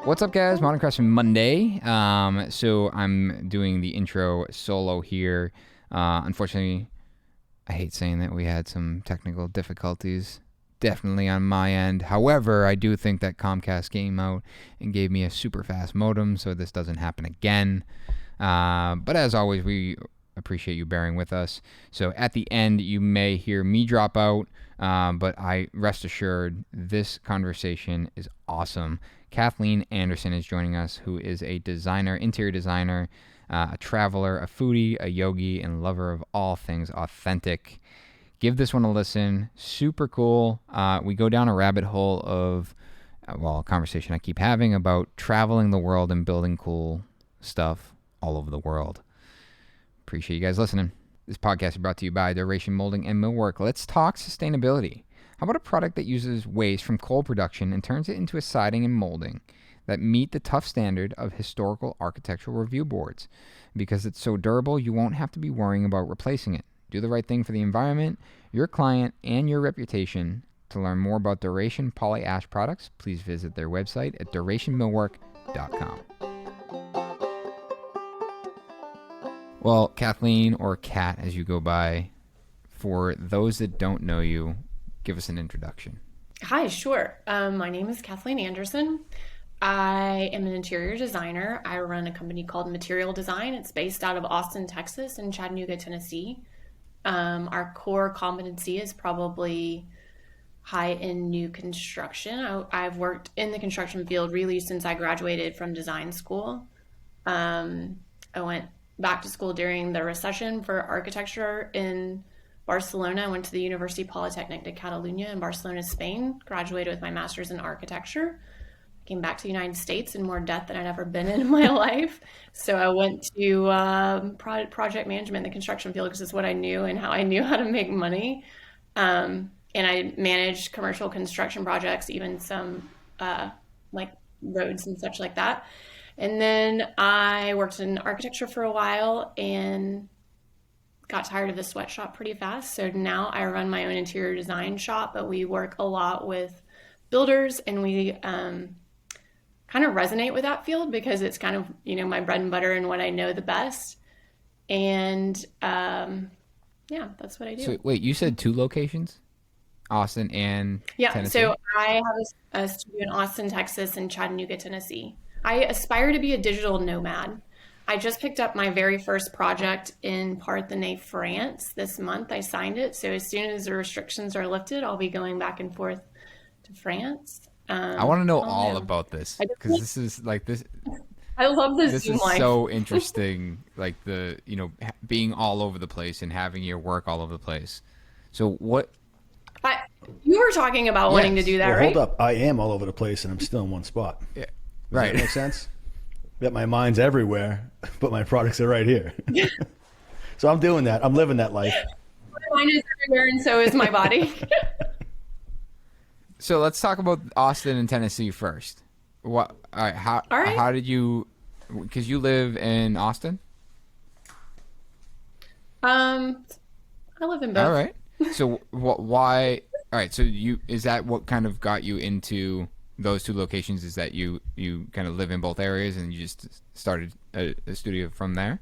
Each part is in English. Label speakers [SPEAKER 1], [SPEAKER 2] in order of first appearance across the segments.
[SPEAKER 1] What's up, guys? Modern Craftsman Monday. So I'm doing the intro solo here. Unfortunately, I hate saying that we had some technical difficulties, definitely on my end. However, I do think that Comcast came out and gave me a super fast modem, so this doesn't happen again. But as always, we appreciate you bearing with us. So at the end, you may hear me drop out, but I rest assured this conversation is awesome. Kathleen Anderson is joining us, who is a designer, interior designer, a traveler, a foodie, a yogi, and lover of all things authentic. Give this one a listen. Super cool. We go down a rabbit hole of, a conversation I keep having about traveling the world and building cool stuff all over the world. Appreciate you guys listening. This podcast is brought to you by Duration Moulding and Millwork. Let's talk sustainability. How about a product that uses waste from coal production and turns it into a siding and molding that meet the tough standard of historical architectural review boards? Because it's so durable, you won't have to be worrying about replacing it. Do the right thing for the environment, your client, and your reputation. To learn more about Duration Poly Ash products, please visit their website at durationmillwork.com. Well, Kathleen, or Kat as you go by, for those that don't know you, give us an introduction.
[SPEAKER 2] Hi, sure. My name is Kathleen Anderson. I am an interior designer. I run a company called Material Design. It's based out of Austin, Texas, and Chattanooga, Tennessee. Our core competency is probably high-end new construction. I've worked in the construction field really since I graduated from design school. I went back to school during the recession for architecture in Barcelona. I went to the University Polytechnic de Catalunya in Barcelona, Spain, graduated with my master's in architecture. Came back to the United States in more debt than I'd ever been in my life. So I went to project management in the construction field because it's what I knew and how I knew how to make money. And I managed commercial construction projects, even some like roads and such like that. And then I worked in architecture for a while and got tired of the sweatshop pretty fast. So now I run my own interior design shop, but we work a lot with builders, and we kind of resonate with that field because it's kind of, my bread and butter and what I know the best. And yeah, that's what I do.
[SPEAKER 1] So wait, you said 2 locations? Austin and Tennessee?
[SPEAKER 2] So I have a studio in Austin, Texas, and Chattanooga, Tennessee. I aspire to be a digital nomad. I just picked up my very first project in Parthenay, France this month. I signed it. So as soon as the restrictions are lifted, I'll be going back and forth to France.
[SPEAKER 1] I want to know all about this because this is like this.
[SPEAKER 2] I love this.
[SPEAKER 1] This is so interesting. Like being all over the place and having your work all over the place. So what?
[SPEAKER 2] You were talking about wanting to do that, right?
[SPEAKER 3] Hold up. I am all over the place and I'm still in one spot.
[SPEAKER 1] Yeah.
[SPEAKER 3] Does that make sense? That my mind's everywhere, but my products are right here. So I'm doing that. I'm living that life.
[SPEAKER 2] My mind is everywhere, and so is my body.
[SPEAKER 1] So let's talk about Austin and Tennessee first. What? All right. How did you? Because you live in Austin.
[SPEAKER 2] I live in both.
[SPEAKER 1] All right. So why? All right. So is that what kind of got you into those 2 locations? Is that you kind of live in both areas and you just started a studio from there?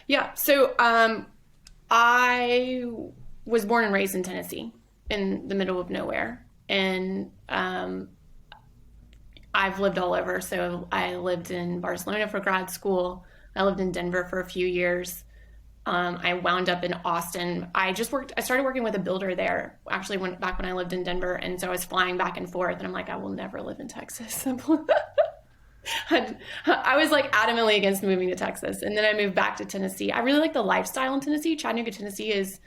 [SPEAKER 2] Yeah. So I was born and raised in Tennessee in the middle of nowhere. And I've lived all over. So I lived in Barcelona for grad school. I lived in Denver for a few years. I wound up in Austin. I started working with a builder there, actually back when I lived in Denver. And so I was flying back and forth and I'm like, I will never live in Texas. I was like adamantly against moving to Texas. And then I moved back to Tennessee. I really like the lifestyle in Tennessee. Chattanooga, Tennessee is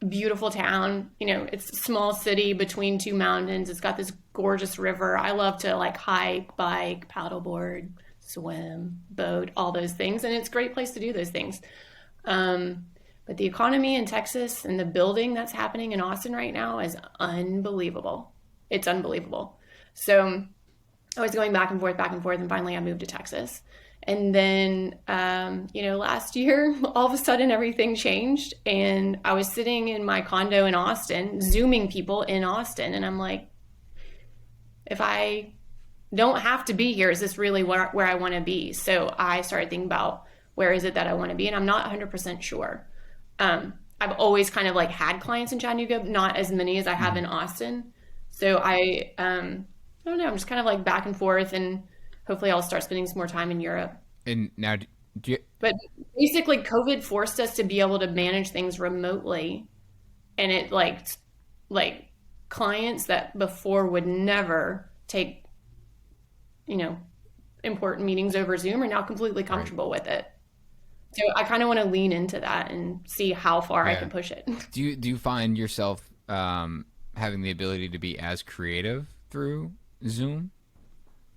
[SPEAKER 2] a beautiful town. It's a small city between 2 mountains. It's got this gorgeous river. I love to like hike, bike, paddleboard, swim, boat, all those things. And it's a great place to do those things. But the economy in Texas and the building that's happening in Austin right now is unbelievable. It's unbelievable. So I was going back and forth, and finally I moved to Texas. And then, last year, all of a sudden everything changed and I was sitting in my condo in Austin, Zooming people in Austin. And I'm like, if I don't have to be here. Is this really where I want to be? So I started thinking about where is it that I want to be? And I'm not 100% sure. I've always kind of like had clients in Chattanooga, not as many as I have in Austin. So I don't know. I'm just kind of like back and forth, and hopefully I'll start spending some more time in Europe.
[SPEAKER 1] And now,
[SPEAKER 2] but basically COVID forced us to be able to manage things remotely. And it like clients that before would never take, important meetings over Zoom are now completely comfortable with it. So I kind of want to lean into that and see how far I can push it.
[SPEAKER 1] Do you find yourself having the ability to be as creative through Zoom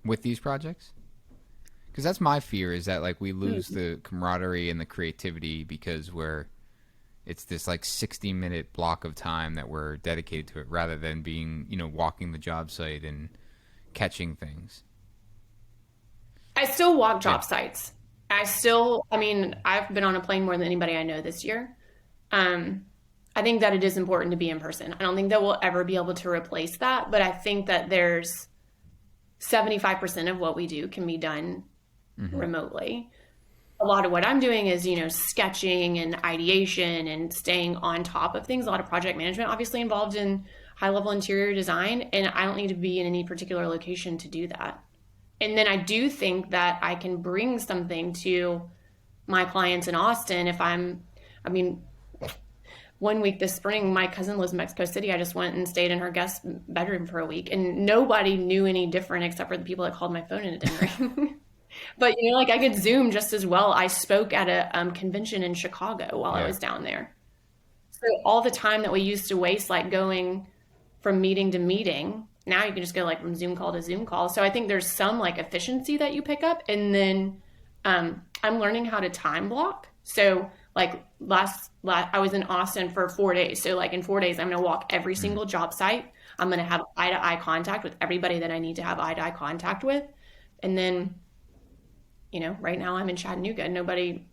[SPEAKER 1] with these projects? Because that's my fear, is that like we lose the camaraderie and the creativity because it's this like 60-minute block of time that we're dedicated to it, rather than being, walking the job site and catching things.
[SPEAKER 2] I still walk job sites. I've been on a plane more than anybody I know this year. I think that it is important to be in person. I don't think that we'll ever be able to replace that, but I think that there's 75% of what we do can be done remotely. A lot of what I'm doing is, sketching and ideation and staying on top of things. A lot of project management obviously involved in high-level interior design, and I don't need to be in any particular location to do that. And then I do think that I can bring something to my clients in Austin if one week this spring, my cousin lives in Mexico City. I just went and stayed in her guest bedroom for a week, and nobody knew any different except for the people that called my phone and it didn't ring. But, I could Zoom just as well. I spoke at a convention in Chicago while I was down there. So all the time that we used to waste, like going from meeting to meeting, now you can just go like from Zoom call to Zoom call. So I think there's some like efficiency that you pick up. And then I'm learning how to time block. So like I was in Austin for 4 days. So like in 4 days, I'm going to walk every single job site. I'm going to have eye-to-eye contact with everybody that I need to have eye-to-eye contact with. And then, right now I'm in Chattanooga. Nobody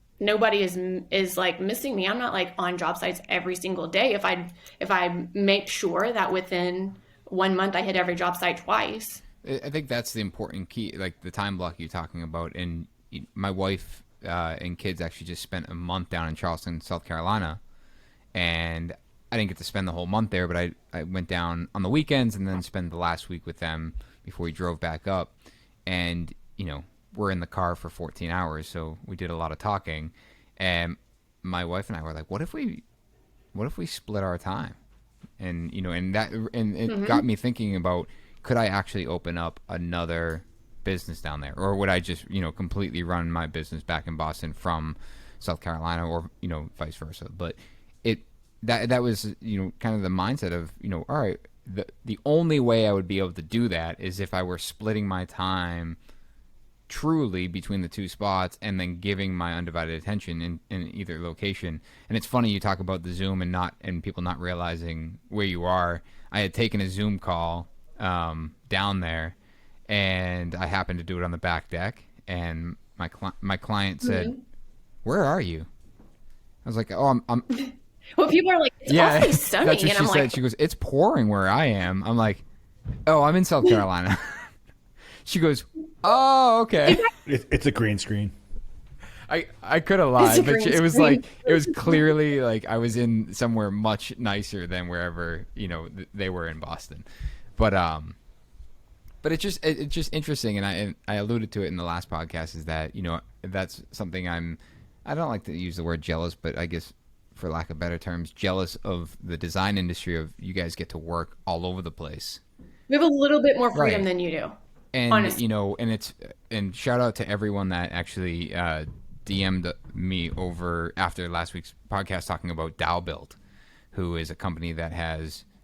[SPEAKER 2] is like missing me. I'm not like on job sites every single day. If I make sure that within 1 month I hit every job site twice.
[SPEAKER 1] I think that's the important key, like the time block you're talking about. And my wife and kids actually just spent a month down in Charleston, South Carolina, and I didn't get to spend the whole month there, but I went down on the weekends and then spent the last week with them before we drove back up. And we're in the car for 14 hours, so we did a lot of talking. And my wife and I were like, what if we split our time? And it got me thinking about, could I actually open up another business down there, or would I just completely run my business back in Boston from South Carolina, or vice versa? But that was kind of the mindset of all right, the only way I would be able to do that is if I were splitting my time truly between the two spots and then giving my undivided attention in either location. And it's funny you talk about the Zoom and people not realizing where you are. I had taken a Zoom call down there, and I happened to do it on the back deck, and my client said, "Where are you?" I was like, "Oh, I'm."
[SPEAKER 2] Well, people are like, "It's awfully sunny,"
[SPEAKER 1] that's what
[SPEAKER 2] and
[SPEAKER 1] she
[SPEAKER 2] I'm
[SPEAKER 1] said.
[SPEAKER 2] like,
[SPEAKER 1] She goes, "It's pouring where I am." I'm like, "Oh, I'm in South Carolina." She goes, "Oh, okay."
[SPEAKER 3] It's a green screen.
[SPEAKER 1] I could have lied, but it was clearly like I was in somewhere much nicer than wherever they were in Boston. But it's just interesting, and I alluded to it in the last podcast, is that that's something I don't like to use the word jealous, but I guess for lack of better terms, jealous of the design industry. Of you guys get to work all over the place.
[SPEAKER 2] We have a little bit more freedom than you do.
[SPEAKER 1] And
[SPEAKER 2] honestly.
[SPEAKER 1] And shout out to everyone that actually DM'd me over after last week's podcast talking about Dow Build, who is a company that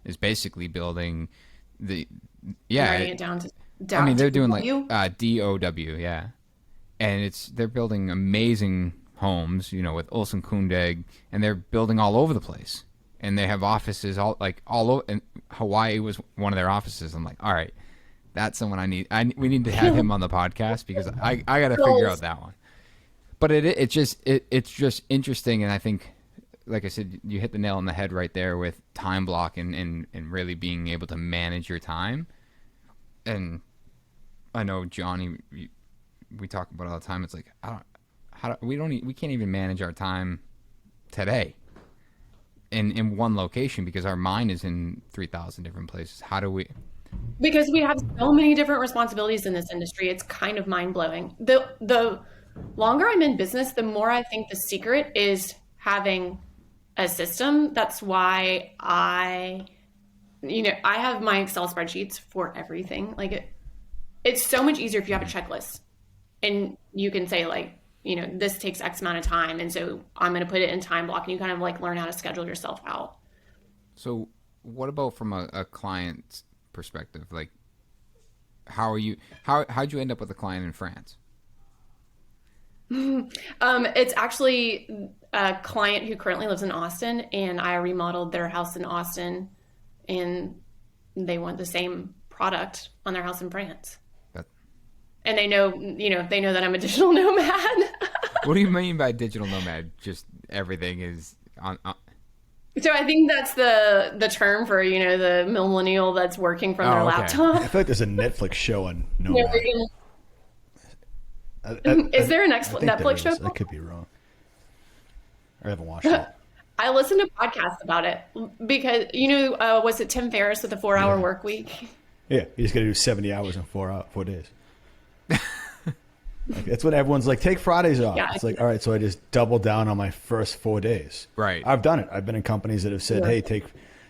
[SPEAKER 1] is basically building
[SPEAKER 2] writing it down to
[SPEAKER 1] I mean, they're doing like DOW, yeah, and they're building amazing homes, with Olsen Kundig, and they're building all over the place, and they have offices all over. And Hawaii was one of their offices. I'm like, all right. That's someone I need. We need to have him on the podcast because I got to figure out that one. But it's just interesting, and I think, like I said, you hit the nail on the head right there with time block and really being able to manage your time. And I know Johnny, we talk about it all the time. It's like, we can't even manage our time today in one location because our mind is in 3,000 different places. How do we?
[SPEAKER 2] Because we have so many different responsibilities in this industry, it's kind of mind-blowing. The longer I'm in business, the more I think the secret is having a system. That's why I have my Excel spreadsheets for everything. Like it's so much easier if you have a checklist and you can say like, this takes X amount of time. And so I'm going to put it in time block, and you kind of like learn how to schedule yourself out.
[SPEAKER 1] So what about from a client's perspective? Like, how'd you end up with a client in France?
[SPEAKER 2] It's actually a client who currently lives in Austin, and I remodeled their house in Austin, and they want the same product on their house in France. And they know that I'm a digital nomad.
[SPEAKER 1] What do you mean by digital nomad? Just everything is on.
[SPEAKER 2] So I think that's the term for, the millennial that's working from their laptop.
[SPEAKER 3] I feel like there's a Netflix show on nomad.
[SPEAKER 2] Is there a Netflix show?
[SPEAKER 3] I could be wrong. I haven't watched it.
[SPEAKER 2] I listened to podcasts about it because, was it Tim Ferriss with the 4-hour work week?
[SPEAKER 3] Yeah, you just got to do 70 hours in 4 days. That's what everyone's like, take Fridays off. Yeah, it's like, all right, so I just double down on my first 4 days.
[SPEAKER 1] Right.
[SPEAKER 3] I've done it. I've been in companies that have said, hey,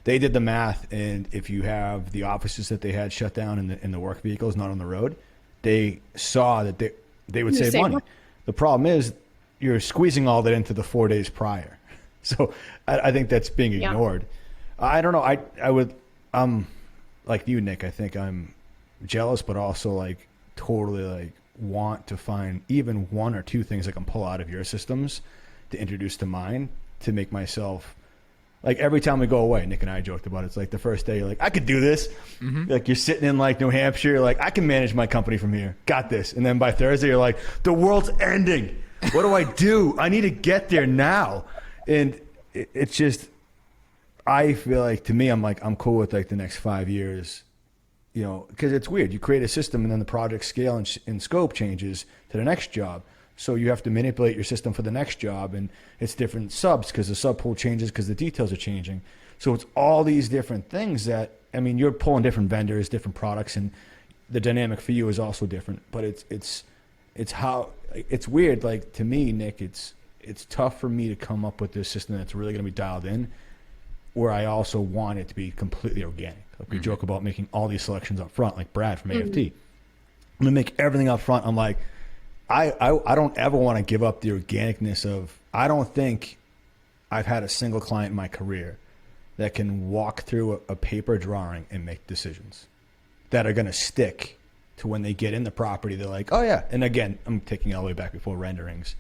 [SPEAKER 3] they did the math, and if you have the offices that they had shut down in the work vehicles, not on the road, they saw that they would save money. The problem is you're squeezing all that into the 4 days prior. So I think that's being ignored. I don't know. I'm like you, Nick. I think I'm jealous, but also like totally like want to find even 1 or 2 things I can pull out of your systems to introduce to mine to make myself like every time we go away. Nick and I joked about it. It's like the first day you're like, I could do this. Mm-hmm. Like you're sitting in like New Hampshire, you're like, I can manage my company from here. Got this. And then by Thursday you're like, the world's ending. What do I do? I need to get there now. And it's just, I feel like to me, I'm cool with like the next 5 years, because it's weird. You create a system and then the project scale and scope changes to the next job. So you have to manipulate your system for the next job, and it's different subs because the sub pool changes because the details are changing. So it's all these different things that, you're pulling different vendors, different products, and the dynamic for you is also different. But it's weird. Like to me, Nick, it's tough for me to come up with this system that's really going to be dialed in, where I also want it to be completely organic. Like we joke about making all these selections up front, like Brad from AFT. I'm gonna make everything up front. I'm like, I don't ever want to give up the organicness of. I don't think I've had a single client in my career that can walk through a paper drawing and make decisions that are gonna stick to when they get in the property. They're like, oh yeah. And again, I'm taking it all the way back before renderings,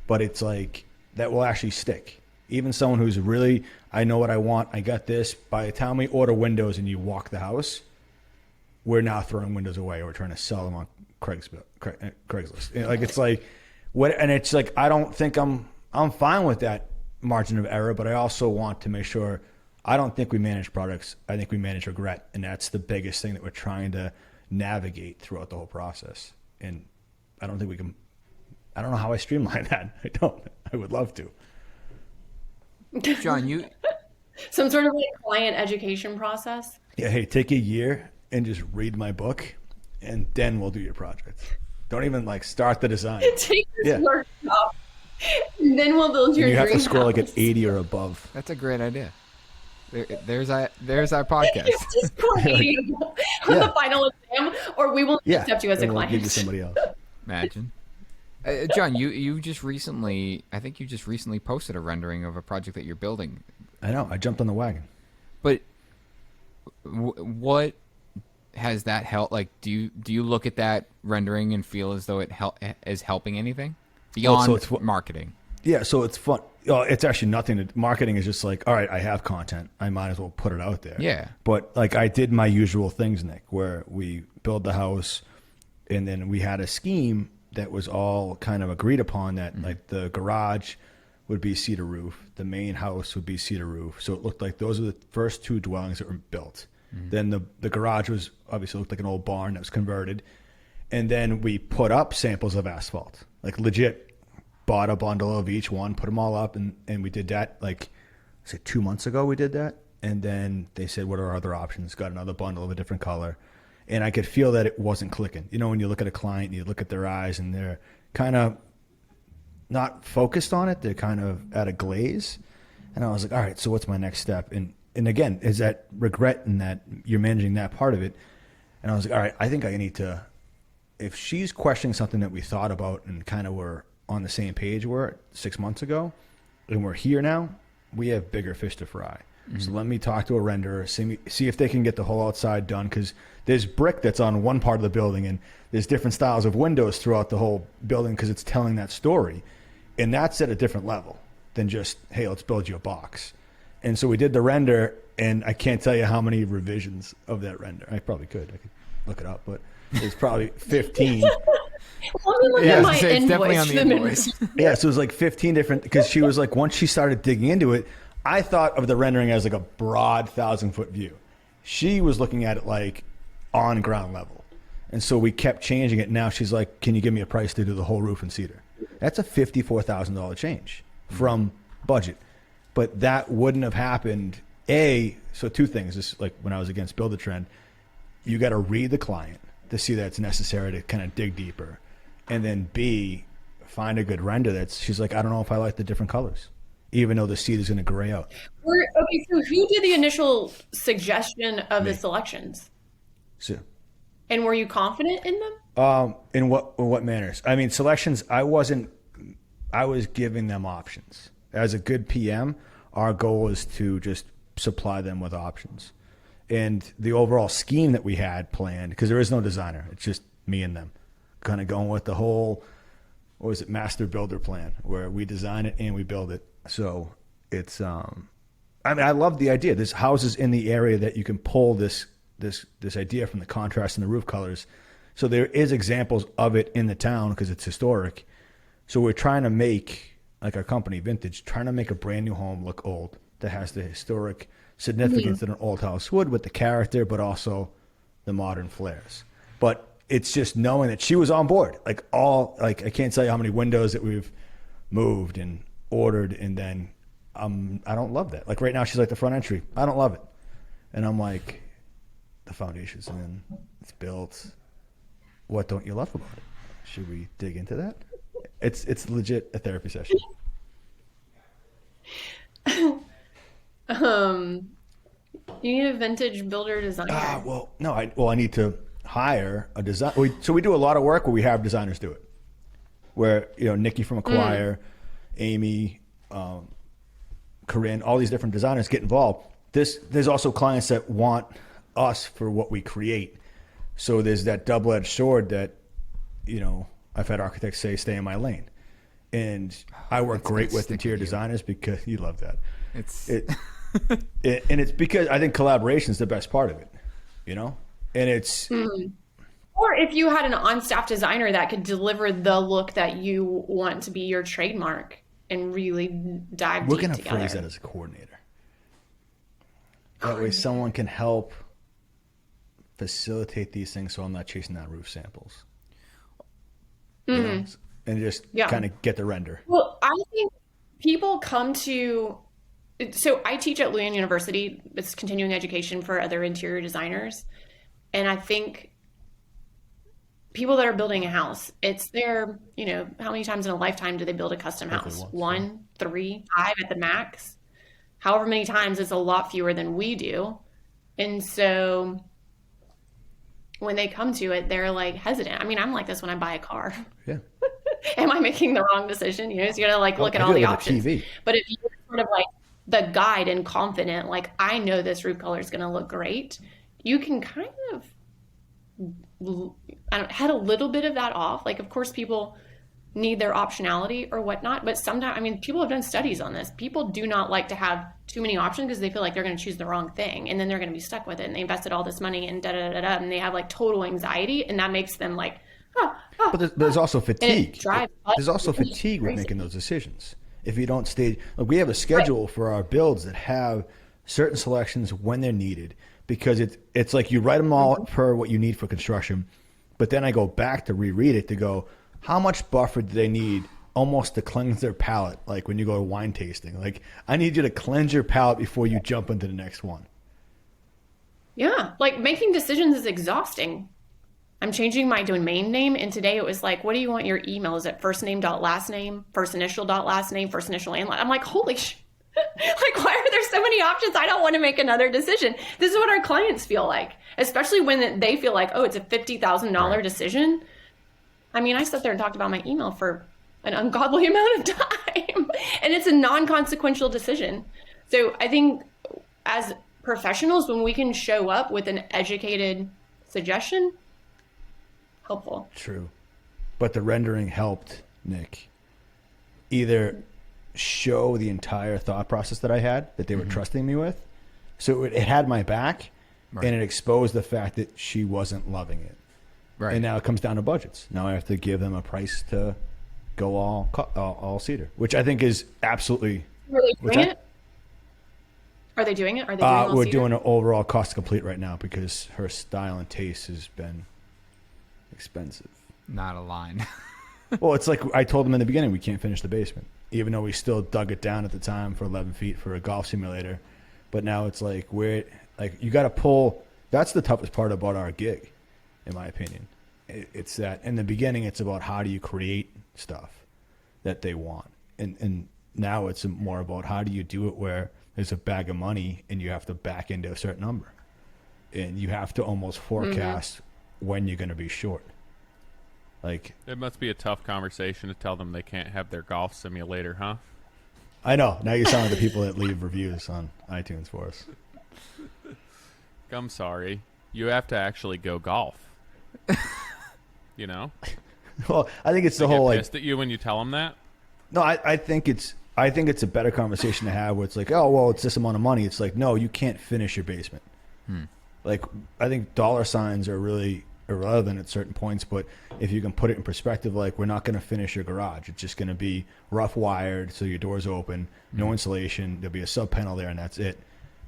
[SPEAKER 3] but it's like that will actually stick. Even someone who's really, I know what I want, I got this. By the time we order windows and you walk the house, we're now throwing windows away or we're trying to sell them on Craigslist. Like it's like, what? And it's like I don't think I'm fine with that margin of error, but I also want to make sure I don't think we manage products. I think we manage regret, and that's the biggest thing that we're trying to navigate throughout the whole process. And I don't think we can. I don't know how I streamline that. I don't. I would love to.
[SPEAKER 1] John, you
[SPEAKER 2] some sort of like client education process.
[SPEAKER 3] Yeah, hey, take a year and just read my book, and then we'll do your project. Don't even like start the design.
[SPEAKER 2] Take this workshop, and then we'll build your.
[SPEAKER 3] And you have to
[SPEAKER 2] dream
[SPEAKER 3] score
[SPEAKER 2] house.
[SPEAKER 3] like an 80 or above.
[SPEAKER 1] That's a great idea. There's our podcast.
[SPEAKER 2] Just score 80 on the final exam, or we will accept you as a client.
[SPEAKER 3] We'll give you somebody else.
[SPEAKER 1] Imagine. John, you just recently, I think you just recently posted a rendering of a project that you're building.
[SPEAKER 3] I know. I jumped on the wagon.
[SPEAKER 1] But what has that helped? Like, do you look at that rendering and feel as though it is helping anything beyond marketing?
[SPEAKER 3] Yeah, so it's fun. It's actually nothing. Marketing is just like, all right, I have content. I might as well put it out there.
[SPEAKER 1] Yeah.
[SPEAKER 3] But like I did my usual things, Nick, where we build the house and then we had a scheme that was all kind of agreed upon that like the garage would be cedar roof, the main house would be cedar roof. So it looked like those are the first 2 dwellings that were built. Then the garage was obviously looked like an old barn that was converted. And then we put up samples of asphalt, like legit bought a bundle of each one, put them all up. And we did that like, I said 2 months ago we did that. And then they said, what are our other options? Got another bundle of a different color. And I could feel that it wasn't clicking. You know, when you look at a client, you look at their eyes and they're kind of not focused on it. They're kind of at a glaze. And I was like, all right, so what's my next step? And again, is that regret and that you're managing that part of it. And I was like, all right, I think I need to, if she's questioning something that we thought about and kind of were on the same page were 6 months ago, and we're here now, we have bigger fish to fry. Mm-hmm. So let me talk to a renderer, see if they can get the whole outside done, because there's brick that's on one part of the building, and there's different styles of windows throughout the whole building because it's telling that story. And that's at a different level than just, hey, let's build you a box. And so we did the render, and I can't tell you how many revisions of that render. I probably could. I could look it up, but it's probably 15.
[SPEAKER 2] Let me look at my
[SPEAKER 1] it's definitely on the invoice.
[SPEAKER 3] Yeah, so it was like 15 different, because she was like, once she started digging into it, I thought of the rendering as like a broad 1,000-foot view. She was looking at it like on ground level. And so we kept changing it. Now she's like, can you give me a price to do the whole roof in cedar? That's a $54,000 change from budget. But that wouldn't have happened. So two things. This, like when I was against Build a Trend, you got to read the client to see that it's necessary to kind of dig deeper. And then B, find a good render that's, she's like, I don't know if I like the different colors, even though the seed is going to gray out.
[SPEAKER 2] Okay, so who did the initial suggestion of the selections?
[SPEAKER 3] So,
[SPEAKER 2] and were you confident in them?
[SPEAKER 3] in what manners? I mean, selections, I was giving them options. As a good PM, our goal is to just supply them with options. And the overall scheme that we had planned, because there is no designer, it's just me and them, kind of going with the whole, what was it, master builder plan, where we design it and we build it. So it's, I mean, I love the idea. There's houses in the area that you can pull this idea from the contrast and the roof colors. So there is examples of it in the town because it's historic. So we're trying to make, like our company, Vintage, trying to make a brand new home look old that has the historic significance that an old house would, with the character, but also the modern flares. But it's just knowing that she was on board. Like I can't tell you how many windows that we've moved and ordered, and then I don't love that. Like right now, she's like, the front entry, I don't love it. And I'm like, the foundation's in, it's built. What don't you love about it? Should we dig into that? It's legit a therapy session.
[SPEAKER 2] You need a vintage builder designer.
[SPEAKER 3] Well, no, I need to hire a design. So we do a lot of work where we have designers do it. Where, Nikki from Acquire, Amy, Corinne, all these different designers get involved. There's also clients that want us for what we create. So there's that double-edged sword that, I've had architects say, stay in my lane. And I work great with interior designers because you love that. And it's because I think collaboration is the best part of it, And it's...
[SPEAKER 2] Or if you had an on-staff designer that could deliver the look that you want to be your trademark and really dive deep together.
[SPEAKER 3] We're going to phrase that as a coordinator. That way someone can help facilitate these things so I'm not chasing down roof samples. And just kind of get the render.
[SPEAKER 2] Well, I think people come to... So I teach at Hourihan University. It's continuing education for other interior designers. And I think people that are building a house, it's their, how many times in a lifetime do they build a custom house? 1, 3, 5 at the max. However many times, it's a lot fewer than we do. And so when they come to it, they're like hesitant. I mean, I'm like this when I buy a car.
[SPEAKER 3] Yeah.
[SPEAKER 2] Am I making the wrong decision? So you gotta look at all the options. But if you're sort of like the guide and confident, like, I know this roof color is going to look great, you can kind of head a little bit of that off. Like, of course, people need their optionality or whatnot, but sometimes, people have done studies on this. People do not like to have too many options because they feel like they're going to choose the wrong thing, and then they're going to be stuck with it, and they invested all this money and and they have like total anxiety, and that makes them like,
[SPEAKER 3] But there's also fatigue. There's also fatigue with
[SPEAKER 2] crazy.
[SPEAKER 3] making those decisions. If you don't stage, like we have a schedule for our builds that have certain selections when they're needed, because it's like you write them all per what you need for construction, But then I go back to reread it to go, how much buffer do they need almost to cleanse their palate? Like when you go to wine tasting, like I need you to cleanse your palate before you jump into the next one.
[SPEAKER 2] Yeah. Like making decisions is exhausting. I'm changing my domain name. And today it was like, what do you want your email? Is it first name dot last name, first initial dot last name, first initial and last? I'm like, holy shit. Like, why are there so many options? I don't want to make another decision. This is what our clients feel like, especially when they feel like, oh, it's a $50,000 decision. I mean, I sat there and talked about my email for an ungodly amount of time, and it's a non-consequential decision. So I think as professionals, when we can show up with an educated suggestion, helpful.
[SPEAKER 3] True. But the rendering helped, Nick, either show the entire thought process that I had, that they were trusting me with. So it had my back, and it exposed the fact that she wasn't loving it. Right. And now it comes down to budgets. Now I have to give them a price to go all cedar, which I think is absolutely.
[SPEAKER 2] Are they doing it? Are they doing it? Are they doing all
[SPEAKER 3] we're
[SPEAKER 2] cedar?
[SPEAKER 3] doing an overall cost complete right now because her style and taste has been expensive.
[SPEAKER 1] Not a line.
[SPEAKER 3] Well, it's like I told them in the beginning, we can't finish the basement, even though we still dug it down at the time for 11 feet for a golf simulator. But now it's like you got to pull. That's the toughest part about our gig, in my opinion. It's that in the beginning, it's about how do you create stuff that they want, and now it's more about how do you do it where there's a bag of money and you have to back into a certain number, and you have to almost forecast when you're going to be short. Like,
[SPEAKER 4] it must be a tough conversation to tell them they can't have their golf simulator, huh?
[SPEAKER 3] I know. Now you sound like the people that leave reviews on iTunes for us.
[SPEAKER 4] I'm sorry. You have to actually go golf. You know?
[SPEAKER 3] Well, I think it's
[SPEAKER 4] they
[SPEAKER 3] the whole
[SPEAKER 4] get pissed at you when you tell them that?
[SPEAKER 3] No, I think it's a better conversation to have where it's like, oh, well, it's this amount of money. It's like, no, you can't finish your basement. Like, I think dollar signs are really irrelevant at certain points, but if you can put it in perspective, like, we're not going to finish your garage. It's just going to be rough wired so your door's open, no insulation, there'll be a sub panel there, and that's it.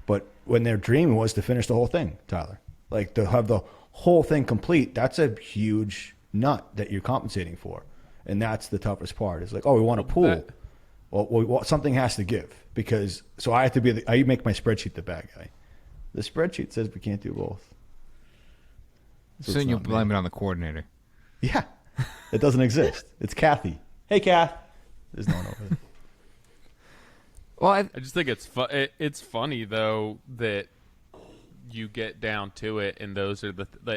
[SPEAKER 3] But when their dream was to finish the whole thing, Tyler, like to have the whole thing complete, that's a huge nut that you're compensating for. And that's the toughest part. It's like, oh, we want a pool. Well, something has to give, because so I have to be I make my spreadsheet the bad guy. The spreadsheet says we can't do both.
[SPEAKER 1] So you blame it on the coordinator.
[SPEAKER 3] Yeah. It doesn't exist. It's Kathy. Hey, Kath. There's no one over there.
[SPEAKER 1] Well,
[SPEAKER 4] I just think it's funny, though, that you get down to it, and those are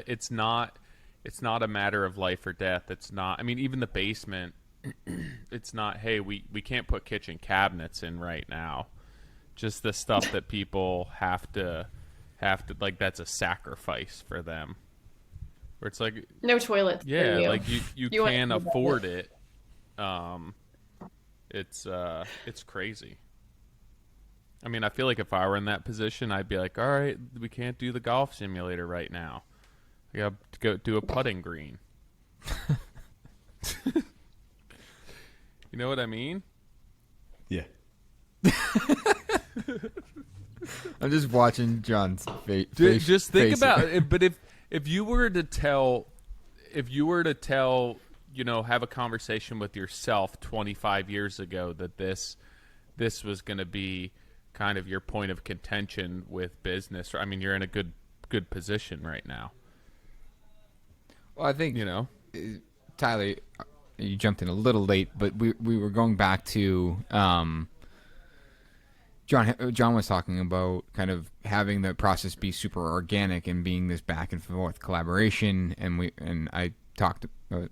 [SPEAKER 4] it's not a matter of life or death. It's not. I mean, even the basement, it's not, hey, we can't put kitchen cabinets in right now. Just the stuff that people have to like, that's a sacrifice for them. Where it's like,
[SPEAKER 2] no toilets.
[SPEAKER 4] Yeah, like you can afford it. It's crazy. I mean, I feel like if I were in that position, I'd be like, all right, we can't do the golf simulator right now. I got to go do a putting green. You know what I mean?
[SPEAKER 3] Yeah.
[SPEAKER 1] I'm just watching John's face.
[SPEAKER 4] Just think about it. But if you were to tell, have a conversation with yourself 25 years ago that this was going to be kind of your point of contention with business, I mean, you're in a good position right now.
[SPEAKER 1] Well, I think, Tyler, you jumped in a little late, but we were going back to John was talking about kind of having the process be super organic and being this back and forth collaboration, and we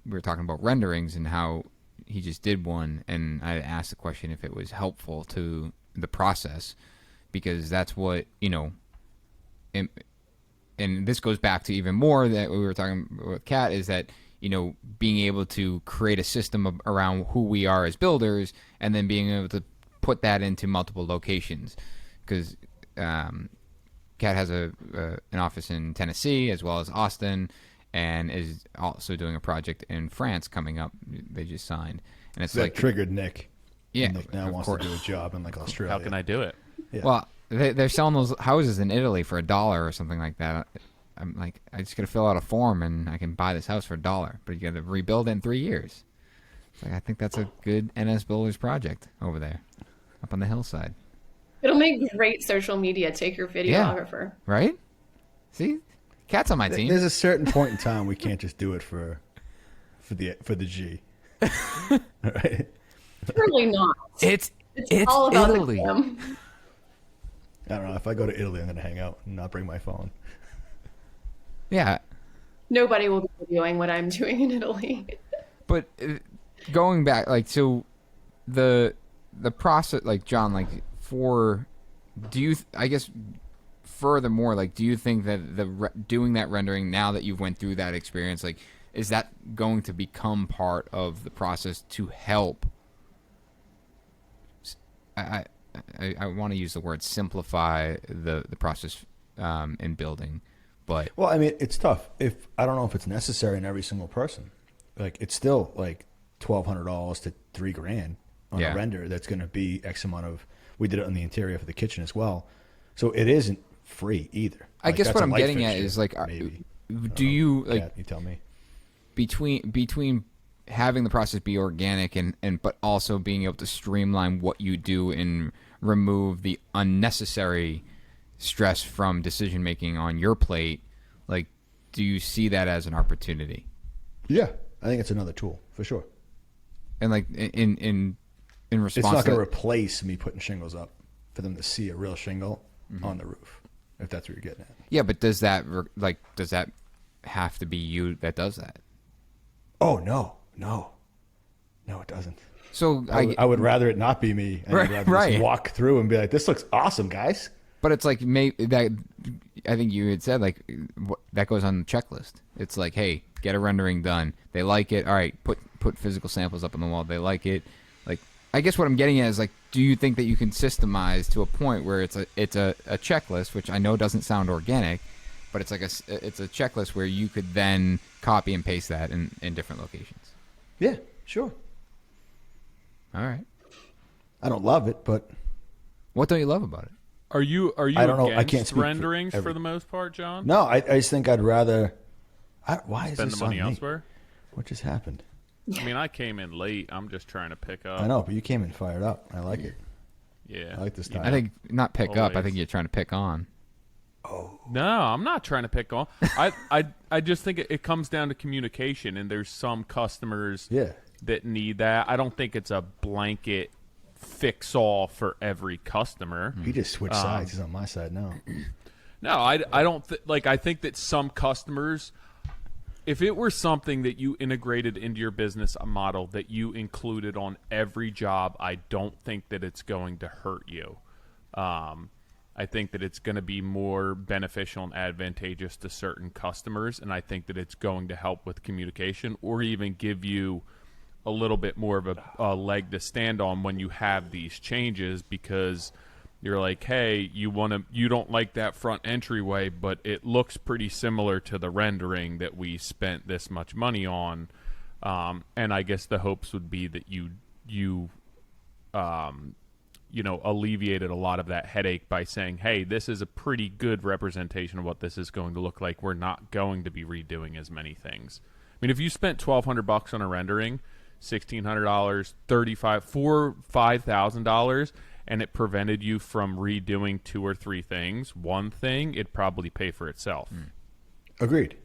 [SPEAKER 1] were talking about renderings and how he just did one, and I asked the question if it was helpful to the process, because that's what, and this goes back to even more that we were talking with Kat, is that, being able to create a system around who we are as builders, and then being able to put that into multiple locations, because Kat has an office in Tennessee as well as Austin, and is also doing a project in France coming up. They just signed, and it's
[SPEAKER 3] that triggered Nick.
[SPEAKER 1] Yeah,
[SPEAKER 3] Nick now wants to do a job in like Australia.
[SPEAKER 4] How can I do it?
[SPEAKER 3] Yeah.
[SPEAKER 1] Well, they're selling those houses in Italy for $1 or something like that. I'm like, I just got to fill out a form and I can buy this house for $1, but you got to rebuild it in 3 years. It's like, I think that's a good NS Builders project over there, up on the hillside.
[SPEAKER 2] It'll make great social media. Take your videographer.
[SPEAKER 1] Yeah, right? See, Cat's on my team.
[SPEAKER 3] There's a certain point in time we can't just do it for the G. All right.
[SPEAKER 2] Surely not.
[SPEAKER 1] It's
[SPEAKER 2] all about
[SPEAKER 1] Italy.
[SPEAKER 2] The glam.
[SPEAKER 3] I don't know. If I go to Italy, I'm going to hang out and not bring my phone.
[SPEAKER 1] Yeah,
[SPEAKER 2] Nobody will be doing what I'm doing in Italy.
[SPEAKER 1] but going back, like, so the process, like, John, like, I guess furthermore, like, do you think that doing that rendering, now that you've went through that experience, like, is that going to become part of the process to help? I want to use the word simplify the process in building, but
[SPEAKER 3] Well, I mean, it's tough. I don't know if it's necessary in every single person. Like, it's still like $1,200 to $3,000 on
[SPEAKER 1] Yeah.
[SPEAKER 3] a render. That's going to be X amount of. We did it on the interior for the kitchen as well, so it isn't free either.
[SPEAKER 1] I
[SPEAKER 3] Like,
[SPEAKER 1] guess
[SPEAKER 3] that's
[SPEAKER 1] what
[SPEAKER 3] a
[SPEAKER 1] I'm
[SPEAKER 3] light
[SPEAKER 1] getting at
[SPEAKER 3] fixture,
[SPEAKER 1] is, like,
[SPEAKER 3] maybe.
[SPEAKER 1] do you, like,
[SPEAKER 3] Kat, you tell me.
[SPEAKER 1] between having the process be organic and but also being able to streamline what you do and remove the unnecessary stress from decision making on your plate, like, do you see that as an opportunity?
[SPEAKER 3] Yeah, I think it's another tool for sure.
[SPEAKER 1] And, like, in response,
[SPEAKER 3] It's not going to
[SPEAKER 1] to
[SPEAKER 3] replace me putting shingles up for them to see a real shingle
[SPEAKER 1] Mm-hmm.
[SPEAKER 3] on the roof, if that's what you're getting at.
[SPEAKER 1] yeah, but does that have to be you that does that?
[SPEAKER 3] Oh no, it doesn't.
[SPEAKER 1] So
[SPEAKER 3] I would rather it not be me. And I'd rather
[SPEAKER 1] Right.
[SPEAKER 3] just walk through and be like, "This looks awesome, guys."
[SPEAKER 1] but it's like, maybe that, I think you had said, like, that goes on the checklist. It's like, hey, get a rendering done. They like it. All right, put physical samples up on the wall. They like it. Like, I guess what I'm getting at is, like, do you think that you can systemize to a point where it's a checklist, which I know doesn't sound organic, but it's like it's a checklist where you could then copy and paste that in different locations.
[SPEAKER 3] Yeah, sure.
[SPEAKER 1] All right.
[SPEAKER 3] I don't love it, but
[SPEAKER 1] What don't you love about it?
[SPEAKER 4] Are you
[SPEAKER 3] I don't know. I
[SPEAKER 4] against
[SPEAKER 3] can't speak for
[SPEAKER 4] renderings for
[SPEAKER 3] every-
[SPEAKER 4] the most part, John?
[SPEAKER 3] no, I just think I'd rather. Why is
[SPEAKER 4] Spend
[SPEAKER 3] this
[SPEAKER 4] the money
[SPEAKER 3] on me?
[SPEAKER 4] elsewhere?
[SPEAKER 3] What just happened?
[SPEAKER 4] I mean, I came in late. I'm just trying to pick up.
[SPEAKER 3] I know, but you came in fired up. I like it.
[SPEAKER 4] Yeah.
[SPEAKER 3] I like this
[SPEAKER 4] You
[SPEAKER 3] style.
[SPEAKER 1] I think not pick up. I
[SPEAKER 4] Always.
[SPEAKER 1] think you're trying to pick on.
[SPEAKER 4] No, I'm not trying to pick on. I just think it comes down to communication, and there's some customers
[SPEAKER 3] Yeah.
[SPEAKER 4] that need that. I don't think it's a blanket fix all for every customer.
[SPEAKER 3] He just switched sides. He's on my side now.
[SPEAKER 4] No, I don't like. I think that some customers, if it were something that you integrated into your business model that you included on every job, I don't think that it's going to hurt you. I think that it's going to be more beneficial and advantageous to certain customers, and I think that it's going to help with communication or even give you a little bit more of a leg to stand on when you have these changes, because you're like, hey, you don't like that front entryway, but it looks pretty similar to the rendering that we spent this much money on. And I guess the hopes would be that you alleviated a lot of that headache by saying, hey, this is a pretty good representation of what this is going to look like. We're not going to be redoing as many things. I mean, if you spent $1,200 on a rendering, $1,600, $5,000, and it prevented you from redoing 2 or 3 things, one thing, it'd probably pay for itself.
[SPEAKER 3] Agreed.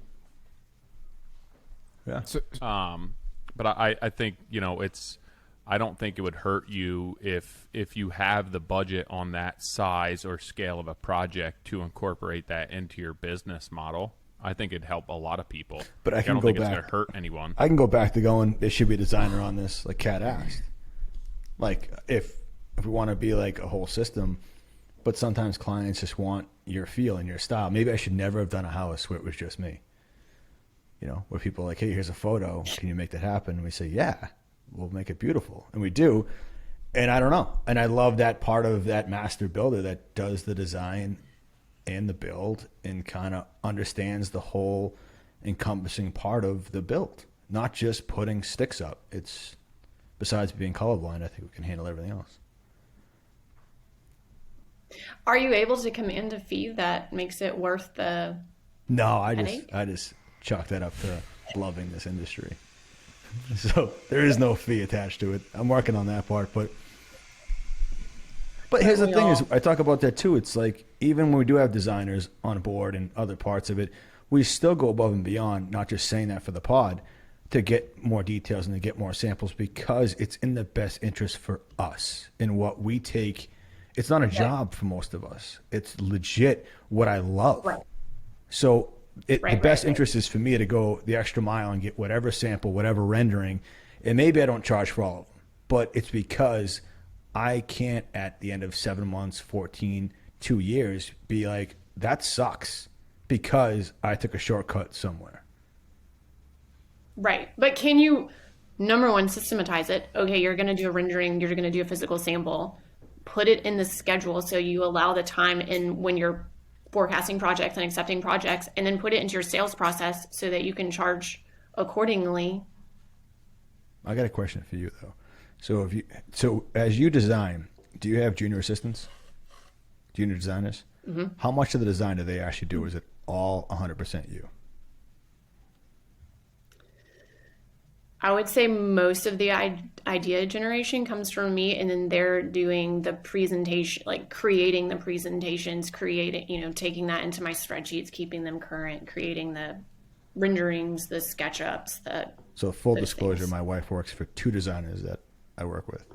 [SPEAKER 3] Yeah.
[SPEAKER 1] So,
[SPEAKER 4] But I think, I don't think it would hurt you if you have the budget on that size or scale of a project to incorporate that into your business model. I think it'd help a lot of people.
[SPEAKER 3] But I can
[SPEAKER 4] don't
[SPEAKER 3] go
[SPEAKER 4] think
[SPEAKER 3] back.
[SPEAKER 4] it's going to hurt anyone.
[SPEAKER 3] I can go back to going, there should be a designer on this, like Kat asked. Like, if we want to be like a whole system, but sometimes clients just want your feel and your style. Maybe I should never have done a house where it was just me. Where people are like, hey, here's a photo. Can you make that happen? And we say, yeah, we'll make it beautiful. And we do. And I don't know. And I love that part of that master builder that does the design and the build and kind of understands the whole encompassing part of the build, not just putting sticks up. It's, besides being colorblind, I think we can handle everything else.
[SPEAKER 2] Are you able to command a fee that makes it worth the
[SPEAKER 3] No,
[SPEAKER 2] headache?
[SPEAKER 3] I just chalk that up to loving this industry. So there is no fee attached to it. I'm working on that part, but here's the thing: is I talk about that too. It's like even when we do have designers on board and other parts of it, we still go above and beyond. Not just saying that for the pod, to get more details and to get more samples because it's in the best interest for us and what we take. It's not a job for most of us. It's legit what I love.
[SPEAKER 2] Right.
[SPEAKER 3] So the best interest is for me to go the extra mile and get whatever sample, whatever rendering, and maybe I don't charge for all of them, but it's because I can't at the end of 7 months, 14, 2 years be like, that sucks because I took a shortcut somewhere.
[SPEAKER 2] Right. But can you, number one, systematize it? Okay, you're going to do a rendering, you're going to do a physical sample, put it in the schedule so you allow the time in when you're forecasting projects and accepting projects, and then put it into your sales process so that you can charge accordingly.
[SPEAKER 3] I got a question for you though. So as you design, do you have junior assistants? Junior designers? Mm-hmm. How much of the design do they actually do? Is it all 100% you?
[SPEAKER 2] I would say most of the idea generation comes from me, and then they're doing the presentation, like creating the presentations, taking that into my spreadsheets, keeping them current, creating the renderings, the SketchUps.
[SPEAKER 3] So full disclosure,
[SPEAKER 2] things.
[SPEAKER 3] My wife works for 2 designers that I work with,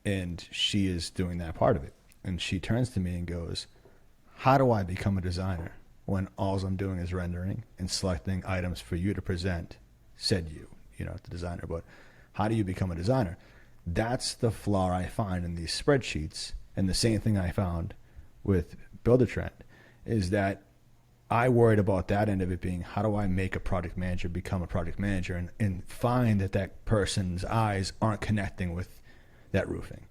[SPEAKER 3] and she is doing that part of it. And she turns to me and goes, how do I become a designer when all I'm doing is rendering and selecting items for you to present, said you? The designer, but how do you become a designer? That's the flaw I find in these spreadsheets. And the same thing I found with Build-A-Trend is that I worried about that end of it being, how do I make a project manager become a project manager and find that person's eyes aren't connecting with that roofing.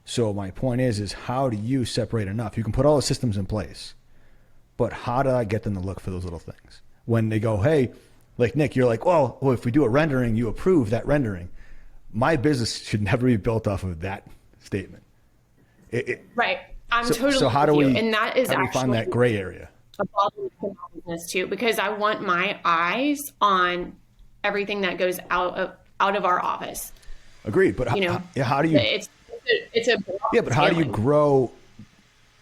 [SPEAKER 3] So my point is how do you separate enough? You can put all the systems in place, but how do I get them to look for those little things? When they go, hey, like Nick, you're like, well, if we do a rendering, you approve that rendering. My business should never be built off of that statement.
[SPEAKER 2] Right. I'm totally
[SPEAKER 3] so how do
[SPEAKER 2] with
[SPEAKER 3] we,
[SPEAKER 2] you. And that is
[SPEAKER 3] how do we
[SPEAKER 2] actually
[SPEAKER 3] find that gray area?
[SPEAKER 2] A problem in my business too, because I want my eyes on everything that goes out of our office.
[SPEAKER 3] Agreed. But how do you? But how do you grow?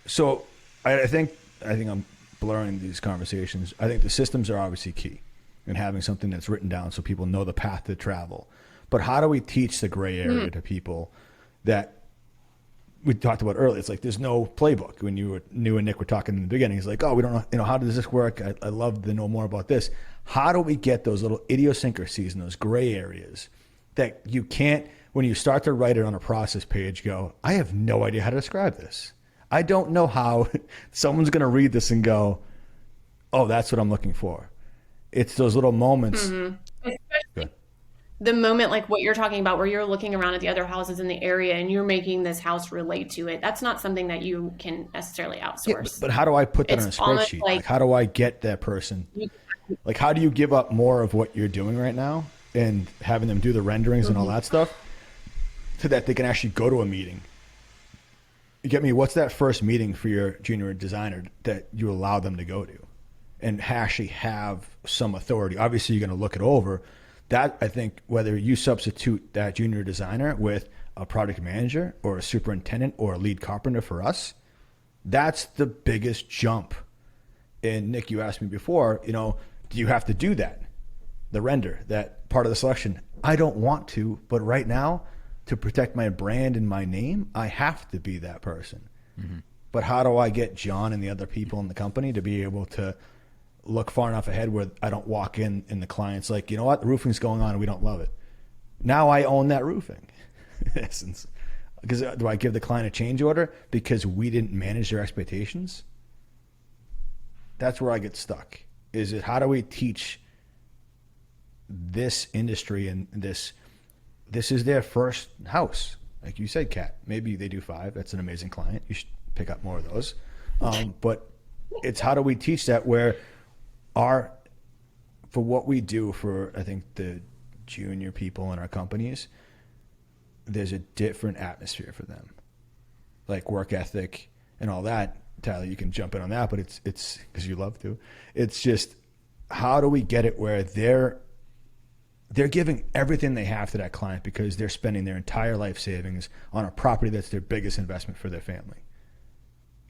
[SPEAKER 3] So I think I'm blurring these conversations. I think the systems are obviously key. And having something that's written down so people know the path to travel. But how do we teach the gray area to people that we talked about earlier? It's like there's no playbook. When you and Nick were talking in the beginning, it's like, oh, we don't know, how does this work? I love to know more about this. How do we get those little idiosyncrasies and those gray areas that you can't, when you start to write it on a process page, go, I have no idea how to describe this. I don't know how someone's going to read this and go, oh, that's what I'm looking for. It's those little moments.
[SPEAKER 2] Mm-hmm. Especially the moment like what you're talking about where you're looking around at the other houses in the area and you're making this house relate to it. That's not something that you can necessarily outsource.
[SPEAKER 3] Yeah, but how do I put that on a spreadsheet? Like how do I get that person? Like how do you give up more of what you're doing right now and having them do the renderings and all that stuff so that they can actually go to a meeting? You get me? What's that first meeting for your junior designer that you allow them to go to? And actually have some authority. Obviously, you're going to look it over. That, I think, whether you substitute that junior designer with a product manager or a superintendent or a lead carpenter for us, that's the biggest jump. And Nick, you asked me before, do you have to do that? The render, that part of the selection. I don't want to, but right now, to protect my brand and my name, I have to be that person. Mm-hmm. But how do I get John and the other people in the company to be able to look far enough ahead where I don't walk in and the client's like, you know what, the roofing's going on and we don't love it. Now I own that roofing, in essence. Because do I give the client a change order because we didn't manage their expectations? That's where I get stuck. Is it how do we teach this industry and this is their first house? Like you said, Kat, maybe they do 5. That's an amazing client. You should pick up more of those. But it's how do we teach that where for what we do for, I think, the junior people in our companies, there's a different atmosphere for them, like work ethic and all that. Tyler, you can jump in on that, but it's because you love to. It's just how do we get it where they're giving everything they have to that client because they're spending their entire life savings on a property that's their biggest investment for their family.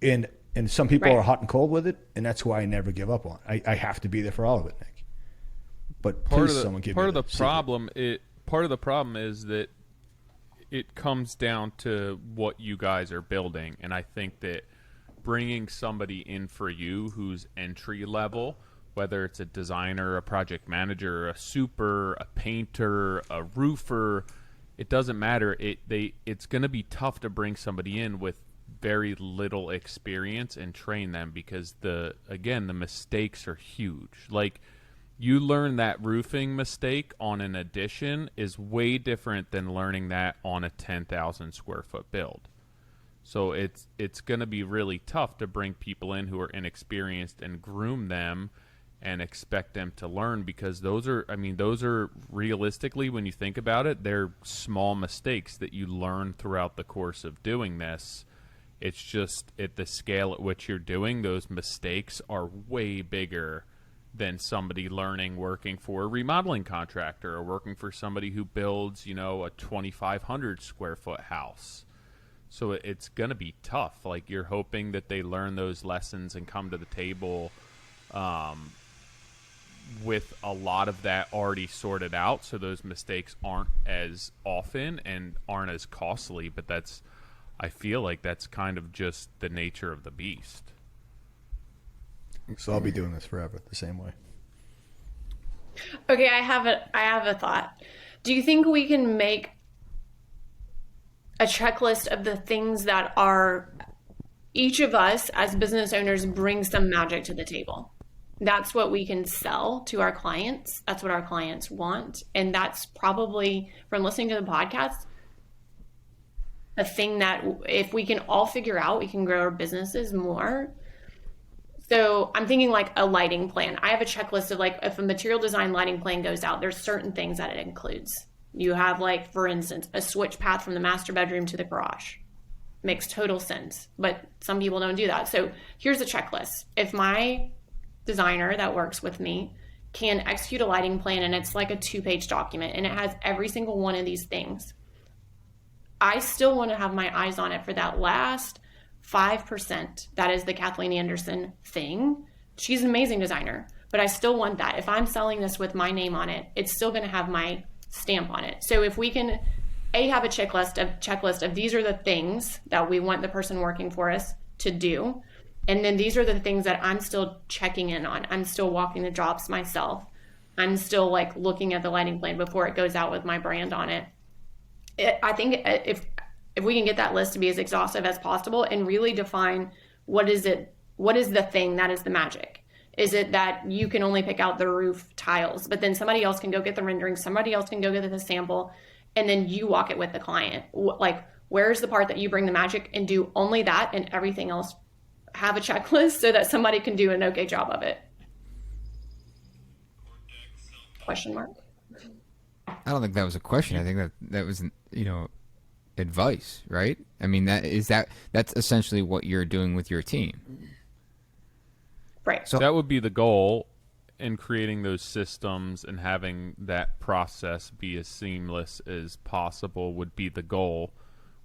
[SPEAKER 3] And some people are hot and cold with it, and that's why I never give up on it. I have to be there for all of it, Nick. But please, someone give me
[SPEAKER 4] part of the
[SPEAKER 3] secret.
[SPEAKER 4] Part of the problem is that it comes down to what you guys are building, and I think that bringing somebody in for you who's entry level, whether it's a designer, a project manager, a super, a painter, a roofer, it doesn't matter. It's going to be tough to bring somebody in with very little experience and train them because the mistakes are huge. Like, you learn that roofing mistake on an addition is way different than learning that on a 10,000 square foot build. So it's going to be really tough to bring people in who are inexperienced and groom them and expect them to learn, because those are realistically, when you think about it, they're small mistakes that you learn throughout the course of doing this. It's just at the scale at which you're doing, those mistakes are way bigger than somebody learning working for a remodeling contractor or working for somebody who builds, a 2,500 square foot house. So it's going to be tough. Like, you're hoping that they learn those lessons and come to the table with a lot of that already sorted out, so those mistakes aren't as often and aren't as costly. But I feel like that's kind of just the nature of the beast.
[SPEAKER 3] So I'll be doing this forever the same way.
[SPEAKER 2] Okay, I have a thought. Do you think we can make a checklist of the things that are, each of us as business owners bring some magic to the table? That's what we can sell to our clients. That's what our clients want. And that's probably, from listening to the podcast, a thing that if we can all figure out, we can grow our businesses more. So I'm thinking like a lighting plan. I have a checklist of, like, if a material design lighting plan goes out, there's certain things that it includes. You have, like, for instance, a switch path from the master bedroom to the garage. Makes total sense, but some people don't do that. So here's a checklist. If my designer that works with me can execute a lighting plan, and it's like a 2-page document, and it has every single one of these things, I still want to have my eyes on it for that last 5%. That is the Kathleen Anderson thing. She's an amazing designer, but I still want that. If I'm selling this with my name on it, it's still going to have my stamp on it. So if we can have a checklist of these are the things that we want the person working for us to do, and then these are the things that I'm still checking in on. I'm still walking the jobs myself. I'm still, like, looking at the lighting plan before it goes out with my brand on it. I think if we can get that list to be as exhaustive as possible and really define what is the thing that is the magic. Is it that you can only pick out the roof tiles, but then somebody else can go get the rendering, somebody else can go get the sample, and then you walk it with the client? Like, where's the part that you bring the magic and do only that, and everything else have a checklist so that somebody can do an okay job of it? Question mark?
[SPEAKER 1] I don't think that was a question. I think that was, advice, right? I mean, that's essentially what you're doing with your team.
[SPEAKER 2] Right.
[SPEAKER 4] So that would be the goal, in creating those systems and having that process be as seamless as possible would be the goal.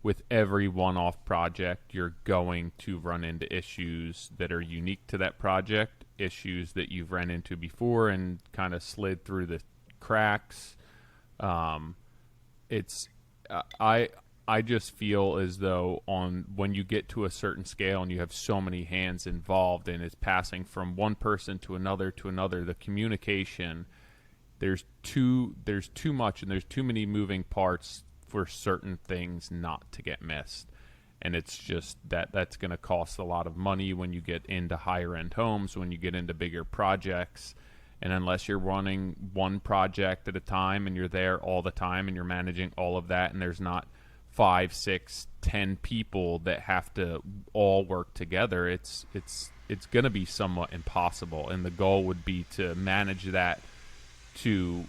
[SPEAKER 4] With every one-off project, you're going to run into issues that are unique to that project, issues that you've run into before and kind of slid through the cracks. I just feel as though when you get to a certain scale and you have so many hands involved and it's passing from one person to another, the communication, there's too much and there's too many moving parts for certain things not to get missed. And it's just that's going to cost a lot of money when you get into higher end homes, when you get into bigger projects. And unless you're running one project at a time and you're there all the time and you're managing all of that, and there's not 5, 6, 10 people that have to all work together, it's going to be somewhat impossible. And the goal would be to manage that to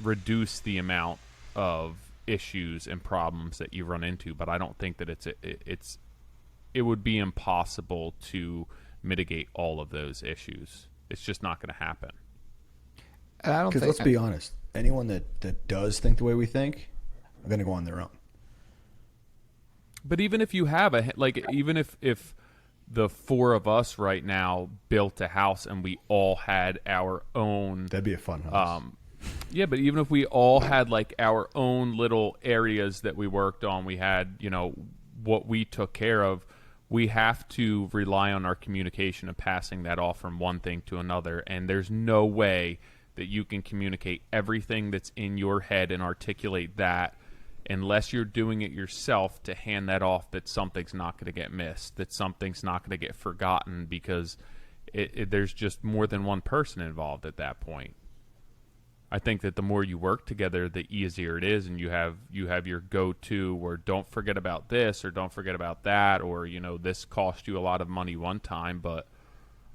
[SPEAKER 4] reduce the amount of issues and problems that you run into. But I don't think that it would be impossible to mitigate all of those issues. It's just not going to happen.
[SPEAKER 1] I don't
[SPEAKER 3] Because
[SPEAKER 1] think.
[SPEAKER 3] let's be honest, anyone that does think the way we think are going to go on their own.
[SPEAKER 4] But even if you have even if the four of us right now built a house and we all had our own,
[SPEAKER 3] That'd be a fun house.
[SPEAKER 4] yeah, but even if we all had like our own little areas that we worked on, we had, what we took care of, we have to rely on our communication and passing that off from one thing to another. And there's no way that you can communicate everything that's in your head and articulate that unless you're doing it yourself to hand that off, that something's not going to get missed, that something's not going to get forgotten, because there's just more than one person involved at that point. I think that the more you work together, the easier it is, and you have your go-to, or don't forget about this, or don't forget about that, or this cost you a lot of money one time. But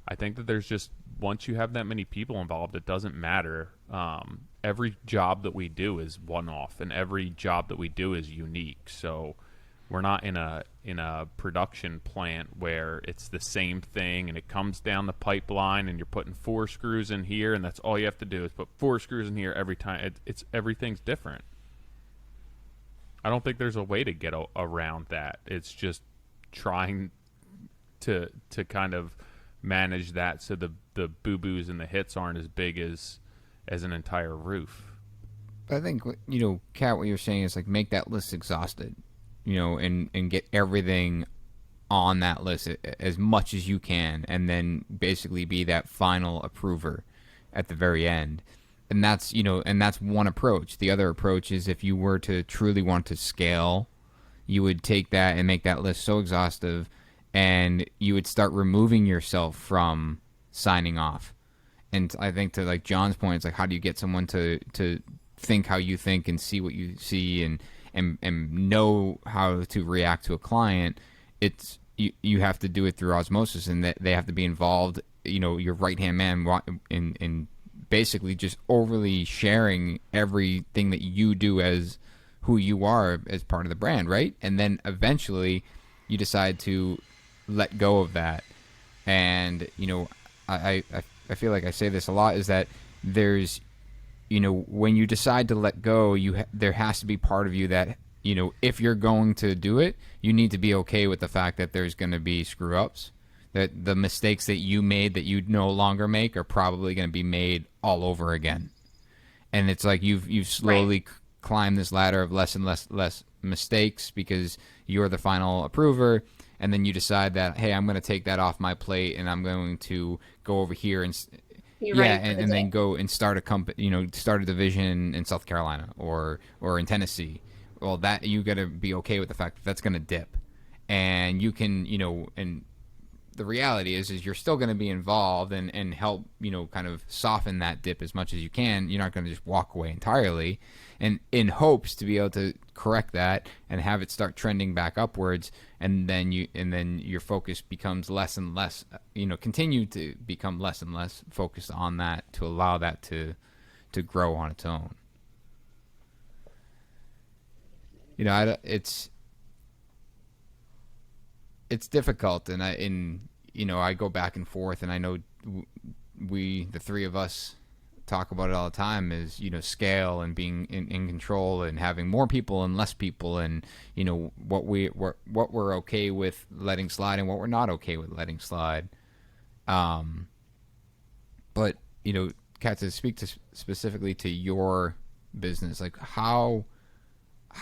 [SPEAKER 4] I think that there's just, once you have that many people involved, it doesn't matter. Every job that we do is one-off, and every job that we do is unique. So we're not in a production plant where it's the same thing and it comes down the pipeline and you're putting 4 screws in here and that's all you have to do is put 4 screws in here every time. Everything's different. I don't think there's a way to get around that. It's just trying to kind of manage that so the boo-boos and the hits aren't as big as an entire roof.
[SPEAKER 1] I think, Kat, what you're saying is like make that list exhausted, and get everything on that list as much as you can, and then basically be that final approver at the very end. And that's, and that's one approach. The other approach is if you were to truly want to scale, you would take that and make that list so exhaustive, and you would start removing yourself from signing off. And I think, to like John's point, it's like, how do you get someone to think how you think and see what you see and know how to react to a client? It's you have to do it through osmosis, and that they have to be involved. Your right hand man in basically just overly sharing everything that you do as who you are as part of the brand, right? And then eventually you decide to let go of that. And I feel like I say this a lot, is that there's, when you decide to let go, there has to be part of you that, if you're going to do it, you need to be okay with the fact that there's going to be screw ups, that the mistakes that you made that you no longer make are probably going to be made all over again. And it's like you've slowly climbed this ladder of less and less mistakes because you're the final approver. And then you decide that, hey, I'm going to take that off my plate and I'm going to go over here and then go and start a company, start a division in South Carolina or in Tennessee. Well, that you got to be okay with the fact that that's going to dip, and you can, and the reality is you're still going to be involved and help, kind of soften that dip as much as you can. You're not going to just walk away entirely, and in hopes to be able to correct that and have it start trending back upwards. And then your focus becomes less and less, continue to become less and less focused on that to allow that to grow on its own. It's difficult, and I go back and forth, and I know the three of us talk about it all the time, is scale and being in control and having more people and less people, and what we're okay with letting slide and what we're not okay with letting slide. But Kat, to speak specifically to your business, like how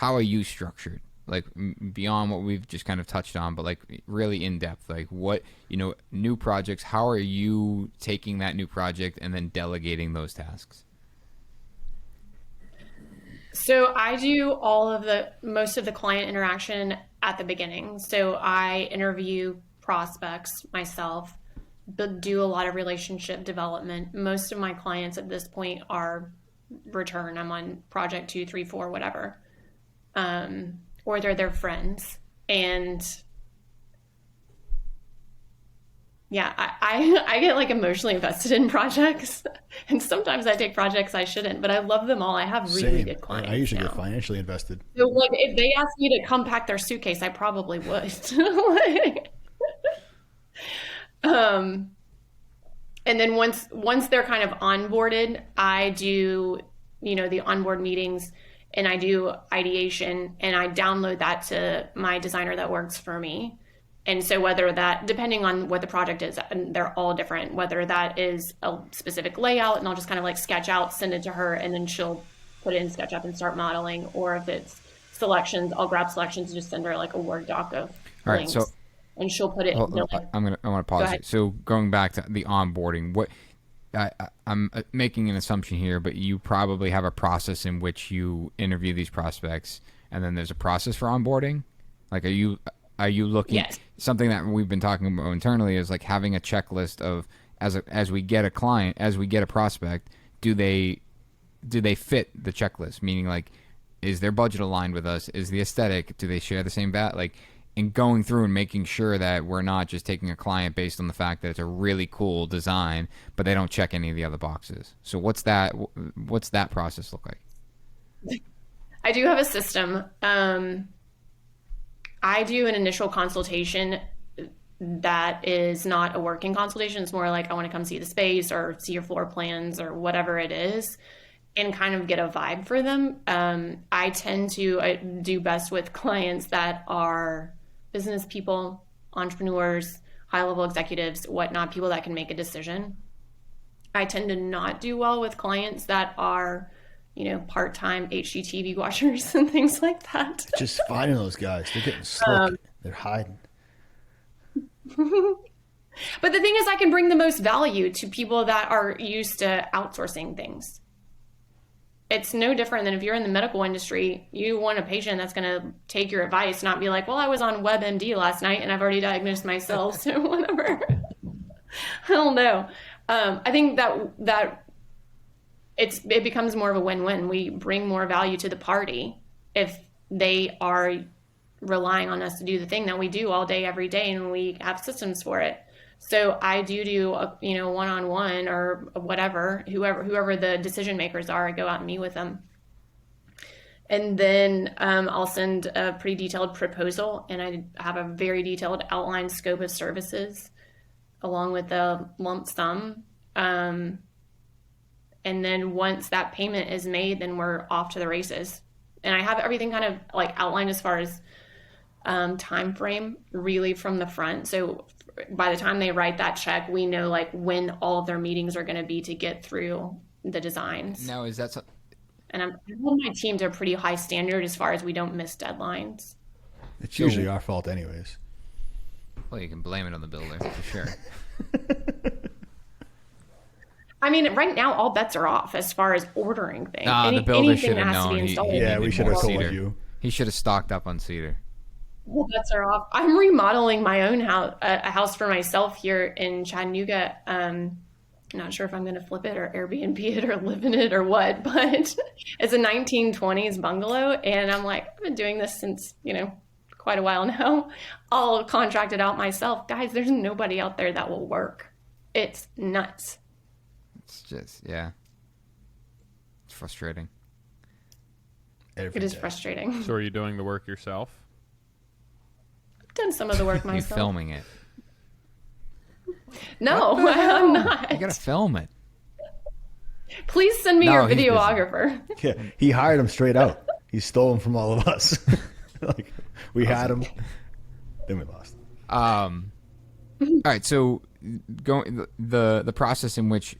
[SPEAKER 1] are you structured? Like beyond what we've just kind of touched on, but like really in depth, like what, new projects, how are you taking that new project and then delegating those tasks?
[SPEAKER 2] So I do most of the client interaction at the beginning. So I interview prospects myself, but do a lot of relationship development. Most of my clients at this point are return. I'm on project 2, 3, 4, whatever. Or they're their friends. And yeah, I get like emotionally invested in projects, and sometimes I take projects I shouldn't, but I love them all. I have really good clients.
[SPEAKER 3] I usually
[SPEAKER 2] now.
[SPEAKER 3] get financially invested.
[SPEAKER 2] So like if they asked me to come pack their suitcase, I probably would. And then once they're kind of onboarded, I do, the onboard meetings, and I do ideation, and I download that to my designer that works for me. And so whether that, depending on what the project is, and they're all different, whether that is a specific layout, and I'll just kind of like sketch out, send it to her, and then she'll put it in SketchUp and start modeling, or if it's selections, I'll grab selections and just send her like a Word doc of links.
[SPEAKER 1] So
[SPEAKER 2] and she'll put it.
[SPEAKER 1] I want to pause it. So going back to the onboarding, I'm making an assumption here, but you probably have a process in which you interview these prospects, and then there's a process for onboarding. Like, are you looking?
[SPEAKER 2] Yes.
[SPEAKER 1] Something that we've been talking about internally is like having a checklist of as we get a client, as we get a prospect, do they fit the checklist? Meaning, like, is their budget aligned with us? Is the aesthetic? Do they share the same and going through and making sure that we're not just taking a client based on the fact that it's a really cool design, but they don't check any of the other boxes. So what's that process look like?
[SPEAKER 2] I do have a system. I do an initial consultation that is not a working consultation. It's more like, I want to come see the space or see your floor plans or whatever it is, and kind of get a vibe for them. I tend to do best with clients that are business people, entrepreneurs, high-level executives, whatnot, people that can make a decision. I tend to not do well with clients that are, part-time HGTV watchers and things like that.
[SPEAKER 3] Just finding those guys. They're getting slick. They're hiding.
[SPEAKER 2] But the thing is, I can bring the most value to people that are used to outsourcing things. It's no different than if you're in the medical industry, you want a patient that's going to take your advice, not be like, well, I was on WebMD last night and I've already diagnosed myself, so whatever. I don't know. I think that it becomes more of a win-win. We bring more value to the party if they are relying on us to do the thing that we do all day, every day, and we have systems for it. So I do a, one-on-one or whatever, whoever the decision makers are, I go out and meet with them. And then I'll send a pretty detailed proposal, and I have a very detailed outline scope of services along with the lump sum. And then once that payment is made, then we're off to the races. And I have everything kind of like outlined as far as time frame really from the front. So by the time they write that check, we know like when all of their meetings are going to be to get through the designs.
[SPEAKER 1] Now, is that
[SPEAKER 2] and I hold my team to a pretty high standard as far as we don't miss deadlines.
[SPEAKER 3] It's usually our fault anyways.
[SPEAKER 1] Well, you can blame it on the builder for sure.
[SPEAKER 2] I mean, right now all bets are off as far as ordering things.
[SPEAKER 1] The builder should have known.
[SPEAKER 3] We should have told you.
[SPEAKER 1] He should have stocked up on cedar.
[SPEAKER 2] Well, bets are off. I'm remodeling my own house, a house for myself here in Chattanooga. Not sure if I'm going to flip it or Airbnb it or live in it or what, but it's a 1920s bungalow. And I'm like, I've been doing this since, quite a while now. I'll contract it out myself. Guys, there's nobody out there that will work. It's nuts.
[SPEAKER 1] It's just, yeah. It's frustrating.
[SPEAKER 2] It is frustrating.
[SPEAKER 4] So are you doing the work yourself?
[SPEAKER 2] I've done some of the work myself.
[SPEAKER 1] You're filming it.
[SPEAKER 2] No, I'm not.
[SPEAKER 1] You gotta film it.
[SPEAKER 2] Please send me your videographer.
[SPEAKER 3] Yeah, he hired him straight out. He stole him from all of us. Like, we had him, then we lost.
[SPEAKER 1] All right, so going the process in which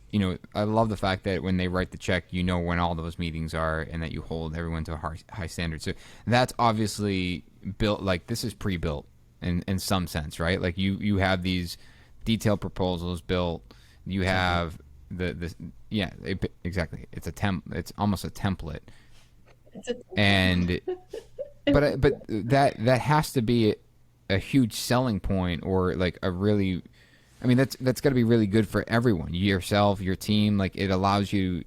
[SPEAKER 1] I love the fact that when they write the check, when all those meetings are, and that you hold everyone to a high standard. So that's obviously built, like this is pre-built in some sense, right? Like you have these detailed proposals built. You have exactly. It's it's almost a template. And but that has to be a huge selling point, or like a really, I mean that's got to be really good for everyone, yourself, your team. Like it allows you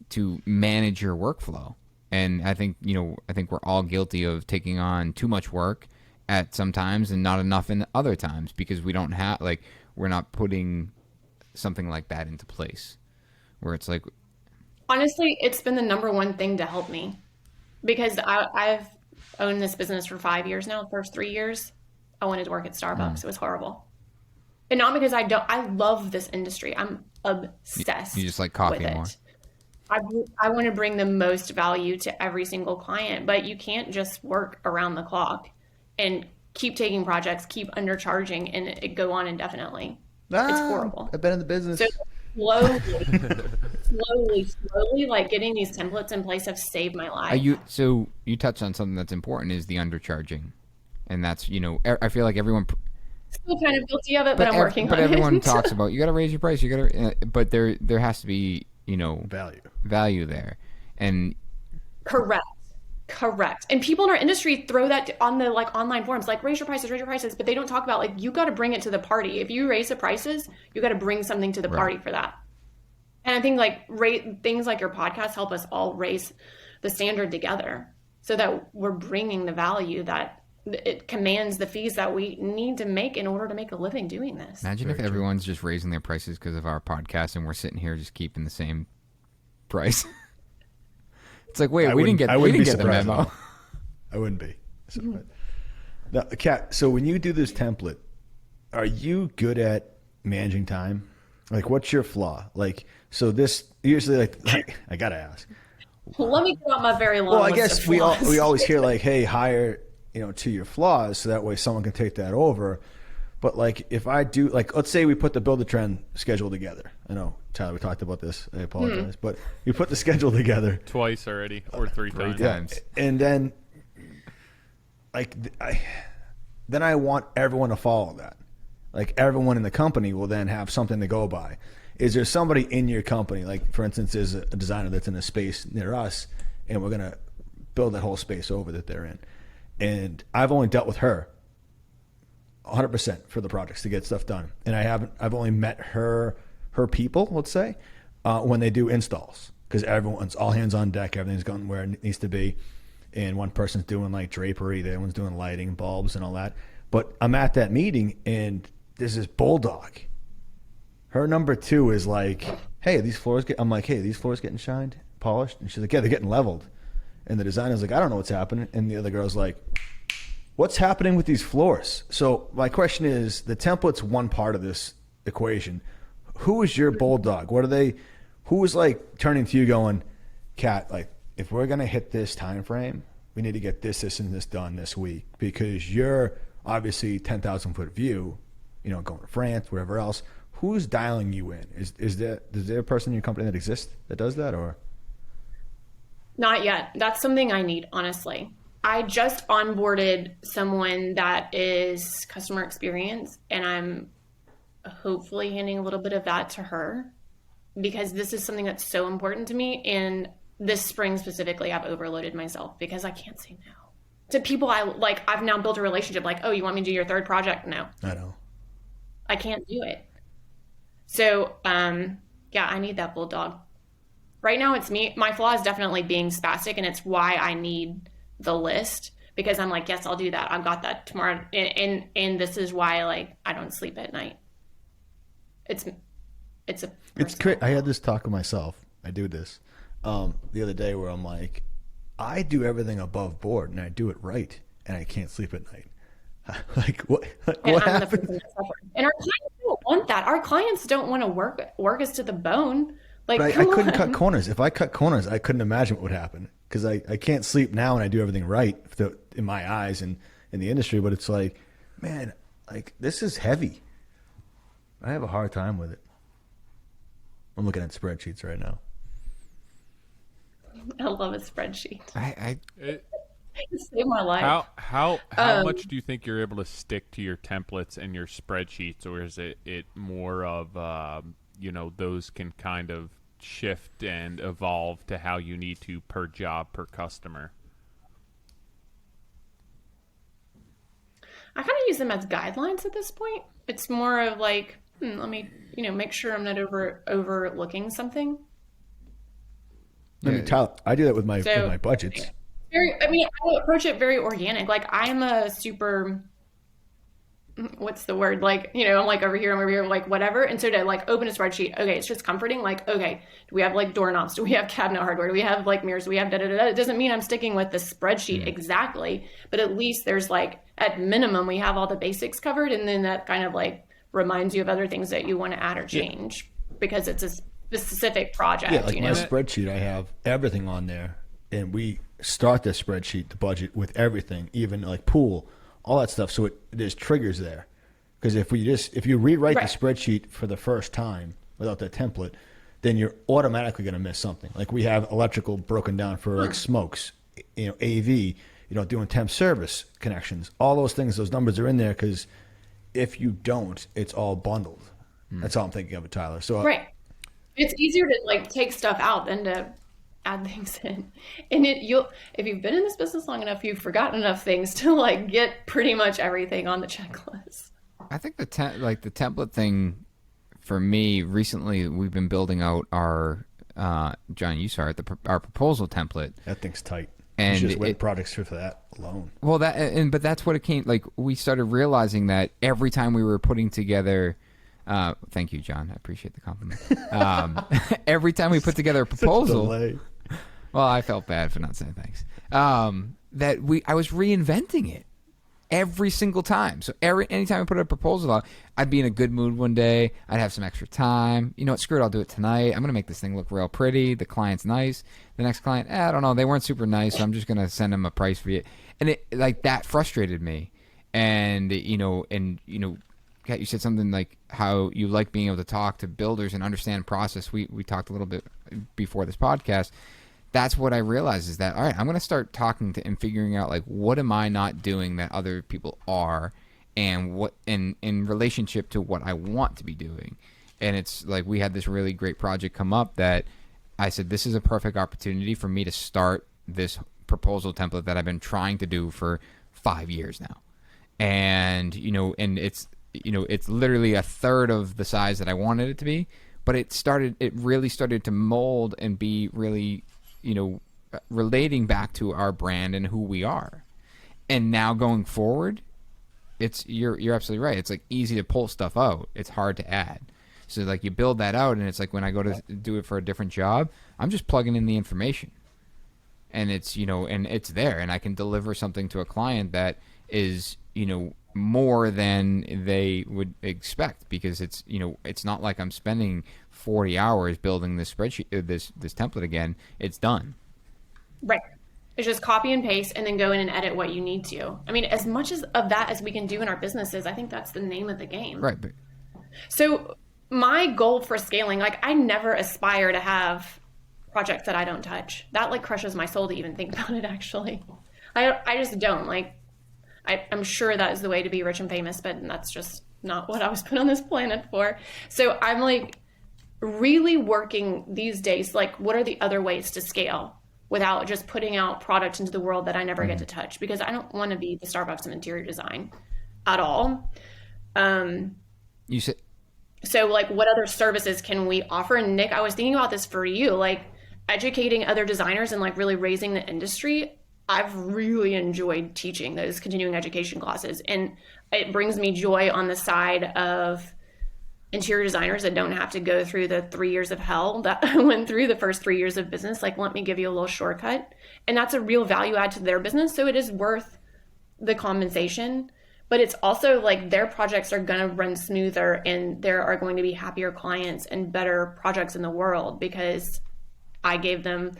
[SPEAKER 1] to manage your workflow. And I think we're all guilty of taking on too much work at some times and not enough in other times, because we don't have, like, we're not putting something like that into place where it's like,
[SPEAKER 2] honestly, it's been the number one thing to help me, because I've owned this business for 5 years now. The first 3 years I wanted to work at Starbucks. It was horrible. And not because I love this industry. I'm obsessed.
[SPEAKER 1] You just like coffee
[SPEAKER 2] with
[SPEAKER 1] more.
[SPEAKER 2] it. I want to bring the most value to every single client, but you can't just work around the clock and keep taking projects, keep undercharging, and it go on indefinitely. It's horrible.
[SPEAKER 3] I've been in the business.
[SPEAKER 2] So slowly, like getting these templates in place have saved my life.
[SPEAKER 1] So you touched on something that's important, is the undercharging, and that's, I feel like everyone.
[SPEAKER 2] Still kind of guilty of it, but I'm working on it.
[SPEAKER 1] But everyone talks about, you got to raise your price. But there has to be value there, and correct.
[SPEAKER 2] And people in our industry throw that on the like online forums, like raise your prices, but they don't talk about like you got to bring it to the party. If you raise the prices, you got to bring something to the party for that. And I think like things like your podcast help us all raise the standard together, so that we're bringing the value that it commands the fees that we need to make in order to make a living doing this.
[SPEAKER 1] Imagine if everyone's just raising their prices because of our podcast, and we're sitting here just keeping the same price. It's like, wait, we didn't get the memo.
[SPEAKER 3] I wouldn't be. Now, Kat, so when you do this template, are you good at managing time? Like, what's your flaw? Like, so this usually, like I gotta ask.
[SPEAKER 2] Let me get out my very long.
[SPEAKER 3] Well, I
[SPEAKER 2] list
[SPEAKER 3] guess
[SPEAKER 2] of
[SPEAKER 3] we
[SPEAKER 2] flaws.
[SPEAKER 3] always hear like, hey, hire to your flaws, so that way someone can take that over. But like, if I do, like, let's say we put the Build a Trend schedule together. I know, Tyler, we talked about this. I apologize, but we put the schedule together
[SPEAKER 4] twice already, or three times.
[SPEAKER 1] times.
[SPEAKER 3] And then, like, then I want everyone to follow that. Like, everyone in the company will then have something to go by. Is there somebody in your company, like, for instance, is a designer that's in a space near us, and we're gonna build that whole space over that they're in, and I've only dealt with her 100% for the projects to get stuff done. And I've only met her people, let's say, when they do installs, because everyone's all hands on deck. Everything's going where it needs to be. And one person's doing like drapery, the other one's doing lighting, bulbs and all that. But I'm at that meeting and there's this bulldog. Her number 2 is like, hey, these floors I'm like, hey, these floors getting shined, polished? And she's like, yeah, they're getting leveled. And the designer's like, I don't know what's happening. And the other girl's like, what's happening with these floors? So my question is, the template's one part of this equation. Who is your bulldog? Who is like turning to you going, Kat, like, if we're going to hit this time frame, we need to get this, and this done this week, because you're obviously 10,000 foot view, going to France, wherever else. Who's dialing you in? Is there a person in your company that exists that does that, or?
[SPEAKER 2] Not yet. That's something I need, honestly. I just onboarded someone that is customer experience, and I'm hopefully handing a little bit of that to her, because this is something that's so important to me. And this spring specifically, I've overloaded myself because I can't say no to people. I've now built a relationship. Like, oh, you want me to do your third project? No,
[SPEAKER 3] I know.
[SPEAKER 2] I can't do it. So, yeah, I need that bulldog. Right now it's me. My flaw is definitely being spastic, and it's why I need the list, because I'm like, yes, I'll do that. I've got that tomorrow. And this is why, like, I don't sleep at night. It's
[SPEAKER 3] great. I had this talk with myself. I do this the other day where I'm like, I do everything above board and I do it right, and I can't sleep at night. Like, what happened?
[SPEAKER 2] And our clients don't want that. Our clients don't want to work us to the bone. Like,
[SPEAKER 3] I couldn't cut corners. If I cut corners, I couldn't imagine what would happen, because I can't sleep now and I do everything right in my eyes and in the industry. But it's like, man, like, this is heavy. I have a hard time with it. I'm looking at spreadsheets right now.
[SPEAKER 2] I love a spreadsheet.
[SPEAKER 4] It
[SPEAKER 2] saved my life.
[SPEAKER 4] How much do you think you're able to stick to your templates and your spreadsheets, or is it more of those can kind of shift and evolve to how you need to per job, per customer?
[SPEAKER 2] I kind of use them as guidelines at this point. It's more of like, let me, make sure I'm not overlooking something.
[SPEAKER 3] I mean, Tyler, I do that with my budgets.
[SPEAKER 2] I approach it very organic. Like, I am a super, what's the word? Like, I'm like over here, like whatever. And so to like open a spreadsheet, okay, it's just comforting. Like, okay, do we have like doorknobs? Do we have cabinet hardware? Do we have like mirrors? Do we have da-da-da-da? It doesn't mean I'm sticking with the spreadsheet exactly, but at least there's like, at minimum, we have all the basics covered. And then that kind of like reminds you of other things that you want to add or change because it's a specific project.
[SPEAKER 3] Yeah, like
[SPEAKER 2] you
[SPEAKER 3] my
[SPEAKER 2] know?
[SPEAKER 3] spreadsheet, I have everything on there, and we start the spreadsheet, the budget, with everything, even like pool, all that stuff. So there's triggers there, because if you rewrite the spreadsheet for the first time without that template, then you're automatically going to miss something. Like we have electrical broken down for like smokes, AV, doing temp service connections, all those things. Those numbers are in there because if you don't, it's all bundled. That's all I'm thinking of it, Tyler. So
[SPEAKER 2] right. It's easier to like take stuff out than to add things in. And if you've been in this business long enough, you've forgotten enough things to like get pretty much everything on the checklist.
[SPEAKER 1] I think the template thing for me recently, we've been building out our John, you saw it, our proposal template.
[SPEAKER 3] That thing's tight.
[SPEAKER 1] And
[SPEAKER 3] you just win projects for that alone.
[SPEAKER 1] Well, but that's what it came like. We started realizing that every time we were putting together. Thank you, John. I appreciate the compliment. Every time we put together a proposal, well, I felt bad for not saying thanks. I was reinventing it every single time. So anytime I put a proposal out, I'd be in a good mood one day. I'd have some extra time. You know what? Screw it. I'll do it tonight. I'm gonna make this thing look real pretty. The client's nice. The next client, I don't know. They weren't super nice. So I'm just gonna send them a price for it. And it like that frustrated me. And Kat, you said something like how you like being able to talk to builders and understand process. We talked a little bit before this podcast. That's what I realized is that, all right, I'm going to start talking to and figuring out like what am I not doing that other people are, and what in relationship to what I want to be doing. And it's like we had this really great project come up that I said this is a perfect opportunity for me to start this proposal template that I've been trying to do for 5 years now. And it's literally a third of the size that I wanted it to be, but it really started to mold and be really, relating back to our brand and who we are. And now going forward, you're absolutely right. It's like easy to pull stuff out. It's hard to add. So like you build that out, and it's like when I go to do it for a different job, I'm just plugging in the information, and it's and it's there, and I can deliver something to a client that is more than they would expect, because it's it's not like I'm spending 40 hours building this spreadsheet, this template again. It's done.
[SPEAKER 2] Right. It's just copy and paste and then go in and edit what you need to. I mean, as much of that as we can do in our businesses, I think that's the name of the game.
[SPEAKER 1] Right. But
[SPEAKER 2] so my goal for scaling, like I never aspire to have projects that I don't touch. That like crushes my soul to even think about it, actually. I just don't. Like I'm sure that is the way to be rich and famous, but that's just not what I was put on this planet for. So I'm like really working these days, like what are the other ways to scale without just putting out product into the world that I never get to touch, because I don't want to be the Starbucks of interior design at all.
[SPEAKER 1] You said,
[SPEAKER 2] so like what other services can we offer? And Nick, I was thinking about this for you, like educating other designers and like really raising the industry. I've really enjoyed teaching those continuing education classes, and it brings me joy on the side of interior designers that don't have to go through the 3 years of hell that I went through the first 3 years of business. Like, let me give you a little shortcut. And that's a real value add to their business. So it is worth the compensation, but it's also like their projects are going to run smoother, and there are going to be happier clients and better projects in the world because I gave them,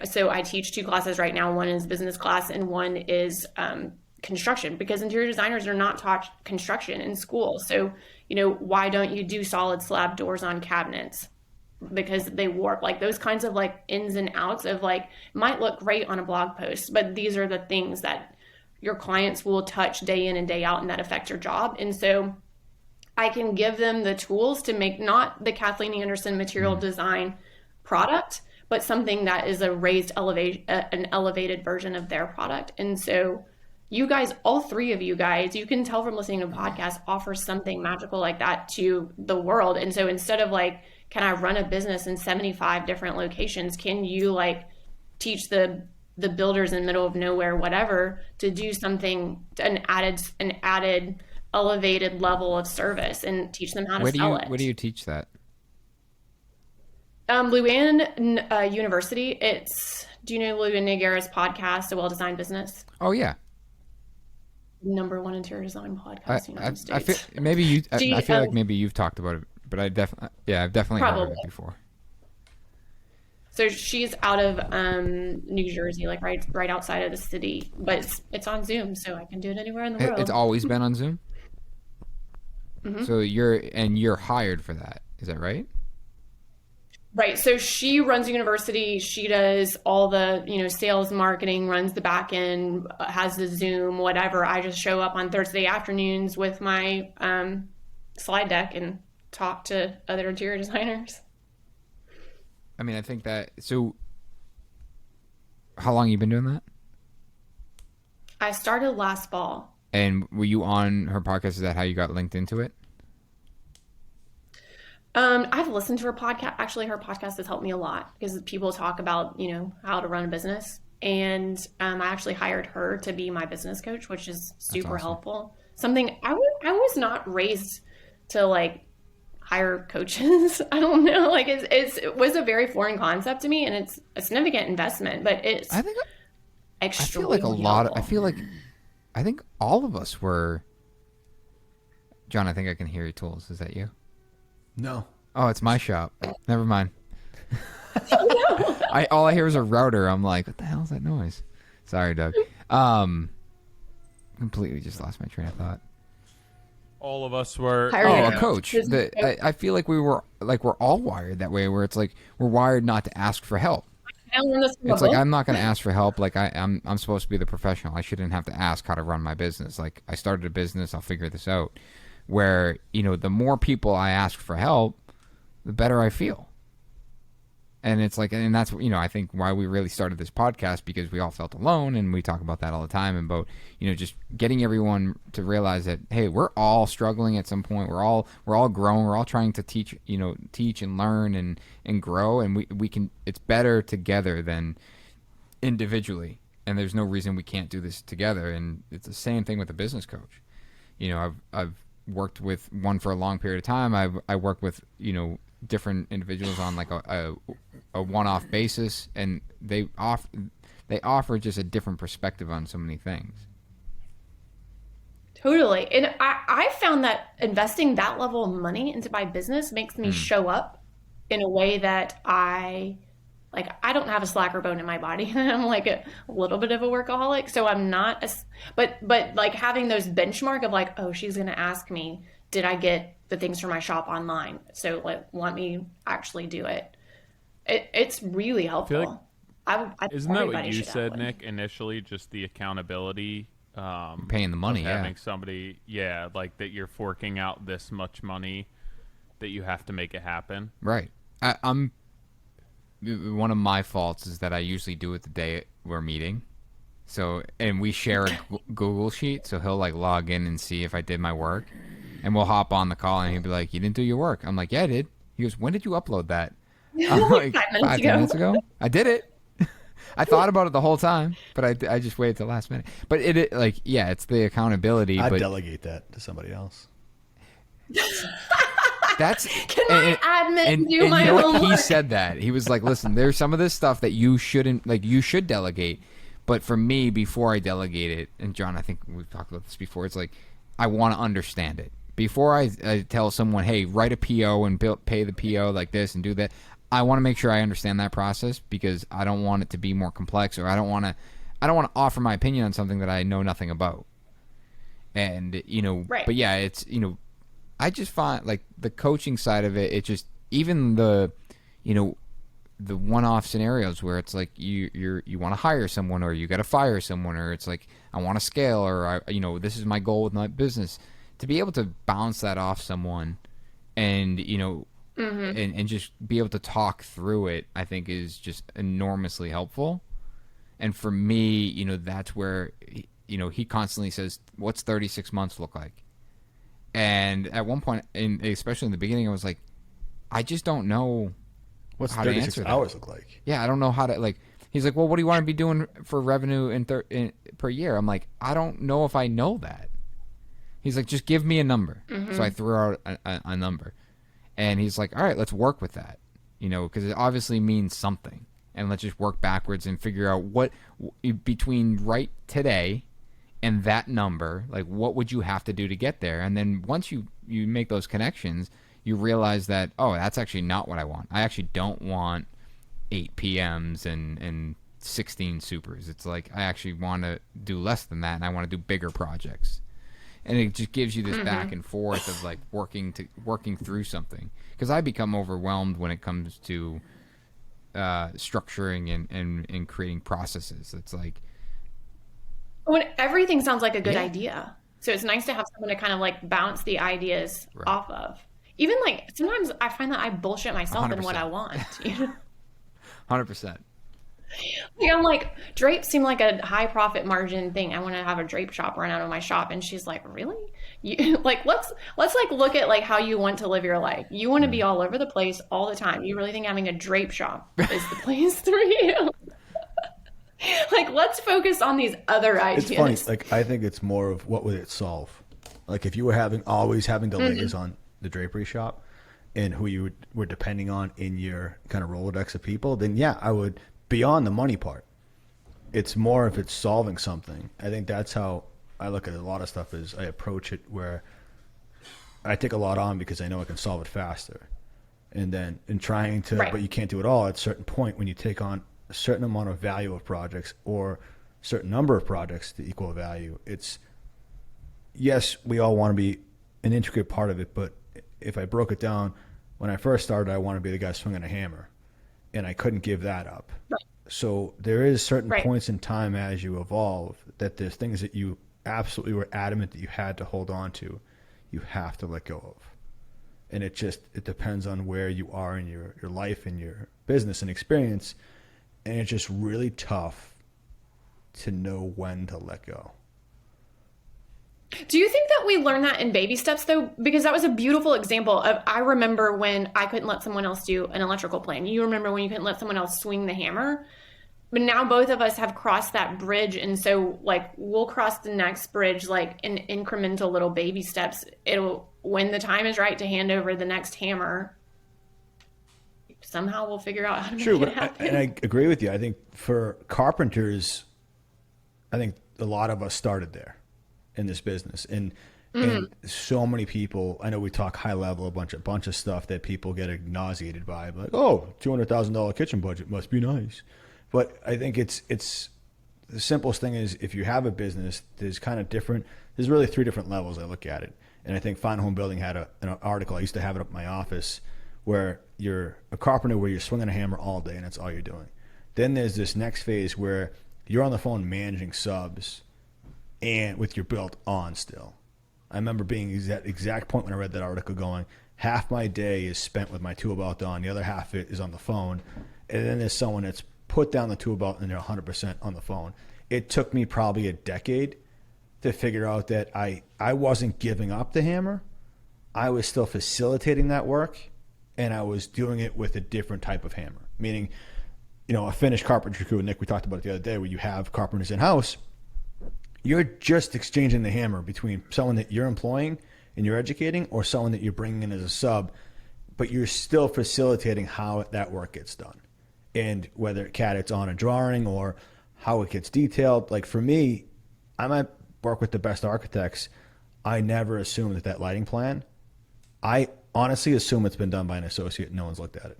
[SPEAKER 2] so I teach 2 classes right now. One is business class and one is construction, because interior designers are not taught construction in school. So, why don't you do solid slab doors on cabinets? Because they warp, like those kinds of like ins and outs of like might look great on a blog post, but these are the things that your clients will touch day in and day out, and that affect your job. And so I can give them the tools to make not the Kathleen Anderson material design product, but something that is a raised an elevated version of their product. And so you guys, all 3 of you guys, you can tell from listening to podcasts, offer something magical like that to the world. And so instead of like, can I run a business in 75 different locations? Can you like teach the builders in the middle of nowhere, whatever, to do something, an added elevated level of service, and teach them how to sell it?
[SPEAKER 1] Where do you teach that?
[SPEAKER 2] Luann University. Do you know Luann Nigara's podcast, A Well-Designed Business?
[SPEAKER 1] Oh yeah.
[SPEAKER 2] number one interior design podcast in the United
[SPEAKER 1] I feel
[SPEAKER 2] States.
[SPEAKER 1] maybe you.
[SPEAKER 2] She,
[SPEAKER 1] I feel like maybe you've talked about it, but I've definitely heard of it before.
[SPEAKER 2] So she's out of New Jersey, like right outside of the city, but it's on Zoom, so I can do it anywhere in the world.
[SPEAKER 1] It's always been on Zoom.
[SPEAKER 2] Mm-hmm.
[SPEAKER 1] So you're hired for that. Is that right?
[SPEAKER 2] Right. So she runs the university. She does all the, sales, marketing, runs the back end, has the Zoom, whatever. I just show up on Thursday afternoons with my slide deck and talk to other interior designers.
[SPEAKER 1] I mean, I think that. So, how long you been doing that?
[SPEAKER 2] I started last fall.
[SPEAKER 1] And were you on her podcast? Is that how you got linked into it?
[SPEAKER 2] I've listened to her podcast. Actually, her podcast has helped me a lot because people talk about, how to run a business. And I actually hired her to be my business coach, which is super helpful. Something I was not raised to hire coaches. I don't know. It was a very foreign concept to me, and it's a significant investment, but it's extremely
[SPEAKER 1] I think all of us were. John, I think I can hear your tools. Is that you?
[SPEAKER 3] No.
[SPEAKER 1] Oh, it's my shop. Never mind. All I hear is a router. I'm like, what the hell is that noise? Sorry, Doug. Completely just lost my train of thought.
[SPEAKER 4] All of us were.
[SPEAKER 1] A coach. I feel like we're all wired that way, where it's like we're wired not to ask for help. It's like I'm not going to ask for help. Like I'm supposed to be the professional. I shouldn't have to ask how to run my business. Like I started a business. I'll figure this out. Where, the more people I ask for help, the better I feel. And it's like, and that's, I think why we really started this podcast, because we all felt alone, and we talk about that all the time, about, just getting everyone to realize that, hey, we're all struggling at some point. We're all growing. We're all trying to teach and learn and grow. And we can, it's better together than individually. And there's no reason we can't do this together. And it's the same thing with a business coach. I've worked with one for a long period of time. I work with different individuals on like a one-off basis, and they offer just a different perspective on so many things.
[SPEAKER 2] Totally. And I found that investing that level of money into my business makes me show up in a way that I don't have a slacker bone in my body. I'm like a little bit of a workaholic. So I'm not, but having those benchmark of oh, she's going to ask me, did I get the things for my shop online? So let me actually do it. It's really helpful.
[SPEAKER 4] Isn't that what you said, Nick, initially, just the accountability?
[SPEAKER 1] Paying the money,
[SPEAKER 4] having somebody, that you're forking out this much money that you have to make it happen.
[SPEAKER 1] Right. One of my faults is that I usually do it the day we're meeting. So, and we share a Google sheet, so he'll log in and see if I did my work. And we'll hop on the call, and he'll be like, you didn't do your work. I'm like, yeah, I did. He goes, when did you upload that? I'm like, 5 minutes ago. I did it. I thought about it the whole time, but I just waited till the last minute. But it's the accountability.
[SPEAKER 3] I'd delegate that to somebody else.
[SPEAKER 2] Can I do my homework?
[SPEAKER 1] He said that. He was like, listen, there's some of this stuff that you shouldn't, you should delegate. But for me, before I delegate it, and John, I think we've talked about this before, it's like, I want to understand it. Before I tell someone, hey, write a PO and pay the PO like this and do that, I want to make sure I understand that process, because I don't want it to be more complex, or I don't want to offer my opinion on something that I know nothing about. And,
[SPEAKER 2] right.
[SPEAKER 1] But yeah, it's, I just find the coaching side of it, just even the one-off scenarios where it's like you want to hire someone, or you got to fire someone, or it's like I want to scale, or this is my goal with my business. To be able to bounce that off someone, and and just be able to talk through it, I think is just enormously helpful. And for me, that's where he constantly says, "What's 36 months look like?" And at one point, especially in the beginning, I was like, I just don't know
[SPEAKER 3] what's
[SPEAKER 1] how
[SPEAKER 3] 36
[SPEAKER 1] to answer
[SPEAKER 3] hours
[SPEAKER 1] that.
[SPEAKER 3] look like.
[SPEAKER 1] Yeah, I don't know how to He's like, well, what do you want to be doing for revenue per year? I'm like, I don't know if I know that. He's like, just give me a number. Mm-hmm. So I threw out a number, and he's like, all right, let's work with that, because it obviously means something, and let's just work backwards and figure out what between right today and that number, like what would you have to do to get there? And then once you make those connections, you realize that, oh, that's actually not what I want. I actually don't want 8 PMs and 16 supers. It's like I actually want to do less than that, and I want to do bigger projects. And it just gives you this back and forth of like working through something. Because I become overwhelmed when it comes to structuring and creating processes. It's like,
[SPEAKER 2] when everything sounds like a good idea, so it's nice to have someone to kind of like bounce the ideas off of. Even like sometimes I find that I bullshit myself in what I want. You know?
[SPEAKER 1] 100%.
[SPEAKER 2] Like, I'm like, drapes seem like a high profit margin thing. I want to have a drape shop run out of my shop. And she's like, really? You like, let's like look at like how you want to live your life. You want to be all over the place all the time. You really think having a drape shop is the place for you? Like, let's focus on these other ideas.
[SPEAKER 3] It's funny. Like, I think it's more of what would it solve? Like, if you were always having delays on the drapery shop and who you were depending on in your kind of Rolodex of people, then yeah, I would, beyond the money part, it's more if it's solving something. I think that's how I look at a lot of stuff, is I approach it where I take a lot on because I know I can solve it faster. And then in trying to, but you can't do it all at a certain point when you take on a certain amount of value of projects or a certain number of projects to equal value. It's, yes, we all want to be an intricate part of it, but if I broke it down, when I first started, I wanted to be the guy swinging a hammer, and I couldn't give that up. Right. So there is certain points in time as you evolve that there's things that you absolutely were adamant that you had to hold on to, you have to let go of. And it depends on where you are in your life and your business and experience. And it's just really tough to know when to let go.
[SPEAKER 2] Do you think that we learn that in baby steps, though? Because that was a beautiful example of, I remember when I couldn't let someone else do an electrical plan. You remember when you couldn't let someone else swing the hammer. But now both of us have crossed that bridge. And so, like, we'll cross the next bridge, like, in incremental little baby steps. When the time is right to hand over the next hammer, somehow we'll figure out how to make it happen.
[SPEAKER 3] And I agree with you. I think for carpenters, I think a lot of us started there in this business, and so many people, I know we talk high level, a bunch of stuff that people get nauseated by, like, oh, $200,000 kitchen budget must be nice. But I think it's the simplest thing is, if you have a business, there's really 3 different levels I look at it. And I think Fine Home Building had an article, I used to have it up in my office, where you're a carpenter where you're swinging a hammer all day and that's all you're doing. Then there's this next phase where you're on the phone managing subs and with your belt on still. I remember being at the exact point when I read that article going, half my day is spent with my tool belt on, the other half of it is on the phone. And then there's someone that's put down the tool belt and they're 100% on the phone. It took me probably a decade to figure out that I wasn't giving up the hammer. I was still facilitating that work, and I was doing it with a different type of hammer. Meaning, a finished carpentry crew, Nick, we talked about it the other day, where you have carpenters in-house, you're just exchanging the hammer between someone that you're employing and you're educating or someone that you're bringing in as a sub, but you're still facilitating how that work gets done. And whether it's on a drawing or how it gets detailed. Like for me, I might work with the best architects. I never assume that lighting plan, I honestly assume it's been done by an associate and no one's looked at it.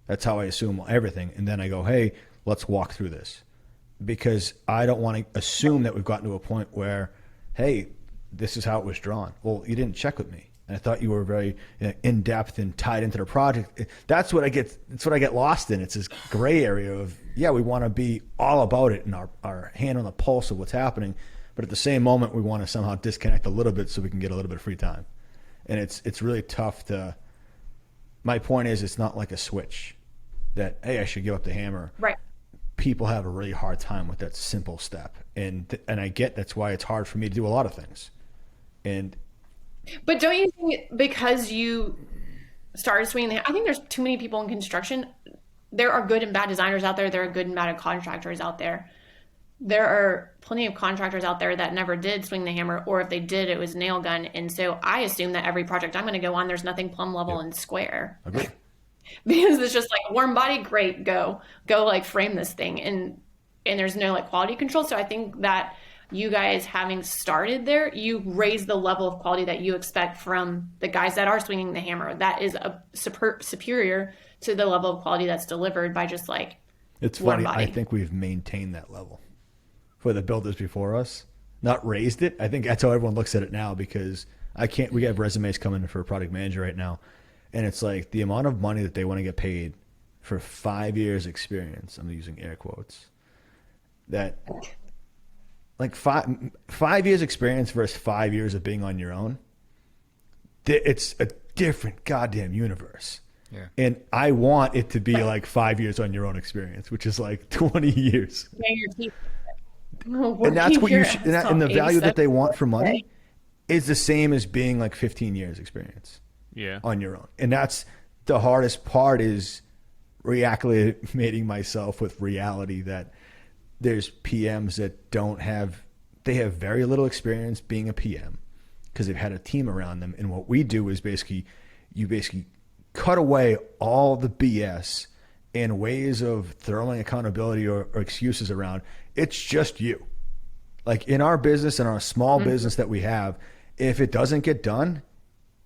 [SPEAKER 3] That's how I assume everything. And then I go, hey, let's walk through this. Because I don't want to assume that we've gotten to a point where, hey, this is how it was drawn. Well, you didn't check with me. And I thought you were very in depth and tied into the project. That's what I get lost in. It's this gray area of, yeah, we want to be all about it and our hand on the pulse of what's happening. But at the same moment, we want to somehow disconnect a little bit so we can get a little bit of free time. And it's really tough to, my point is, it's not like a switch that, hey, I should give up the hammer.
[SPEAKER 2] Right.
[SPEAKER 3] People have a really hard time with that simple step. And I get that's why it's hard for me to do a lot of things.
[SPEAKER 2] But don't you think because you started swinging the hammer, I think there's too many people in construction. There are good and bad designers out there. There are good and bad contractors out there. There are plenty of contractors out there that never did swing the hammer, or if they did, it was nail gun. And so I assume that every project I'm going to go on, there's nothing plumb level and square.
[SPEAKER 3] Okay.
[SPEAKER 2] Because it's just like warm body, great, go like frame this thing. And there's no like quality control. So I think that you guys having started there, you raise the level of quality that you expect from the guys that are swinging the hammer. That is superior to the level of quality that's delivered by just like
[SPEAKER 3] It's
[SPEAKER 2] one
[SPEAKER 3] funny.
[SPEAKER 2] body.
[SPEAKER 3] I think we've maintained that level for the builders before us, not raised it. I think that's how everyone looks at it now, because we have resumes coming in for a product manager right now. And it's like the amount of money that they want to get paid for 5 years experience. I'm using air quotes. That like 5 years experience versus 5 years of being on your own. It's a different goddamn universe.
[SPEAKER 1] Yeah.
[SPEAKER 3] And I want it to be like 5 years on your own experience, which is like 20 years. And that's what you should, and the value that they want for money is the same as being like 15 years experience.
[SPEAKER 4] Yeah.
[SPEAKER 3] On your own. And that's the hardest part, is reacclimating myself with reality that there's PMs that they have very little experience being a PM because they've had a team around them. And what we do is you cut away all the BS and ways of throwing accountability or excuses around. It's just you. Like in our business, in our small business that we have, if it doesn't get done,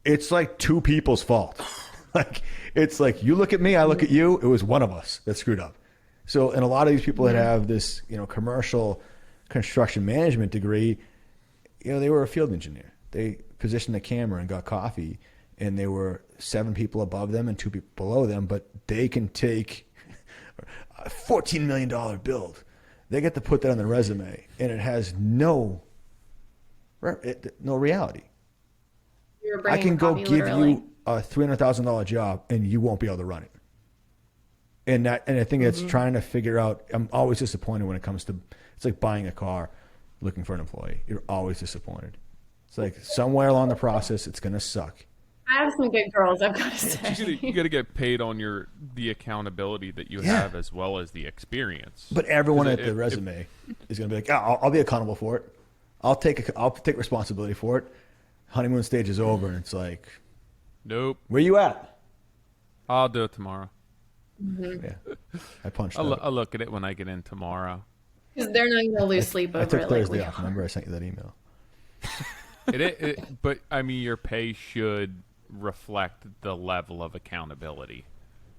[SPEAKER 3] it's like two people's fault. Like, it's like, you look at me, I look at you. It was one of us that screwed up. So, and a lot of these people that have this, commercial construction management degree, they were a field engineer. They positioned the camera and got coffee, and they were 7 people above them and 2 people below them, but they can take a $14 million build. They get to put that on their resume, and it has no reality. I can go give you a $300,000 job and you won't be able to run it. And I think it's trying to figure out. I'm always disappointed when it comes to, it's like buying a car, looking for an employee. You're always disappointed. It's like somewhere along the process, it's going to suck.
[SPEAKER 2] I have some good girls, I've got to say.
[SPEAKER 4] You got to get paid on the accountability that you have, as well as the experience.
[SPEAKER 3] But everyone at the resume is going to be like, I'll be accountable for it. I'll take responsibility for it. Honeymoon stage is over, and it's like,
[SPEAKER 4] nope.
[SPEAKER 3] Where you at?
[SPEAKER 4] I'll do it tomorrow.
[SPEAKER 3] Yeah, I punched.
[SPEAKER 4] I'll look at it when I get in tomorrow.
[SPEAKER 2] Because they're not going to lose sleep over it.
[SPEAKER 3] I took Thursday off. Remember, I sent you that email.
[SPEAKER 4] But I mean, your pay should reflect the level of accountability.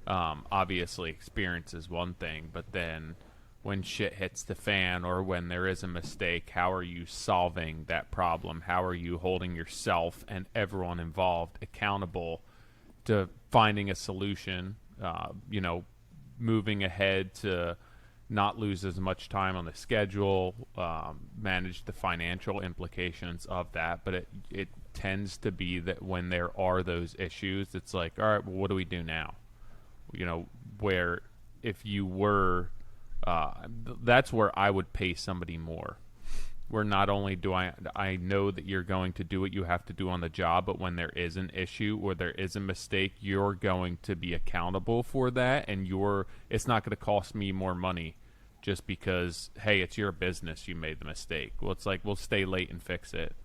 [SPEAKER 4] Obviously, experience is one thing, but then when shit hits the fan or when there is a mistake, how are you solving that problem? How are you holding yourself and everyone involved accountable to finding a solution, moving ahead to not lose as much time on the schedule, manage the financial implications of that. But it tends to be that when there are those issues, it's like, all right, well, what do we do now? Where if you were... that's where I would pay somebody more, where not only do I know that you're going to do what you have to do on the job, but when there is an issue or there is a mistake, you're going to be accountable for that, and it's not going to cost me more money just because, hey, it's your business, you made the mistake. Well, it's like, we'll stay late and fix it.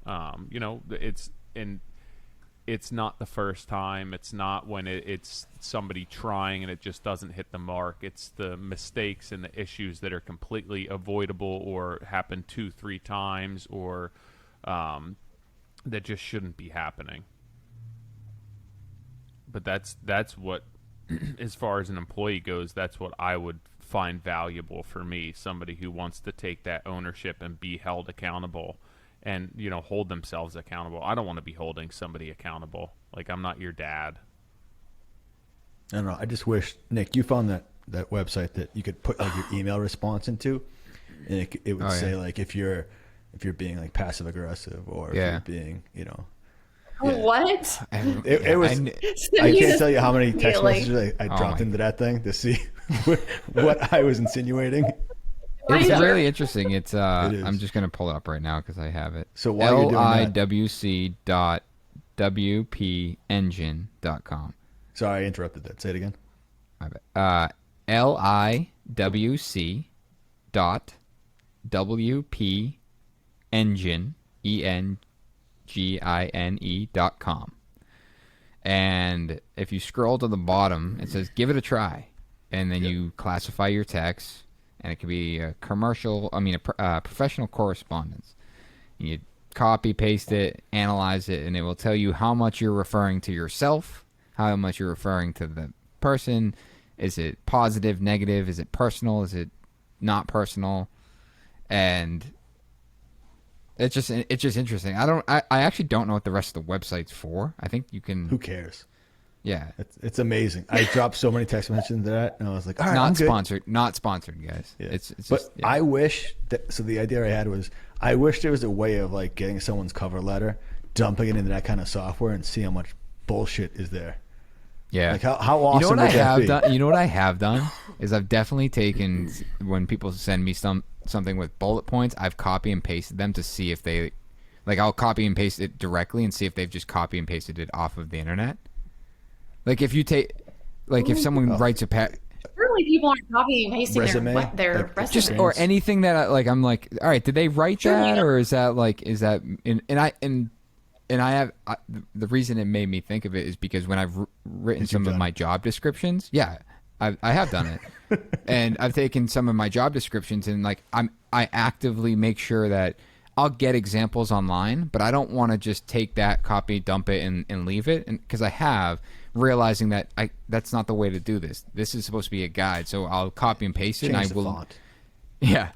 [SPEAKER 4] It's not the first time. It's not when it's somebody trying and it just doesn't hit the mark. It's the mistakes and the issues that are completely avoidable or happen 2-3 times or that just shouldn't be happening. But that's what, as far as an employee goes, that's what I would find valuable for me. Somebody who wants to take that ownership and be held accountable. And, hold themselves accountable. I don't want to be holding somebody accountable. Like, I'm not your dad.
[SPEAKER 3] I don't know. I just wish, Nick, you found that website that you could put like your email response into, and it would say like if you're being like passive aggressive or if you're being,
[SPEAKER 2] What?
[SPEAKER 3] It was. I can't tell you how many text messages I dropped into that thing to see what I was insinuating.
[SPEAKER 1] It's really interesting. It's I'm just gonna pull it up right now because I have it.
[SPEAKER 3] So while you're doing that,
[SPEAKER 1] liwc.wpengine.com.
[SPEAKER 3] Sorry, I interrupted that. Say it again.
[SPEAKER 1] liwc.wpengine.com. And if you scroll to the bottom, it says "Give it a try," and then you classify your text. and it could be a professional correspondence. You copy, paste it, analyze it, and it will tell you how much you're referring to yourself, how much you're referring to the person. Is it positive, negative? Is it personal? Is it not personal? And it's just interesting. I actually don't know what the rest of the website's for. I think you can.
[SPEAKER 3] Who cares?
[SPEAKER 1] Yeah,
[SPEAKER 3] it's amazing. I dropped so many text messages into that, and I was like, all right,
[SPEAKER 1] not
[SPEAKER 3] I'm good.
[SPEAKER 1] sponsored, not sponsored, guys.
[SPEAKER 3] Yeah.
[SPEAKER 1] It's
[SPEAKER 3] but
[SPEAKER 1] just, yeah.
[SPEAKER 3] I wish that. So the idea I had was, I wish there was a way of like getting someone's cover letter, dumping it into that kind of software, and see how much bullshit is there.
[SPEAKER 1] Yeah.
[SPEAKER 3] Like how awesome would that be?
[SPEAKER 1] You know what I have done is I've definitely taken, when people send me something with bullet points, I've copy and pasted them to see if they, like, I'll copy and paste it directly and see if they've just copy and pasted it off of the internet. Like if you take, like if someone writes a
[SPEAKER 2] Really, people aren't copying and pasting
[SPEAKER 3] Resume?
[SPEAKER 2] their resume.
[SPEAKER 1] just or anything that I'm like, all right, did they write that, or is that and I have the reason it made me think of it is because when I've written some of my job descriptions, yeah, I have done it, and I've taken some of my job descriptions and like I actively make sure that I'll get examples online, but I don't want to just take that, copy, dump it, and leave it, and because I have realizing that that's not the way to do this. This is supposed to be a guide, so I'll copy and paste it.
[SPEAKER 3] Change
[SPEAKER 1] and I
[SPEAKER 3] the
[SPEAKER 1] will,
[SPEAKER 3] font.
[SPEAKER 1] yeah,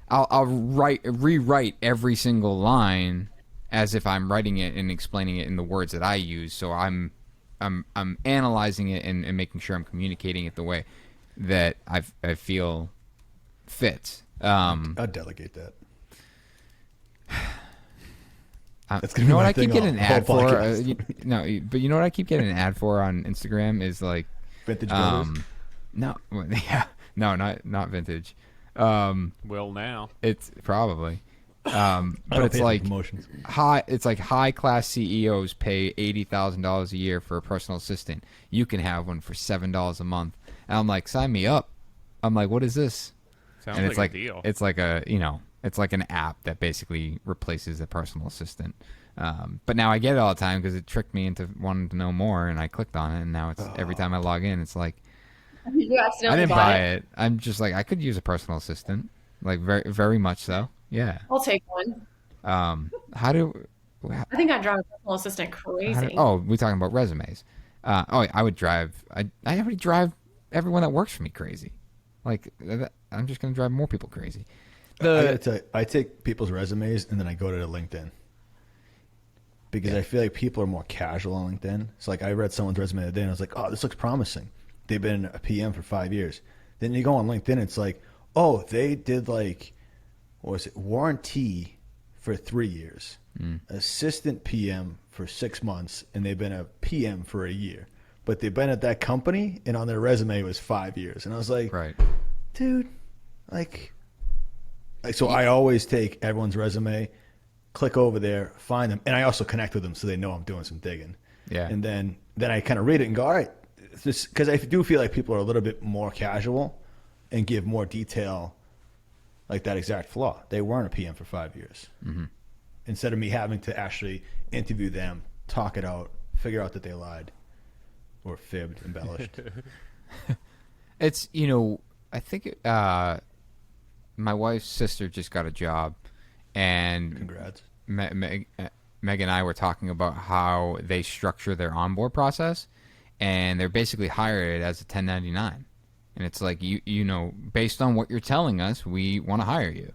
[SPEAKER 1] I'll rewrite every single line as if I'm writing it and explaining it in the words that I use. So I'm analyzing it and making sure I'm communicating it the way that I feel fits.
[SPEAKER 3] I'd delegate that. That's gonna
[SPEAKER 1] you know
[SPEAKER 3] be
[SPEAKER 1] what
[SPEAKER 3] my
[SPEAKER 1] I keep
[SPEAKER 3] thing
[SPEAKER 1] getting an
[SPEAKER 3] all
[SPEAKER 1] ad for?
[SPEAKER 3] podcast.
[SPEAKER 1] But you know what I keep getting an ad for on Instagram is like
[SPEAKER 3] Vintage builders?
[SPEAKER 1] no, yeah, no, not vintage.
[SPEAKER 4] Well, now
[SPEAKER 1] It's probably. But
[SPEAKER 3] don't
[SPEAKER 1] it's
[SPEAKER 3] pay for
[SPEAKER 1] like
[SPEAKER 3] promotions.
[SPEAKER 1] high class CEOs pay $80,000 a year for a personal assistant. You can have one for $7 a month. And I'm like, sign me up. I'm like, what is this?
[SPEAKER 4] sounds
[SPEAKER 1] And
[SPEAKER 4] like
[SPEAKER 1] it's like
[SPEAKER 4] a deal.
[SPEAKER 1] it's like it's like an app that basically replaces a personal assistant. But now I get it all the time because it tricked me into wanting to know more, and I clicked on it, and now it's every time I log in, it's like
[SPEAKER 2] You
[SPEAKER 1] I
[SPEAKER 2] accidentally
[SPEAKER 1] didn't
[SPEAKER 2] bought
[SPEAKER 1] buy
[SPEAKER 2] it.
[SPEAKER 1] it. I'm just like I could use a personal assistant, like very very much so. Yeah.
[SPEAKER 2] I'll take one.
[SPEAKER 1] How do?
[SPEAKER 2] I think I'd drive a personal assistant crazy.
[SPEAKER 1] We're talking about resumes. I would drive. I already drive everyone that works for me crazy. Like I'm just gonna drive more people crazy.
[SPEAKER 3] I gotta tell you, I take people's resumes and then I go to LinkedIn because I feel like people are more casual on LinkedIn. So like I read someone's resume the other day and I was like, oh, this looks promising. They've been a PM for 5 years. Then you go on LinkedIn, it's like, oh, they did like, what was it, warranty for 3 years, assistant PM for 6 months, and they've been a PM for a year. But they've been at that company, and on their resume it was 5 years. And I was like,
[SPEAKER 1] Right.
[SPEAKER 3] dude, so I always take everyone's resume, click over there, find them, and I also connect with them so they know I'm doing some digging.
[SPEAKER 1] Yeah.
[SPEAKER 3] And then I kind of read it and go, all right, because I do feel like people are a little bit more casual and give more detail, like that exact flaw. They weren't a PM for 5 years. Mm-hmm. Instead of me having to actually interview them, talk it out, figure out that they lied or fibbed, embellished.
[SPEAKER 1] It's I think my wife's sister just got a job, and
[SPEAKER 3] Congrats.
[SPEAKER 1] Meg and I were talking about how they structure their onboard process, and they're basically hired as a 1099. And it's like, based on what you're telling us, we want to hire you.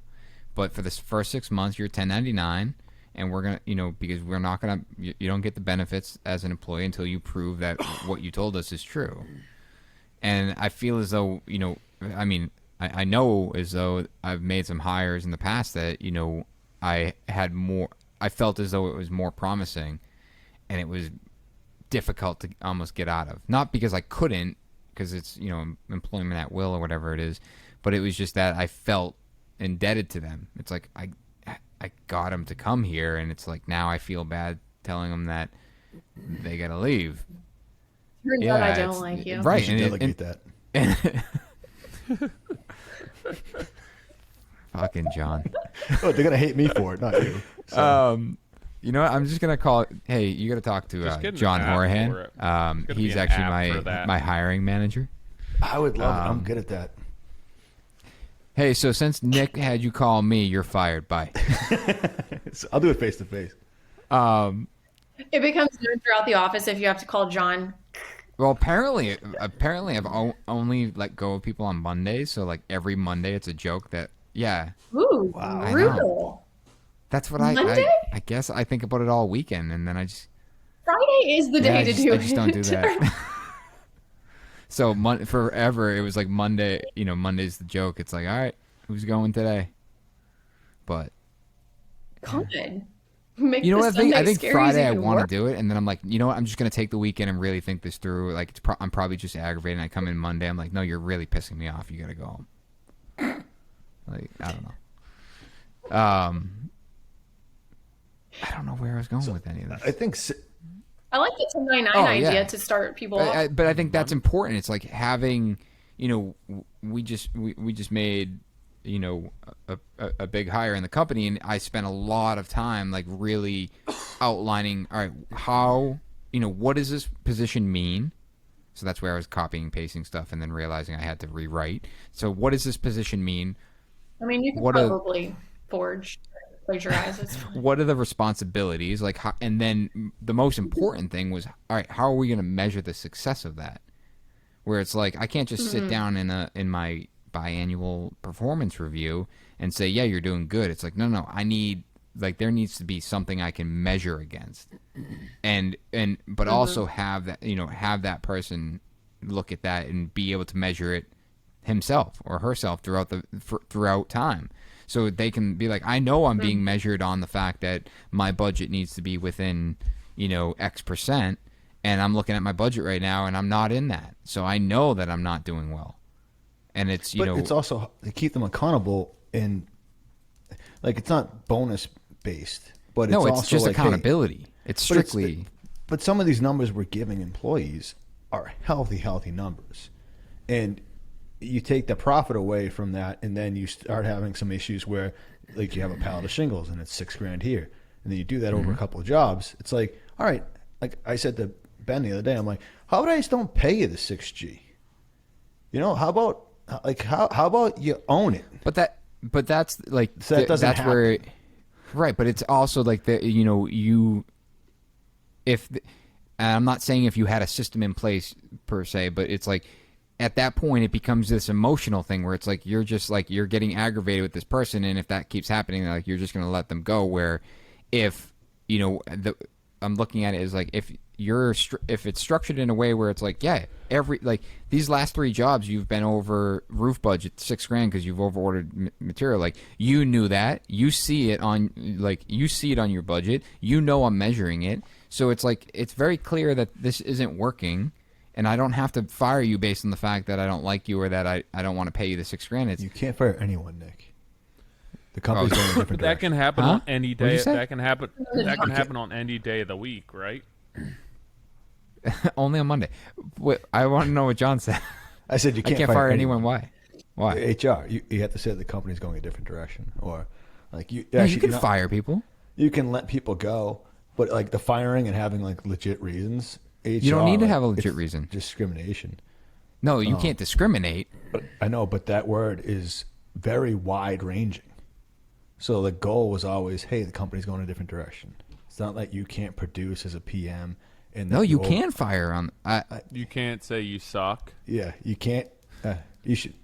[SPEAKER 1] But for this first 6 months, you're 1099, and we're going to, because we're not going to, you don't get the benefits as an employee until you prove that what you told us is true. And I feel as though, I know as though I've made some hires in the past that, I felt as though it was more promising, and it was difficult to almost get out of. Not because I couldn't, because it's, employment at will or whatever it is, but it was just that I felt indebted to them. It's like, I got them to come here, and it's like, now I feel bad telling them that they got to leave.
[SPEAKER 2] Turns out I don't like you.
[SPEAKER 1] Right.
[SPEAKER 3] You should delegate that.
[SPEAKER 1] Fucking John.
[SPEAKER 3] Oh, they're going to hate me for it, not you. So.
[SPEAKER 1] You know what? I'm just gonna call it. Hey, you got to talk to John Hourihan. He's actually my hiring manager.
[SPEAKER 3] I would love it. I'm good at that.
[SPEAKER 1] Hey, so since Nick had you call me, you're fired. Bye.
[SPEAKER 3] So I'll do it face to face.
[SPEAKER 2] It becomes known throughout the office if you have to call John.
[SPEAKER 1] Well, apparently I've only let go of people on Mondays. So like every Monday, it's a joke that
[SPEAKER 2] Ooh,
[SPEAKER 1] I
[SPEAKER 2] brutal.
[SPEAKER 1] that's what
[SPEAKER 2] Monday?
[SPEAKER 1] I guess I think about it all weekend, and then I just
[SPEAKER 2] Friday is the day to do it.
[SPEAKER 1] I just don't do that. So forever it was like Monday. You know, Monday's the joke. It's like, all right, who's going today? But
[SPEAKER 2] God. Make
[SPEAKER 1] you know
[SPEAKER 2] this
[SPEAKER 1] what I think?
[SPEAKER 2] Sunday
[SPEAKER 1] I think
[SPEAKER 2] scary
[SPEAKER 1] Friday I
[SPEAKER 2] even
[SPEAKER 1] want to
[SPEAKER 2] worse.
[SPEAKER 1] do it, and then I'm like, you know what? I'm just gonna take the weekend and really think this through. Like I'm probably just aggravated. And I come in Monday. I'm like, no, you're really pissing me off. You gotta go home. Like I don't know. I don't know where I was going with any of this.
[SPEAKER 3] I think
[SPEAKER 2] I like the 1099
[SPEAKER 1] Oh,
[SPEAKER 2] idea
[SPEAKER 1] yeah.
[SPEAKER 2] to start people off.
[SPEAKER 1] But I think that's important. It's like having, you know, we just made, you know, a big hire in the company, and I spent a lot of time like really outlining, all right, how, you know, what does this position mean? So that's where I was copying and pasting stuff, and then realizing I had to rewrite. So what does this position mean?
[SPEAKER 2] I mean, you can probably plagiarize. It's fine.
[SPEAKER 1] What are the responsibilities? Like, how, and then the most important thing was, all right, how are we going to measure the success of that? Where it's like, I can't just sit down in my biannual performance review and say, yeah, you're doing good. It's like, no, I need, like, there needs to be something I can measure against, but also have that, you know, have that person look at that and be able to measure it himself or herself throughout time. So they can be like, I know I'm being measured on the fact that my budget needs to be within, you know, X%, and I'm looking at my budget right now and I'm not in that. So I know that I'm not doing well. And it's, you know,
[SPEAKER 3] it's also to keep them accountable, and like it's not bonus based, but
[SPEAKER 1] no,
[SPEAKER 3] it's
[SPEAKER 1] it's
[SPEAKER 3] also
[SPEAKER 1] just
[SPEAKER 3] like,
[SPEAKER 1] accountability.
[SPEAKER 3] hey,
[SPEAKER 1] it's strictly.
[SPEAKER 3] But some of these numbers we're giving employees are healthy numbers, and you take the profit away from that, and then you start having some issues where, like, you have a pallet of shingles and it's $6,000 here, and then you do that over a couple of jobs. It's like, all right, like I said to Ben the other day, I'm like, how about I just don't pay you the 6G? You know, how about you own it?
[SPEAKER 1] But that's like
[SPEAKER 3] So that doesn't
[SPEAKER 1] that's
[SPEAKER 3] happen.
[SPEAKER 1] where, right? But it's also like the, you know, and I'm not saying if you had a system in place per se, but it's like at that point it becomes this emotional thing where it's like you're just like you're getting aggravated with this person, and if that keeps happening, like you're just going to let them go. Where if, you know, I'm looking at it as like if it's structured in a way where it's like, yeah, like these last 3 jobs you've been over roof budget $6,000 because you've over ordered material. Like, you knew that, you see it on your budget, you know, I'm measuring it. So it's like, it's very clear that this isn't working, and I don't have to fire you based on the fact that I don't like you or that I don't want to pay you the $6,000.
[SPEAKER 3] You can't fire anyone, Nick. The company's going in a different
[SPEAKER 4] That
[SPEAKER 3] direction.
[SPEAKER 4] can happen
[SPEAKER 1] Huh?
[SPEAKER 4] on any
[SPEAKER 1] What'd you
[SPEAKER 4] day.
[SPEAKER 1] say?
[SPEAKER 4] That can happen. That can happen on any day of the week, right?
[SPEAKER 1] Only on Monday. Wait, I want to know what John said.
[SPEAKER 3] I said you
[SPEAKER 1] I
[SPEAKER 3] can't,
[SPEAKER 1] can't fire anyone. Why?
[SPEAKER 3] HR. You have to say the company's going a different direction, or like you.
[SPEAKER 1] No,
[SPEAKER 3] Actually,
[SPEAKER 1] you can
[SPEAKER 3] know,
[SPEAKER 1] fire people.
[SPEAKER 3] You can let people go, but like the firing and having like legit reasons. HR,
[SPEAKER 1] You don't need to have a legit
[SPEAKER 3] it's
[SPEAKER 1] reason.
[SPEAKER 3] Discrimination.
[SPEAKER 1] No, you can't discriminate.
[SPEAKER 3] But I know, but that word is very wide ranging. So the goal was always, hey, the company's going a different direction. It's not like you can't produce as a PM. And
[SPEAKER 1] No, you can fire on.
[SPEAKER 4] You can't say you suck.
[SPEAKER 3] Yeah, you can't. You should.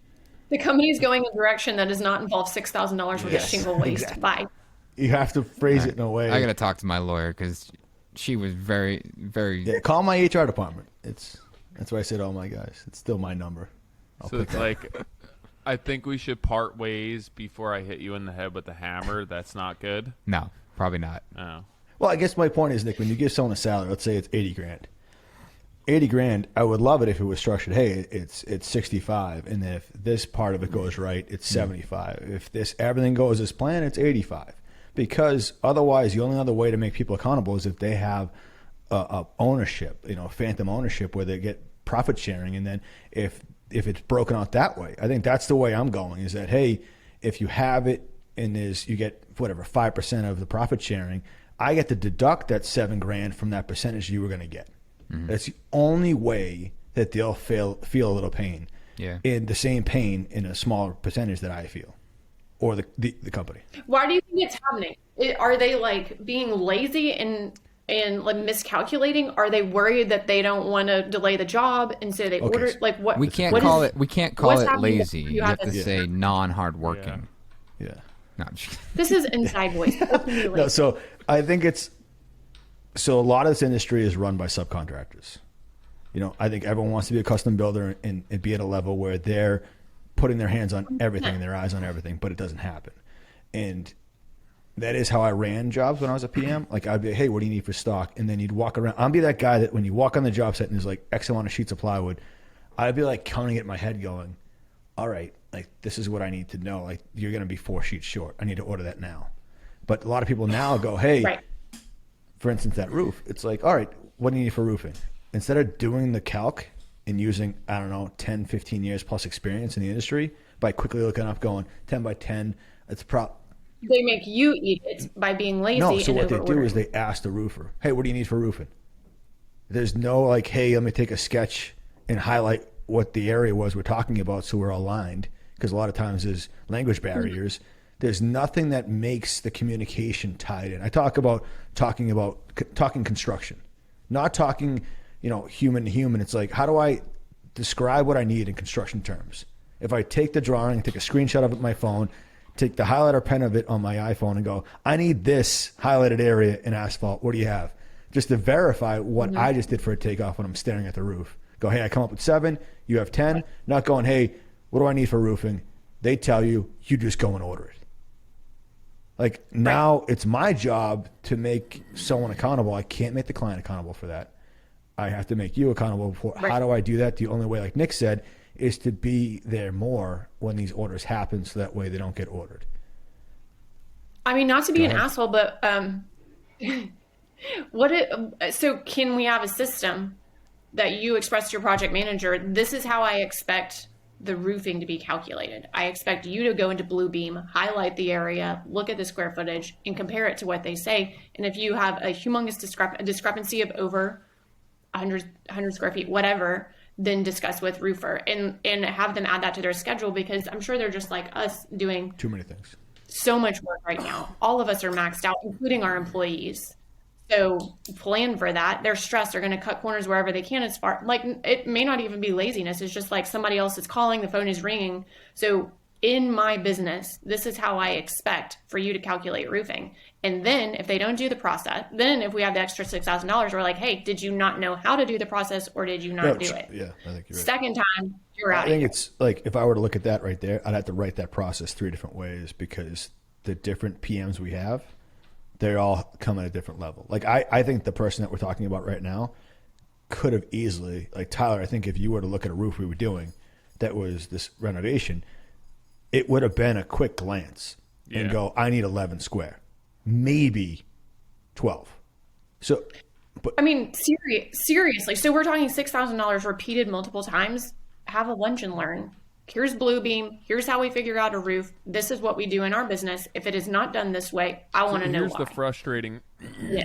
[SPEAKER 2] The company's going in a direction that does not involve $6,000 worth of
[SPEAKER 3] Yes,
[SPEAKER 2] shingle waste.
[SPEAKER 3] exactly.
[SPEAKER 2] Bye.
[SPEAKER 3] You have to phrase it in a way.
[SPEAKER 1] I got to talk to my lawyer because she was very, very.
[SPEAKER 3] Yeah, call my HR department. That's why I said all my guys. It's still my number.
[SPEAKER 4] So it's like, I think we should part ways before I hit you in the head with the hammer. That's not good.
[SPEAKER 1] No, probably not.
[SPEAKER 4] Oh.
[SPEAKER 3] Well, I guess my point is, Nick, when you give someone a salary, let's say it's $80,000. $80,000, I would love it if it was structured. Hey, it's 65, and if this part of it goes right, it's 75. If everything goes as planned, it's 85. Because otherwise, the only other way to make people accountable is if they have a ownership, phantom ownership where they get profit sharing, and then if it's broken out that way, I think that's the way I'm going. Is that, hey, if you have it and you get whatever 5% of the profit sharing, I get to deduct that $7,000 from that percentage you were going to get. Mm-hmm. That's the only way that they'll feel a little pain. in the same pain in a smaller percentage that I feel, or the company.
[SPEAKER 2] Why do you think it's happening? Are they like being lazy and like miscalculating? Are they worried that they don't want to delay the job and so they order like what?
[SPEAKER 1] We can't call it lazy. You have to say non-hardworking.
[SPEAKER 3] Yeah.
[SPEAKER 1] No,
[SPEAKER 2] this is inside voice.
[SPEAKER 3] No, so I think a lot of this industry is run by subcontractors. You know, I think everyone wants to be a custom builder and be at a level where they're putting their hands on everything and their eyes on everything, but it doesn't happen. And that is how I ran jobs when I was a PM. Like I'd be, hey, what do you need for stock? And then you'd walk around. I'd be that guy that when you walk on the job site and there's like X amount of sheets of plywood, I'd be like counting it in my head going, all right, like this is what I need to know. Like you're going to be 4 sheets short. I need to order that now. But a lot of people now go, hey, for instance, that roof, it's like, all right, what do you need for roofing? Instead of doing the calc and using, I don't know, 10, 15 years plus experience in the industry by quickly looking up going 10 by 10, it's
[SPEAKER 2] they make you eat it by being lazy.
[SPEAKER 3] No, so
[SPEAKER 2] and
[SPEAKER 3] what they do is they ask the roofer, hey, what do you need for roofing? There's no like, hey, let me take a sketch and highlight what the area was we're talking about so we're aligned, because a lot of times there's language barriers. There's nothing that makes the communication tied in. I talking construction, not talking, you know, human to human. It's like, how do I describe what I need in construction terms? If I take the drawing, take a screenshot of it on my phone, take the highlighter pen of it on my iPhone and go, I need this highlighted area in asphalt. What do you have? Just to verify what I just did for a takeoff when I'm staring at the roof. Go, hey, I come up with 7, you have 10. Not going, hey, what do I need for roofing? They tell you, you just go and order it. Like now it's my job to make someone accountable. I can't make the client accountable for that. I have to make you accountable for how do I do that? The only way, like Nick said, is to be there more when these orders happen so that way they don't get ordered.
[SPEAKER 2] I mean, not to be an asshole, but so can we have a system that you express to your project manager, this is how I expect the roofing to be calculated. I expect you to go into Bluebeam, highlight the area, look at the square footage, and compare it to what they say. And if you have a humongous discrepancy of over 100 square feet, whatever, then discuss with roofer and have them add that to their schedule, because I'm sure they're just like us doing
[SPEAKER 3] too many things.
[SPEAKER 2] So much work right now. All of us are maxed out, including our employees. So plan for that. They're stressed. They're going to cut corners wherever they can. As far like it may not even be laziness. It's just like somebody else is calling, the phone is ringing. So in my business, this is how I expect for you to calculate roofing. And then if they don't do the process, then if we have the extra $6,000, we're like, hey, did you not know how to do the process or did you not do it?
[SPEAKER 3] Yeah, I think you're right.
[SPEAKER 2] Second time, you're out.
[SPEAKER 3] I think it's like if I were to look at that right there, I'd have to write that process 3 different ways, because the different PMs we have, they all come at a different level. Like I think the person that we're talking about right now could have easily, like Tyler, I think if you were to look at a roof we were doing that was this renovation, it would have been a quick glance and go, I need 11 square, maybe 12. So, but
[SPEAKER 2] I mean, seriously. So we're talking $6,000 repeated multiple times. Have a lunch and learn. Here's Bluebeam. Here's how we figure out a roof. This is what we do in our business. If it is not done this way, I want to know why.
[SPEAKER 4] Here's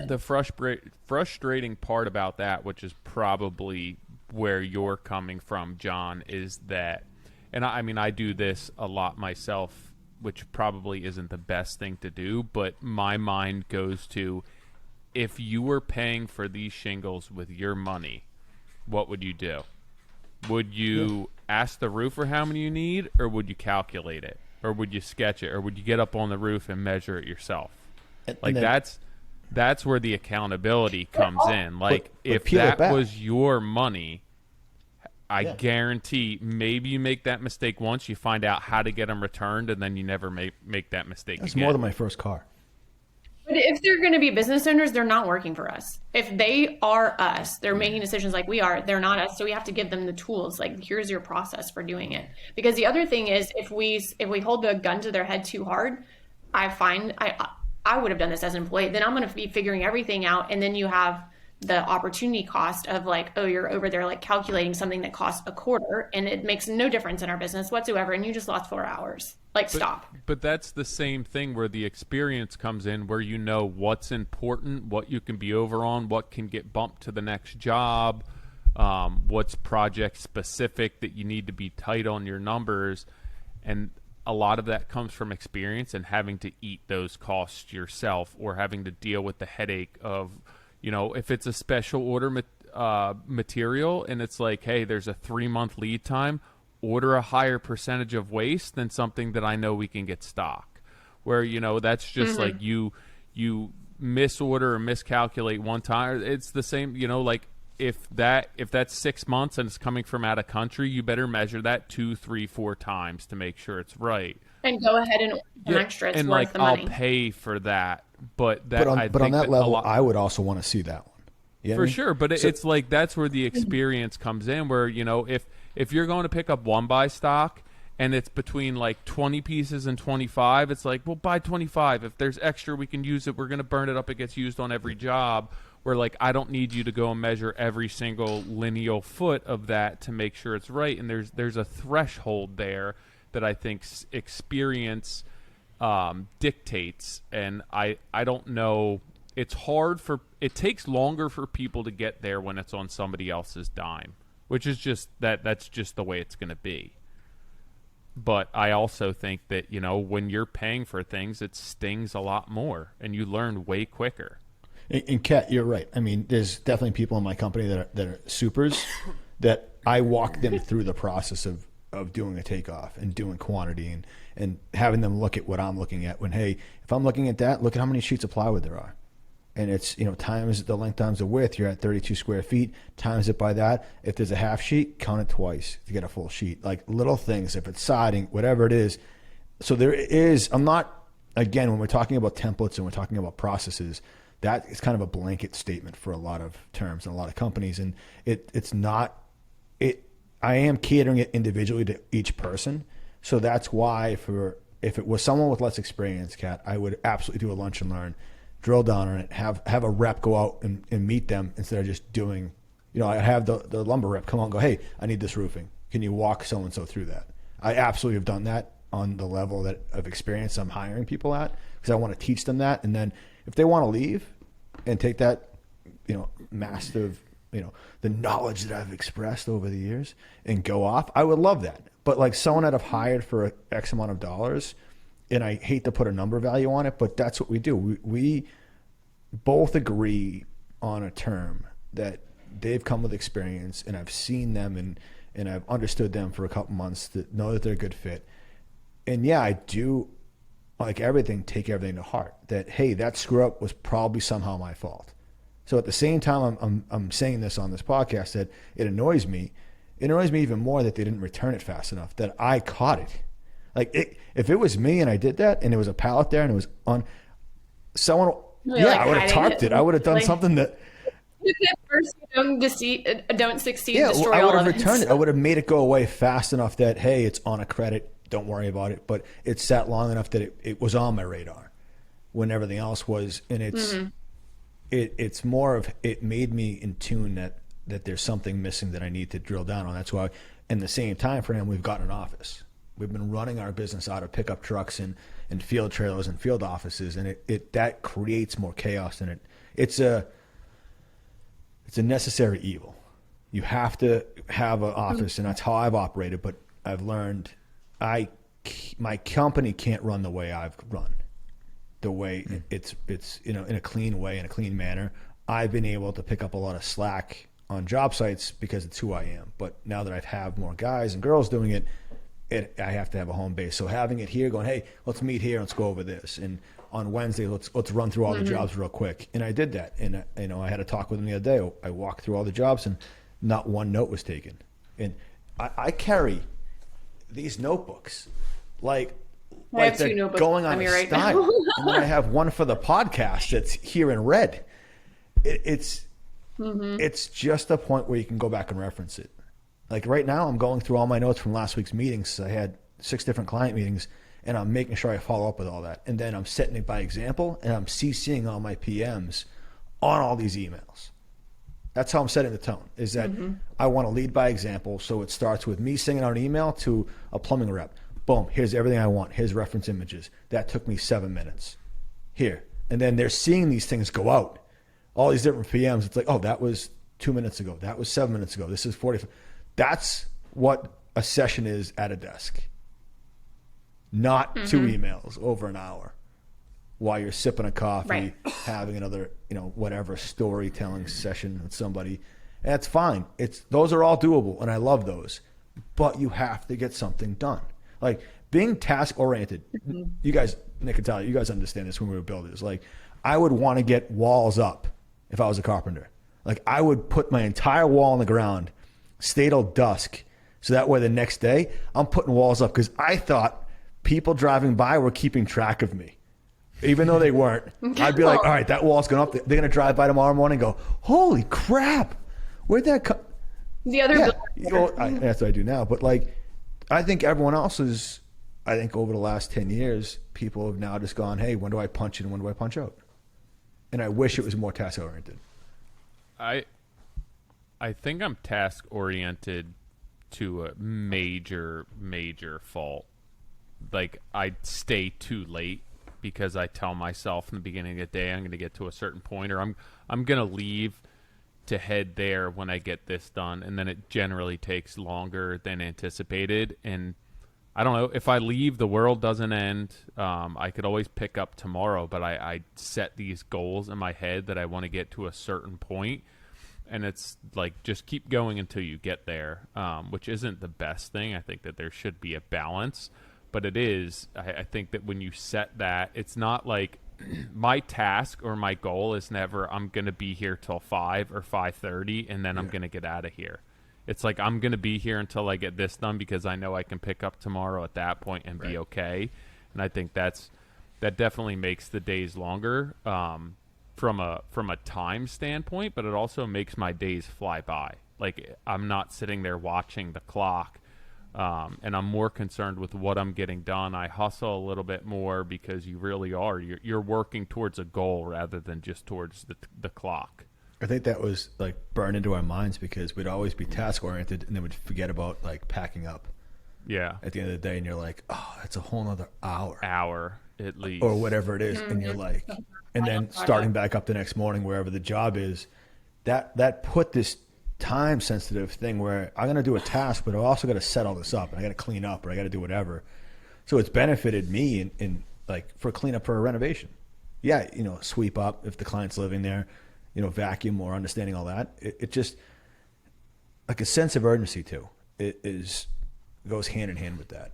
[SPEAKER 4] the frustrating part about that, which is probably where you're coming from, John, is that, and I mean, I do this a lot myself, which probably isn't the best thing to do, but my mind goes to, if you were paying for these shingles with your money, what would you do? Would you ask the roofer how many you need, or would you calculate it, or would you sketch it, or would you get up on the roof and measure it yourself? Like that's where the accountability comes in. Like if that was your money, I guarantee maybe you make that mistake once, you find out how to get them returned, and then you never make that mistake
[SPEAKER 3] That's
[SPEAKER 4] again.
[SPEAKER 3] more than my first car.
[SPEAKER 2] But if they're going to be business owners, they're not working for us. If they are us, they're making decisions like we are, they're not us. So we have to give them the tools. Like, here's your process for doing it. Because the other thing is, if we hold the gun to their head too hard, I find I would have done this as an employee. Then I'm going to be figuring everything out. And then you have the opportunity cost of like, oh, you're over there like calculating something that costs $0.25, and it makes no difference in our business whatsoever. And you just lost 4 hours. Stop.
[SPEAKER 4] But that's the same thing where the experience comes in, where you know what's important, what you can be over on, what can get bumped to the next job. what's project specific that you need to be tight on your numbers. And a lot of that comes from experience and having to eat those costs yourself, or having to deal with the headache of, if it's a special order material and it's like, hey, there's a 3-month lead time, order a higher percentage of waste than something that I know we can get stock. Where, that's just like you misorder or miscalculate one time. It's the same, like if that's 6 months and it's coming from out of country, you better measure that 2, 3, 4 times to make sure it's right.
[SPEAKER 2] And go ahead and order some extra. It's
[SPEAKER 4] and
[SPEAKER 2] worth the money.
[SPEAKER 4] I'll pay for that. But
[SPEAKER 3] on that level, I would also want to see that one. You know
[SPEAKER 4] for
[SPEAKER 3] what I mean?
[SPEAKER 4] sure. But it's like, that's where the experience comes in, where, if you're going to pick up one buy stock and it's between like 20 pieces and 25, it's like, well, buy 25. If there's extra, we can use it. We're going to burn it up. It gets used on every job. Where, like, I don't need you to go and measure every single lineal foot of that to make sure it's right. And there's a threshold there that I think experience dictates. And I don't know. It takes longer for people to get there when it's on somebody else's dime, which is just that's just the way it's going to be. But I also think that, when you're paying for things, it stings a lot more and you learn way quicker.
[SPEAKER 3] And Kat, you're right. I mean, there's definitely people in my company that are supers that I walk them through the process of doing a takeoff and doing quantity and having them look at what I'm looking at when, hey, if I'm looking at that, look at how many sheets of plywood there are. And it's, times the length times the width, you're at 32 square feet, times it by that. If there's a half sheet, count it twice to get a full sheet. Like little things, if it's siding, whatever it is. So I'm not, again, when we're talking about templates and we're talking about processes, that is kind of a blanket statement for a lot of terms and a lot of companies. And it's not, I am catering it individually to each person. So that's why if it was someone with less experience, Kat, I would absolutely do a lunch and learn, drill down on it, have a rep go out and meet them instead of just doing, I have the lumber rep come on and go, hey, I need this roofing. Can you walk so-and-so through that? I absolutely have done that on the level of experience I'm hiring people at, because I want to teach them that. And then if they want to leave and take that, massive, the knowledge that I've expressed over the years and go off, I would love that. But like someone that I've hired for X amount of dollars, and I hate to put a number value on it, but that's what we do. We both agree on a term that they've come with experience, and I've seen them and I've understood them for a couple months to know that they're a good fit. And yeah, I do, like everything, take everything to heart. That, hey, that screw up was probably somehow my fault. So at the same time, I'm saying this on this podcast, that it annoys me. It annoys me even more that they didn't return it fast enough, that I caught it. Like if it was me and I did that and there was a pallet there and it was on someone, I would have tarped it. I would have done something that.
[SPEAKER 2] First, don't succeed.
[SPEAKER 3] Yeah,
[SPEAKER 2] destroy
[SPEAKER 3] I would
[SPEAKER 2] all
[SPEAKER 3] have
[SPEAKER 2] of it.
[SPEAKER 3] returned it. I would have made it go away fast enough that, hey, it's on a credit. Don't worry about it. But it sat long enough that it was on my radar when everything else was. And it's more of, it made me in tune that there's something missing that I need to drill down on. That's why in the same time frame, we've got an office. We've been running our business out of pickup trucks and field trailers and field offices. And that creates more chaos in it. It's a necessary evil. You have to have an office, and that's how I've operated. But I've learned my company can't run the way I've run. The way it's in a clean way, in a clean manner. I've been able to pick up a lot of slack on job sites because it's who I am. But now that I have more guys and girls doing it, I have to have a home base. So having it here, going, hey, let's meet here, let's go over this, and on Wednesday, let's run through all the jobs real quick. And I did that. And I had a talk with him the other day. I walked through all the jobs and not one note was taken. And I carry these notebooks like they're going on a style. And then I have one for the podcast that's here in red. It's just a point where you can go back and reference it. Like right now, I'm going through all my notes from last week's meetings. I had 6 different client meetings, and I'm making sure I follow up with all that. And then I'm setting it by example, and I'm CCing all my PMs on all these emails. That's how I'm setting the tone, is that I want to lead by example. So it starts with me sending out an email to a plumbing rep. Boom, here's everything I want. Here's reference images. That took me 7 minutes. Here. And then they're seeing these things go out. All these different PMs. It's like, oh, that was 2 minutes ago. That was 7 minutes ago. This is 40. That's what a session is at a desk. Not 2 emails over an hour while you're sipping a coffee,
[SPEAKER 2] Right.
[SPEAKER 3] having another, whatever storytelling session with somebody. And that's fine. Those are all doable, and I love those. But you have to get something done. Like being task oriented. You guys, Nick and Talia, you guys understand this when we were builders. Like I would want to get walls up if I was a carpenter. Like I would put my entire wall on the ground, stay till dusk, so that way the next day I'm putting walls up because I thought people driving by were keeping track of me. Even though they weren't. I'd be like, all right, that wall's going up. They're going to drive by tomorrow morning and go, holy crap, where'd that come?
[SPEAKER 2] The other builder.
[SPEAKER 3] That's what I do now. But like, I think everyone else is, I think over the last 10 years, people have now just gone, hey, when do I punch in and when do I punch out? And I wish it was more task oriented.
[SPEAKER 4] I think I'm task oriented to a major fault. Like I stay too late because I tell myself in the beginning of the day I'm going to get to a certain point, or I'm going to leave to head there when I get this done, and then it generally takes longer than anticipated. And I don't know, if I leave, the world doesn't end. I could always pick up tomorrow, but I set these goals in my head that I want to get to a certain point, and it's like just keep going until you get there, which isn't the best thing. I think that there should be a balance, but it is. I think that when you set that, it's not like my task or my goal is never I'm going to be here till 5 or 5:30 and then I'm going to get out of here. It's like I'm going to be here until I get this done because I know I can pick up tomorrow at that point and be okay. And I think that definitely makes the days longer from a time standpoint, but it also makes my days fly by. Like I'm not sitting there watching the clock. And I'm more concerned with what I'm getting done. I hustle a little bit more because you really are. You're working towards a goal rather than just towards the clock.
[SPEAKER 3] I think that was like burned into our minds because we'd always be task oriented and then we'd forget about like packing up.
[SPEAKER 4] Yeah.
[SPEAKER 3] At the end of the day, and you're like, oh, that's a whole nother hour
[SPEAKER 4] at least,
[SPEAKER 3] or whatever it is, and you're like, and then starting back up the next morning wherever the job is. That put this time sensitive thing where I'm going to do a task, but I also got to set all this up and I got to clean up or I got to do whatever. So it's benefited me in like for cleanup for a renovation. Yeah. Sweep up if the client's living there, vacuum or understanding all that. It just like a sense of urgency too. It goes hand in hand with that,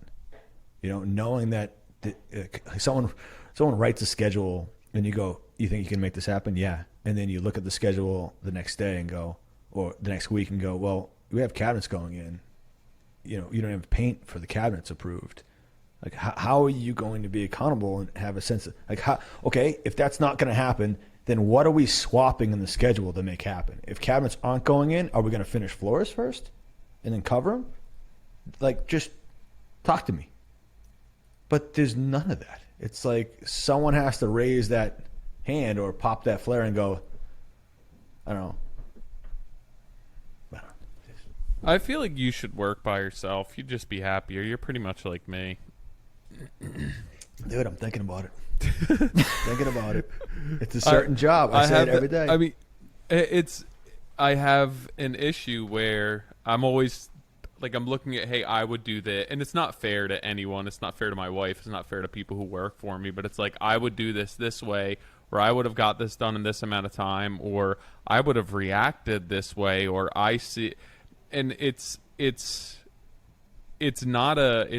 [SPEAKER 3] knowing that someone writes a schedule and you go, you think you can make this happen? Yeah. And then you look at the schedule the next day and go, or the next week and go, well, we have cabinets going in. You don't have paint for the cabinets approved. Like, how are you going to be accountable and have a sense of, like, okay, if that's not going to happen, then what are we swapping in the schedule to make happen? If cabinets aren't going in, are we going to finish floors first and then cover them? Like, just talk to me. But there's none of that. It's like someone has to raise that hand or pop that flare and go, I don't know.
[SPEAKER 4] I feel like you should work by yourself. You'd just be happier. You're pretty much like me.
[SPEAKER 3] Dude, I'm thinking about it. It's a certain job. I say it every day.
[SPEAKER 4] I mean, I have an issue where I'm always like, I'm looking at, hey, I would do that. And it's not fair to anyone. It's not fair to my wife. It's not fair to people who work for me. But it's like, I would do this way, or I would have got this done in this amount of time, or I would have reacted this way, or I see. And it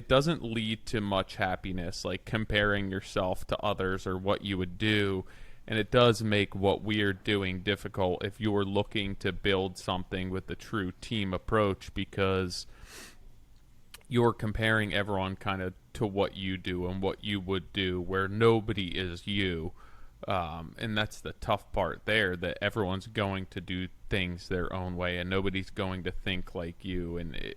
[SPEAKER 4] doesn't lead to much happiness, like comparing yourself to others or what you would do. And it does make what we're doing difficult if you're looking to build something with a true team approach, because you're comparing everyone kind of to what you do and what you would do, where nobody is you. And that's the tough part there, that everyone's going to do things their own way and nobody's going to think like you. And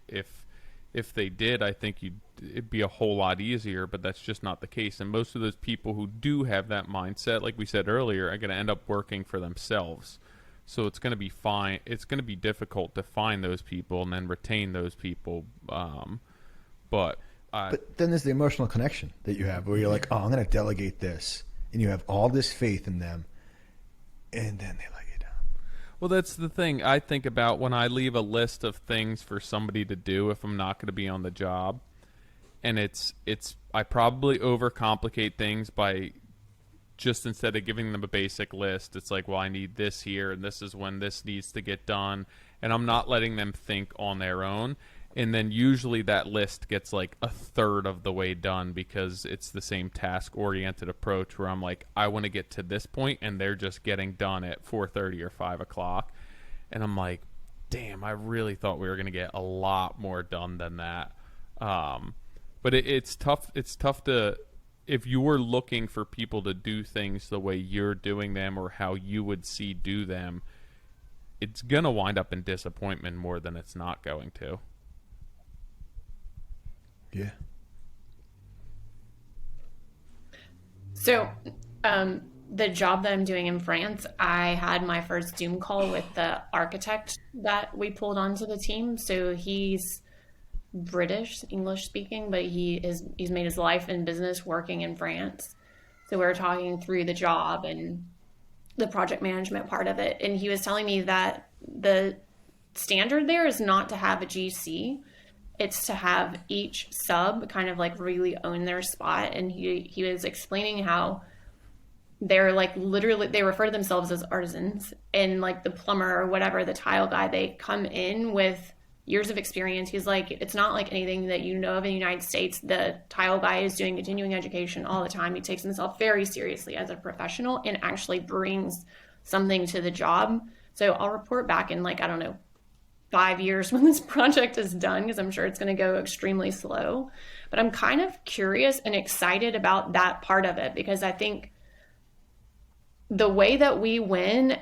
[SPEAKER 4] if they did, I think it'd be a whole lot easier, but that's just not the case. And most of those people who do have that mindset, like we said earlier, are going to end up working for themselves. So it's going to be fine. It's going to be difficult to find those people and then retain those people. But
[SPEAKER 3] then there's the emotional connection that you have where you're like, oh, I'm going to delegate this. And you have all this faith in them, and then they let you down.
[SPEAKER 4] Well, that's the thing I think about when I leave a list of things for somebody to do if I'm not going to be on the job. And I probably overcomplicate things by just instead of giving them a basic list, it's like, well, I need this here, and this is when this needs to get done. And I'm not letting them think on their own. And then usually that list gets like a third of the way done because it's the same task-oriented approach where I'm like, I want to get to this point, and they're just getting done at 4:30 or 5 o'clock. And I'm like, damn, I really thought we were going to get a lot more done than that. But it's tough. It's tough to, if you were looking for people to do things the way you're doing them or how you would see do them, it's going to wind up in disappointment more than it's not going to.
[SPEAKER 3] Yeah.
[SPEAKER 2] So, the job that I'm doing in France, I had my first Zoom call with the architect that we pulled onto the team. So he's British, English speaking, but he's made his life and business working in France. So we were talking through the job and the project management part of it. And he was telling me that the standard there is not to have a GC. It's to have each sub kind of like really own their spot. And he was explaining how they're like literally, they refer to themselves as artisans, and like the plumber or whatever, the tile guy, they come in with years of experience. He's like, it's not like anything that you know of in the United States. The tile guy is doing continuing education all the time. He takes himself very seriously as a professional and actually brings something to the job. So I'll report back in like, I don't know, 5 years when this project is done, because I'm sure it's going to go extremely slow. But I'm kind of curious and excited about that part of it, because I think the way that we win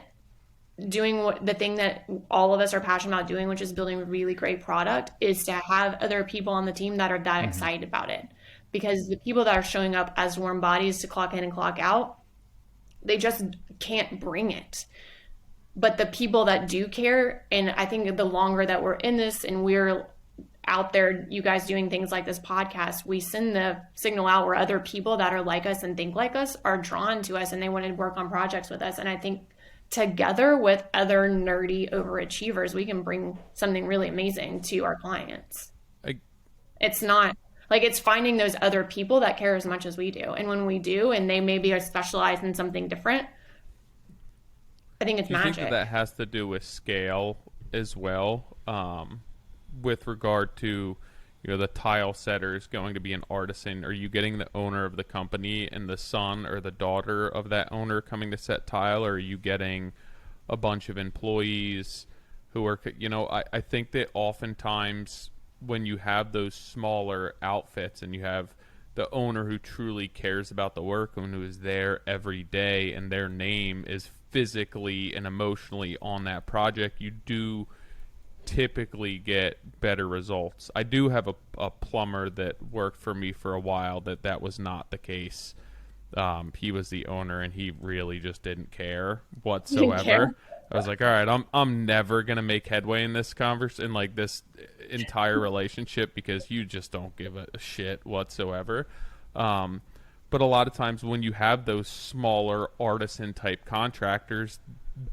[SPEAKER 2] doing the thing that all of us are passionate about doing, which is building a really great product, is to have other people on the team that are that excited about it. Because the people that are showing up as warm bodies to clock in and clock out, they just can't bring it. But the people that do care, and I think the longer that we're in this and we're out there, you guys doing things like this podcast, we send the signal out where other people that are like us and think like us are drawn to us and they want to work on projects with us. And I think together with other nerdy overachievers, we can bring something really amazing to our clients. It's not like, it's finding those other people that care as much as we do. And when we do, and they maybe are specialized in something different, I think it's magic.
[SPEAKER 4] Do you think that has to do with scale as well? With regard to, the tile setter is going to be an artisan. Are you getting the owner of the company and the son or the daughter of that owner coming to set tile, or are you getting a bunch of employees who are, I think that oftentimes when you have those smaller outfits and you have the owner who truly cares about the work and who is there every day and their name is physically and emotionally on that project, you do typically get better results. I do have a plumber that worked for me for a while that was not the case. He was the owner and he really just didn't care whatsoever.
[SPEAKER 2] Didn't care.
[SPEAKER 4] I was like, all right, I'm never gonna make headway in this in like this entire relationship because you just don't give a shit whatsoever. But a lot of times when you have those smaller artisan type contractors,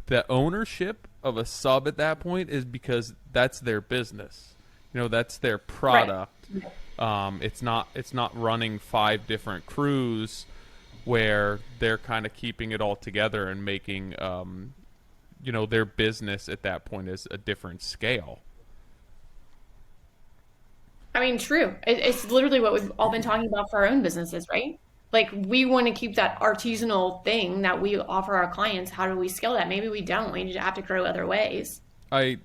[SPEAKER 4] the ownership of a sub at that point is because that's their business. That's their product. Right. It's not running 5 different crews where they're kind of keeping it all together and making their business at that point is a different scale.
[SPEAKER 2] I mean, true. It's literally what we've all been talking about for our own businesses, right? Like, we want to keep that artisanal thing that we offer our clients. How do we scale that? Maybe we don't. We have to grow other ways.
[SPEAKER 4] I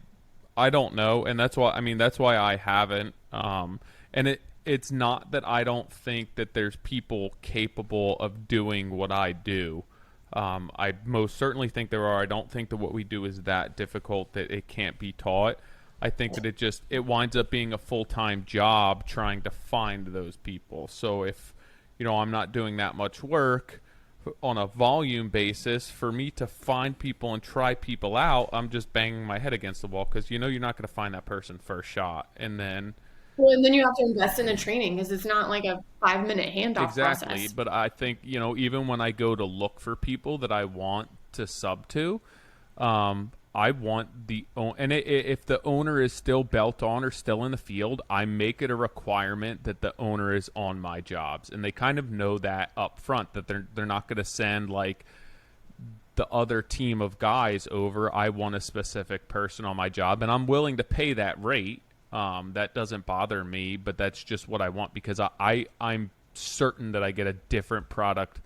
[SPEAKER 4] don't know, and that's why I haven't. And it's not that I don't think that there's people capable of doing what I do. I most certainly think there are. I don't think that what we do is that difficult that it can't be taught. I think that it winds up being a full-time job trying to find those people. So if I'm not doing that much work on a volume basis, for me to find people and try people out, I'm just banging my head against the wall because you're not going to find that person first shot. And then
[SPEAKER 2] you have to invest in the training because it's not like a 5-minute handoff process.
[SPEAKER 4] Exactly. But I think, even when I go to look for people that I want to sub to, I want if the owner is still belt on or still in the field, I make it a requirement that the owner is on my jobs, and they kind of know that up front, that they're not going to send like the other team of guys over. I want a specific person on my job, and I'm willing to pay that rate. That doesn't bother me, but that's just what I want, because I'm certain that I get a different product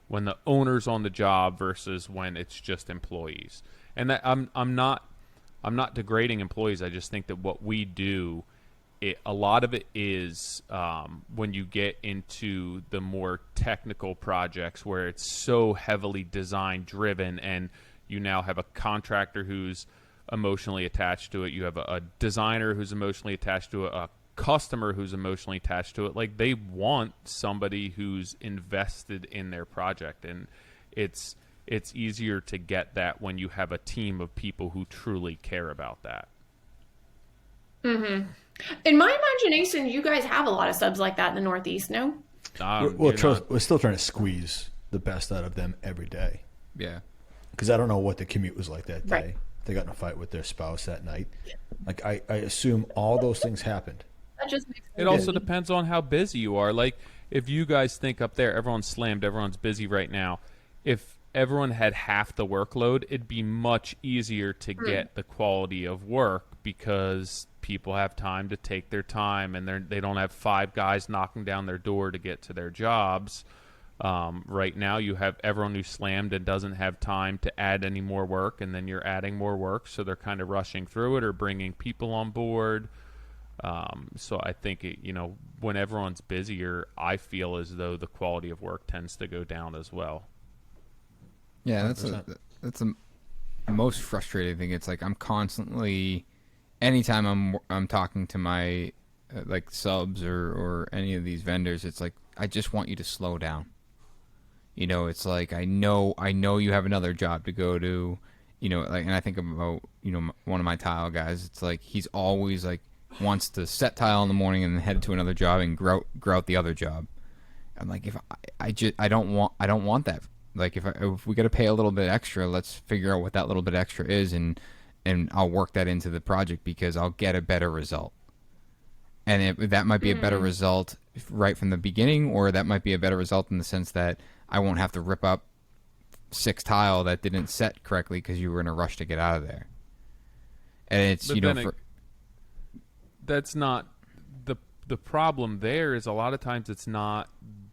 [SPEAKER 4] when the owner's on the job versus when it's just employees. And that I'm not degrading employees. I just think that what we do, a lot of it is when you get into the more technical projects where it's so heavily design driven, and you now have a contractor who's emotionally attached to it. You have a designer who's emotionally attached to it, a customer who's emotionally attached to it. Like, they want somebody who's invested in their project, and it's easier to get that when you have a team of people who truly care about that.
[SPEAKER 2] Mm-hmm. In my imagination, you guys have a lot of subs like that in the Northeast, no?
[SPEAKER 3] We're still trying to squeeze the best out of them every day.
[SPEAKER 1] Yeah.
[SPEAKER 3] Because I don't know what the commute was like that day.
[SPEAKER 2] Right.
[SPEAKER 3] They got in a fight with their spouse that night. Like, I assume all those things happened.
[SPEAKER 2] That just makes
[SPEAKER 4] It also depends on how busy you are. Like, if you guys think up there, everyone's slammed, everyone's busy right now. If everyone had half the workload, it'd be much easier to get the quality of work, because people have time to take their time, and they don't have 5 guys knocking down their door to get to their jobs. Right now you have everyone who's slammed and doesn't have time to add any more work, and then you're adding more work, so they're kind of rushing through it or bringing people on board. So I think when everyone's busier, I feel as though the quality of work tends to go down as well.
[SPEAKER 1] Yeah, that's the most frustrating thing. It's like I'm constantly, anytime I'm talking to my like subs or any of these vendors, it's like, I just want you to slow down. It's like, I know you have another job to go to, like, and I think about, one of my tile guys. It's like, he's always like wants to set tile in the morning and then head to another job and grow out the other job. I'm like, if I don't want that. Like, if we got to pay a little bit extra, let's figure out what that little bit extra is, and I'll work that into the project, because I'll get a better result. And that might be a better result right from the beginning, or that might be a better result in the sense that I won't have to rip up 6 tile that didn't set correctly because you were in a rush to get out of there. And it's,
[SPEAKER 4] that's not the problem. There is a lot of times it's not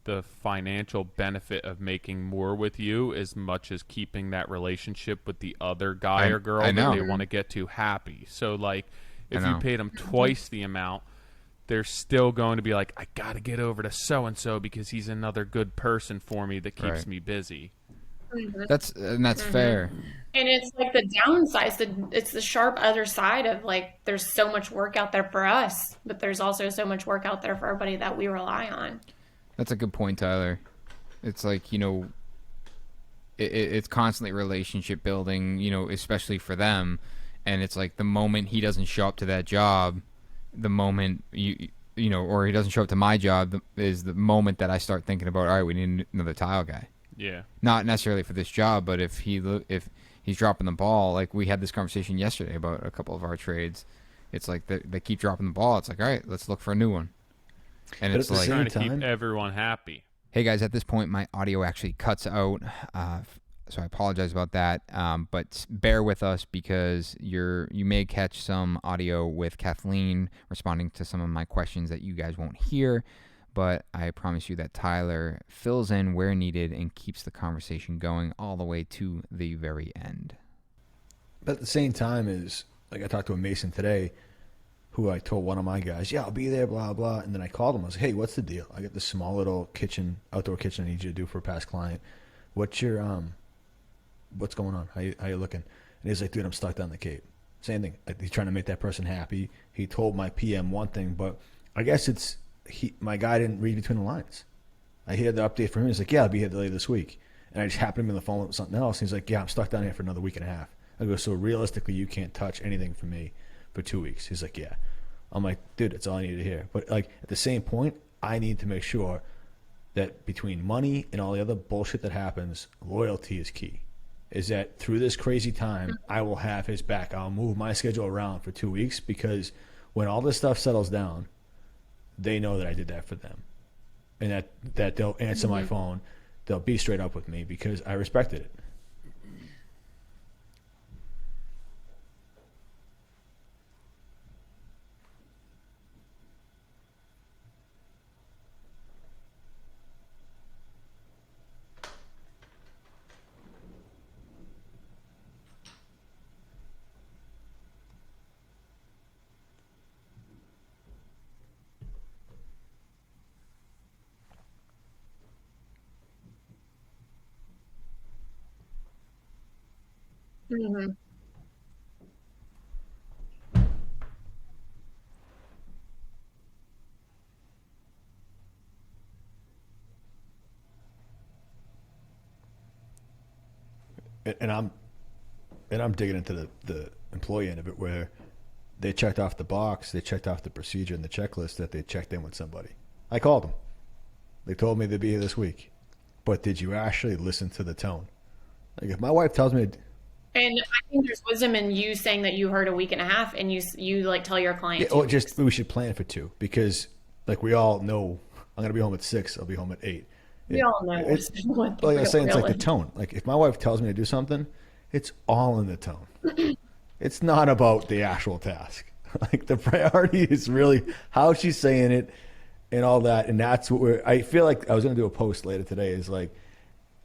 [SPEAKER 4] the financial benefit of making more with you as much as keeping that relationship with the other guy or girl that they want to get to happy. So, like, if you paid them twice the amount, they're still going to be like, I got to get over to so-and-so because he's another good person for me that keeps me busy.
[SPEAKER 1] That's fair.
[SPEAKER 2] And it's like the downside, it's the sharp other side of, like, there's so much work out there for us, but there's also so much work out there for everybody that we rely on.
[SPEAKER 1] That's a good point, Tyler. It's like, it's constantly relationship building, especially for them. And it's like, the moment he doesn't show up to that job, the moment or he doesn't show up to my job is the moment that I start thinking about, all right, we need another tile guy.
[SPEAKER 4] Yeah.
[SPEAKER 1] Not necessarily for this job, but if he's dropping the ball, like we had this conversation yesterday about a couple of our trades. It's like they keep dropping the ball. It's like, all right, let's look for a new one. And it's like
[SPEAKER 4] trying to keep everyone happy.
[SPEAKER 1] Hey guys, at this point my audio actually cuts out, so I apologize about that. But bear with us, because you may catch some audio with Kathleen responding to some of my questions that you guys won't hear. But I promise you that Tyler fills in where needed and keeps the conversation going all the way to the very end.
[SPEAKER 3] But at the same time, is like, I talked to a mason today, who I told one of my guys, yeah, I'll be there, blah, blah. And then I called him. I was like, hey, what's the deal? I got this small little outdoor kitchen I need you to do for a past client. What's going on? How you looking? And he's like, dude, I'm stuck down the Cape. Same thing. Like, he's trying to make that person happy. He told my PM one thing, but I guess my guy didn't read between the lines. I hear the update from him. He's like, yeah, I'll be here later this week. And I just happened to be on the phone with something else. And he's like, yeah, I'm stuck down here for another week and a half. I go, so realistically, you can't touch anything from me for 2 weeks. He's like, yeah. I'm like, dude, that's all I need to hear. But, like, at the same point, I need to make sure that between money and all the other bullshit that happens, loyalty is key. is that through this crazy time, I will have his back. I'll move my schedule around for 2 weeks because when all this stuff settles down, they know that I did that for them, and that they'll answer my phone. They'll be straight up with me because I respected it.
[SPEAKER 2] Mhm.
[SPEAKER 3] And I'm digging into the employee end of it where they checked off the box, they checked off the procedure and the checklist that they checked in with somebody. I called them. They told me they'd be here this week. But did you actually listen to the tone? Like if my wife tells me,
[SPEAKER 2] And I think there's wisdom in you saying that you heard a week and a half, and you like tell your client.
[SPEAKER 3] or just we should plan for 2 because like we all know I'm gonna be home at 6. I'll be home at 8.
[SPEAKER 2] We all know.
[SPEAKER 3] Like I was saying, it's like the tone. Like if my wife tells me to do something, it's all in the tone. It's not about the actual task. Like the priority is really how she's saying it and all that. And that's what I feel like I was going to do a post later today is like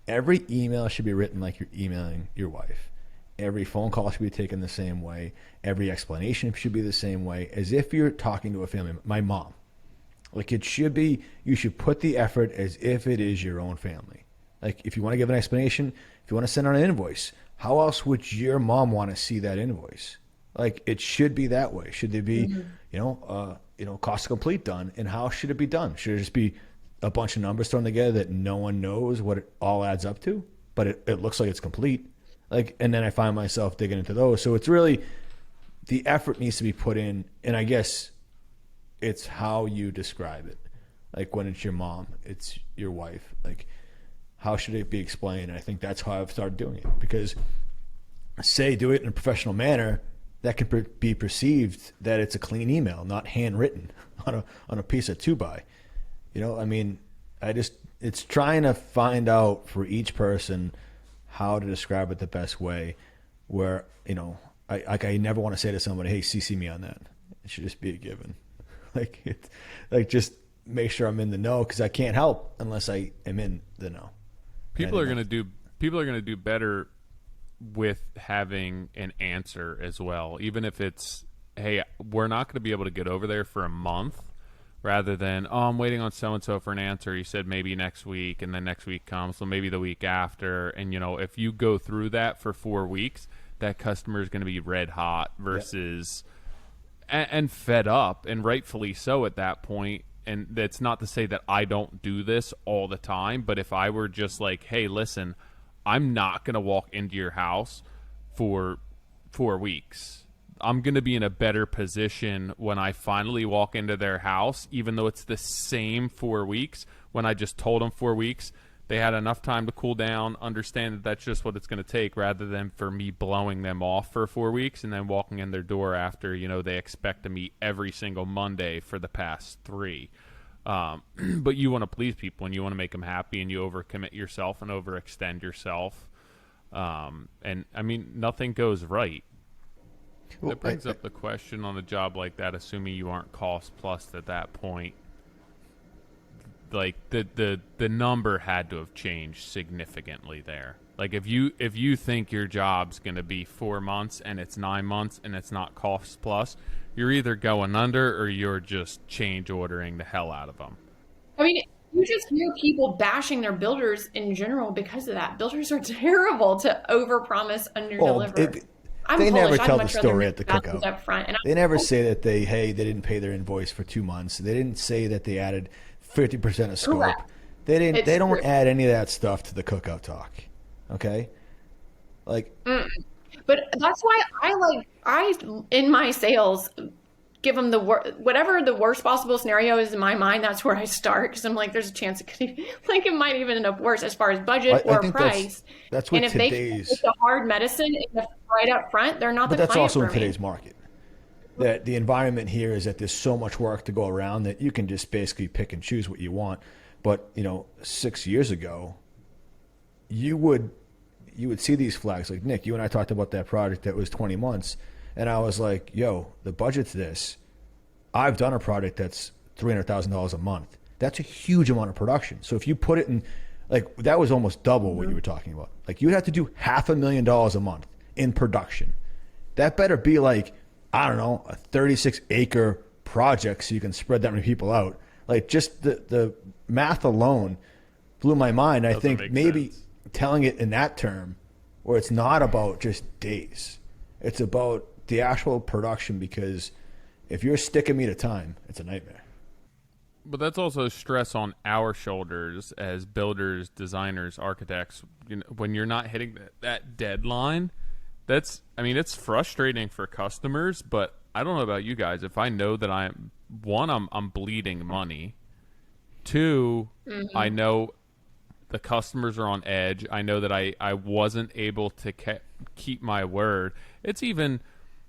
[SPEAKER 3] every email should be written like you're emailing your wife. Every phone call should be taken the same way. Every explanation should be the same way as if you're talking to a family. My mom. Like it should be, you should put the effort as if it is your own family. Like if you want to give an explanation, if you want to send out an invoice, how else would your mom want to see that invoice? Like it should be that way. Should there be, cost complete done? And how should it be done? Should it just be a bunch of numbers thrown together that no one knows what it all adds up to, but it looks like it's complete? Like, and then I find myself digging into those. So it's really, the effort needs to be put in, and I guess it's how you describe it. Like when it's your mom, it's your wife. Like how should it be explained? And I think that's how I've started doing it because do it in a professional manner that can be perceived that it's a clean email, not handwritten on a piece of 2x. I mean, it's trying to find out for each person how to describe it the best way where, I never want to say to somebody, hey, CC me on that. It should just be a given. Just make sure I'm in the know because I can't help unless I am in the know.
[SPEAKER 4] People are going to do better with having an answer as well, even if it's, hey, we're not going to be able to get over there for a month, rather than, I'm waiting on so and so for an answer. He said maybe next week, and then next week comes, so maybe the week after. And if you go through that for 4 weeks, that customer is going to be red hot versus. Yep. And fed up, and rightfully so at that point. And that's not to say that I don't do this all the time, but if I were just like, hey, listen, I'm not going to walk into your house for 4 weeks. I'm going to be in a better position when I finally walk into their house, even though it's the same 4 weeks. When I just told them 4 weeks, they had enough time to cool down, understand that that's just what it's going to take, rather than for me blowing them off for 4 weeks and then walking in their door after, they expect to meet every single Monday for the past 3. But you want to please people and you want to make them happy, and you overcommit yourself and overextend yourself. And I mean, nothing goes right. Well, that brings up the question on a job like that, assuming you aren't cost plus at that point. Like the number had to have changed significantly there. Like if you think your job's going to be 4 months and it's 9 months and it's not cost plus, you're either going under or you're just change ordering the hell out of them.
[SPEAKER 2] I mean, you just hear people bashing their builders in general because of that. Builders are terrible to overpromise, underdeliver.
[SPEAKER 3] They never tell the story at the cookout. Up front, they never say that they didn't pay their invoice for 2 months. They didn't say that they added 50% of scope. Correct. They don't add any of that stuff to the cookout talk. Okay? Like
[SPEAKER 2] But that's why I in my sales, give them whatever the worst possible scenario is in my mind. That's where I start, because I'm like, there's a chance it could it might even end up worse as far as budget or
[SPEAKER 3] think
[SPEAKER 2] price.
[SPEAKER 3] that's what
[SPEAKER 2] and if
[SPEAKER 3] today's.
[SPEAKER 2] they take the hard medicine right up front, they're not
[SPEAKER 3] But
[SPEAKER 2] the
[SPEAKER 3] that's
[SPEAKER 2] client
[SPEAKER 3] also in
[SPEAKER 2] for me.
[SPEAKER 3] today's market. That the environment here is that there's so much work to go around that you can just basically pick and choose what you want. But 6 years ago, you would see these flags. Like, Nick, you and I talked about that project that was 20 months, and I was like, yo, the budget's this. I've done a project that's $300,000 a month. That's a huge amount of production. So if you put it in, like, that was almost double what you were talking about. Like, you'd have to do $500,000 a month in production. That better be like, I don't know, a 36-acre project so you can spread that many people out. Like, just the math alone blew my mind. I think maybe telling it in that term, where it's not about just days. It's about the actual production, because if you're sticking me to time, it's a nightmare.
[SPEAKER 4] But that's also stress on our shoulders as builders, designers, architects. When you're not hitting that deadline, it's frustrating for customers. But I don't know about you guys. If I know that I'm bleeding money. Two, I know the customers are on edge. I know that I wasn't able to keep my word. It's even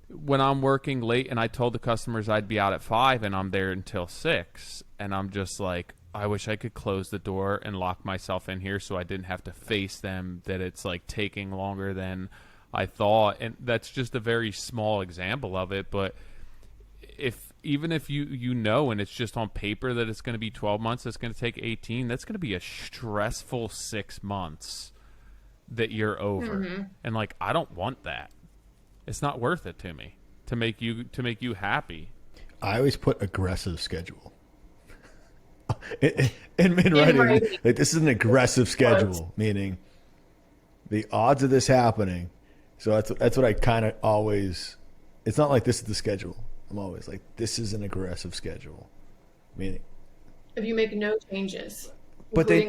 [SPEAKER 4] when I'm working late and I told the customers I'd be out at 5 and I'm there until 6, and I'm just like, I wish I could close the door and lock myself in here so I didn't have to face them, that it's like taking longer than I thought. And that's just a very small example of it. But even if you know, and it's just on paper that it's going to be 12 months, it's going to take 18, that's going to be a stressful 6 months that you're over. And like, I don't want that. It's not worth it to me to make you happy. I
[SPEAKER 3] always put aggressive schedule in writing. Like, this is an aggressive schedule, meaning the odds of this happening. So that's what I kind of always. It's not like this is the schedule. I'm always like, this is an aggressive schedule, meaning
[SPEAKER 2] if you make no changes,
[SPEAKER 3] but they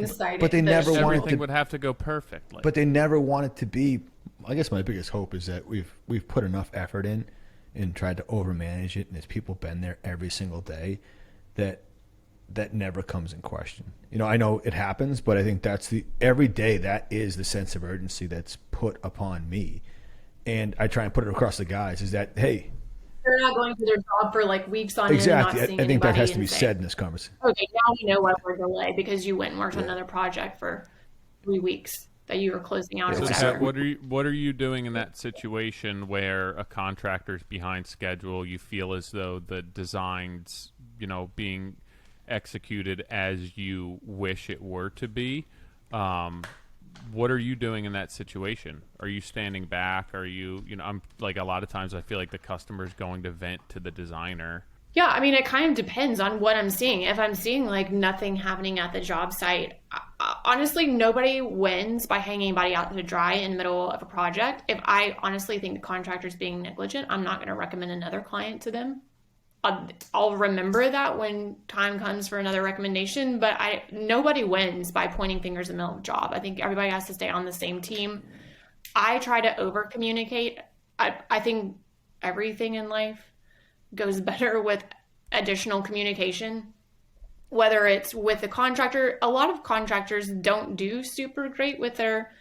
[SPEAKER 3] never want
[SPEAKER 4] everything would have to go perfectly.
[SPEAKER 3] But they never want it to be. I guess my biggest hope is that we've put enough effort in and tried to overmanage it, and as people been there every single day, that never comes in question. I know it happens, but I think that's every day that is the sense of urgency that's put upon me, and I try and put it across the guys. Is that, hey,
[SPEAKER 2] they're not going through their job for like weeks on
[SPEAKER 3] exactly.
[SPEAKER 2] end, not seeing
[SPEAKER 3] I think that has to be
[SPEAKER 2] say,
[SPEAKER 3] said in this conversation.
[SPEAKER 2] Okay, now we know why we're delayed, because you went and worked on another project for 3 weeks that you were closing out.
[SPEAKER 4] So
[SPEAKER 2] or whatever.
[SPEAKER 4] what are you doing in that situation where a contractor's behind schedule? You feel as though the design's being executed as you wish it were to be. What are you doing in that situation? Are you standing back? Are you I'm like, a lot of times I feel like the customer's going to vent to the designer.
[SPEAKER 2] Yeah, I mean, it kind of depends on what I'm seeing. If I'm seeing like nothing happening at the job site, honestly, nobody wins by hanging anybody out to dry in the middle of a project. If I honestly think the contractor's being negligent, I'm not going to recommend another client to them. I'll remember that when time comes for another recommendation, but nobody wins by pointing fingers in the middle of a job. I think everybody has to stay on the same team. I try to over communicate. I think everything in life goes better with additional communication, whether it's with the contractor. A lot of contractors don't do super great with their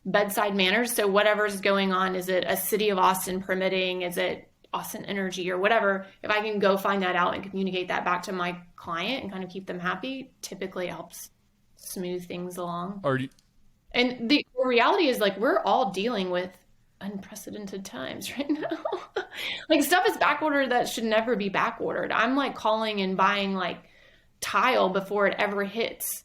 [SPEAKER 2] bedside manners. So whatever's going on, is it a City of Austin permitting? Is it Austin Energy or whatever? If I can go find that out and communicate that back to my client and kind of keep them happy, typically it helps smooth things along. And the reality is, like, we're all dealing with unprecedented times right now. Like, stuff is back ordered that should never be back ordered. I'm like calling and buying like tile before it ever hits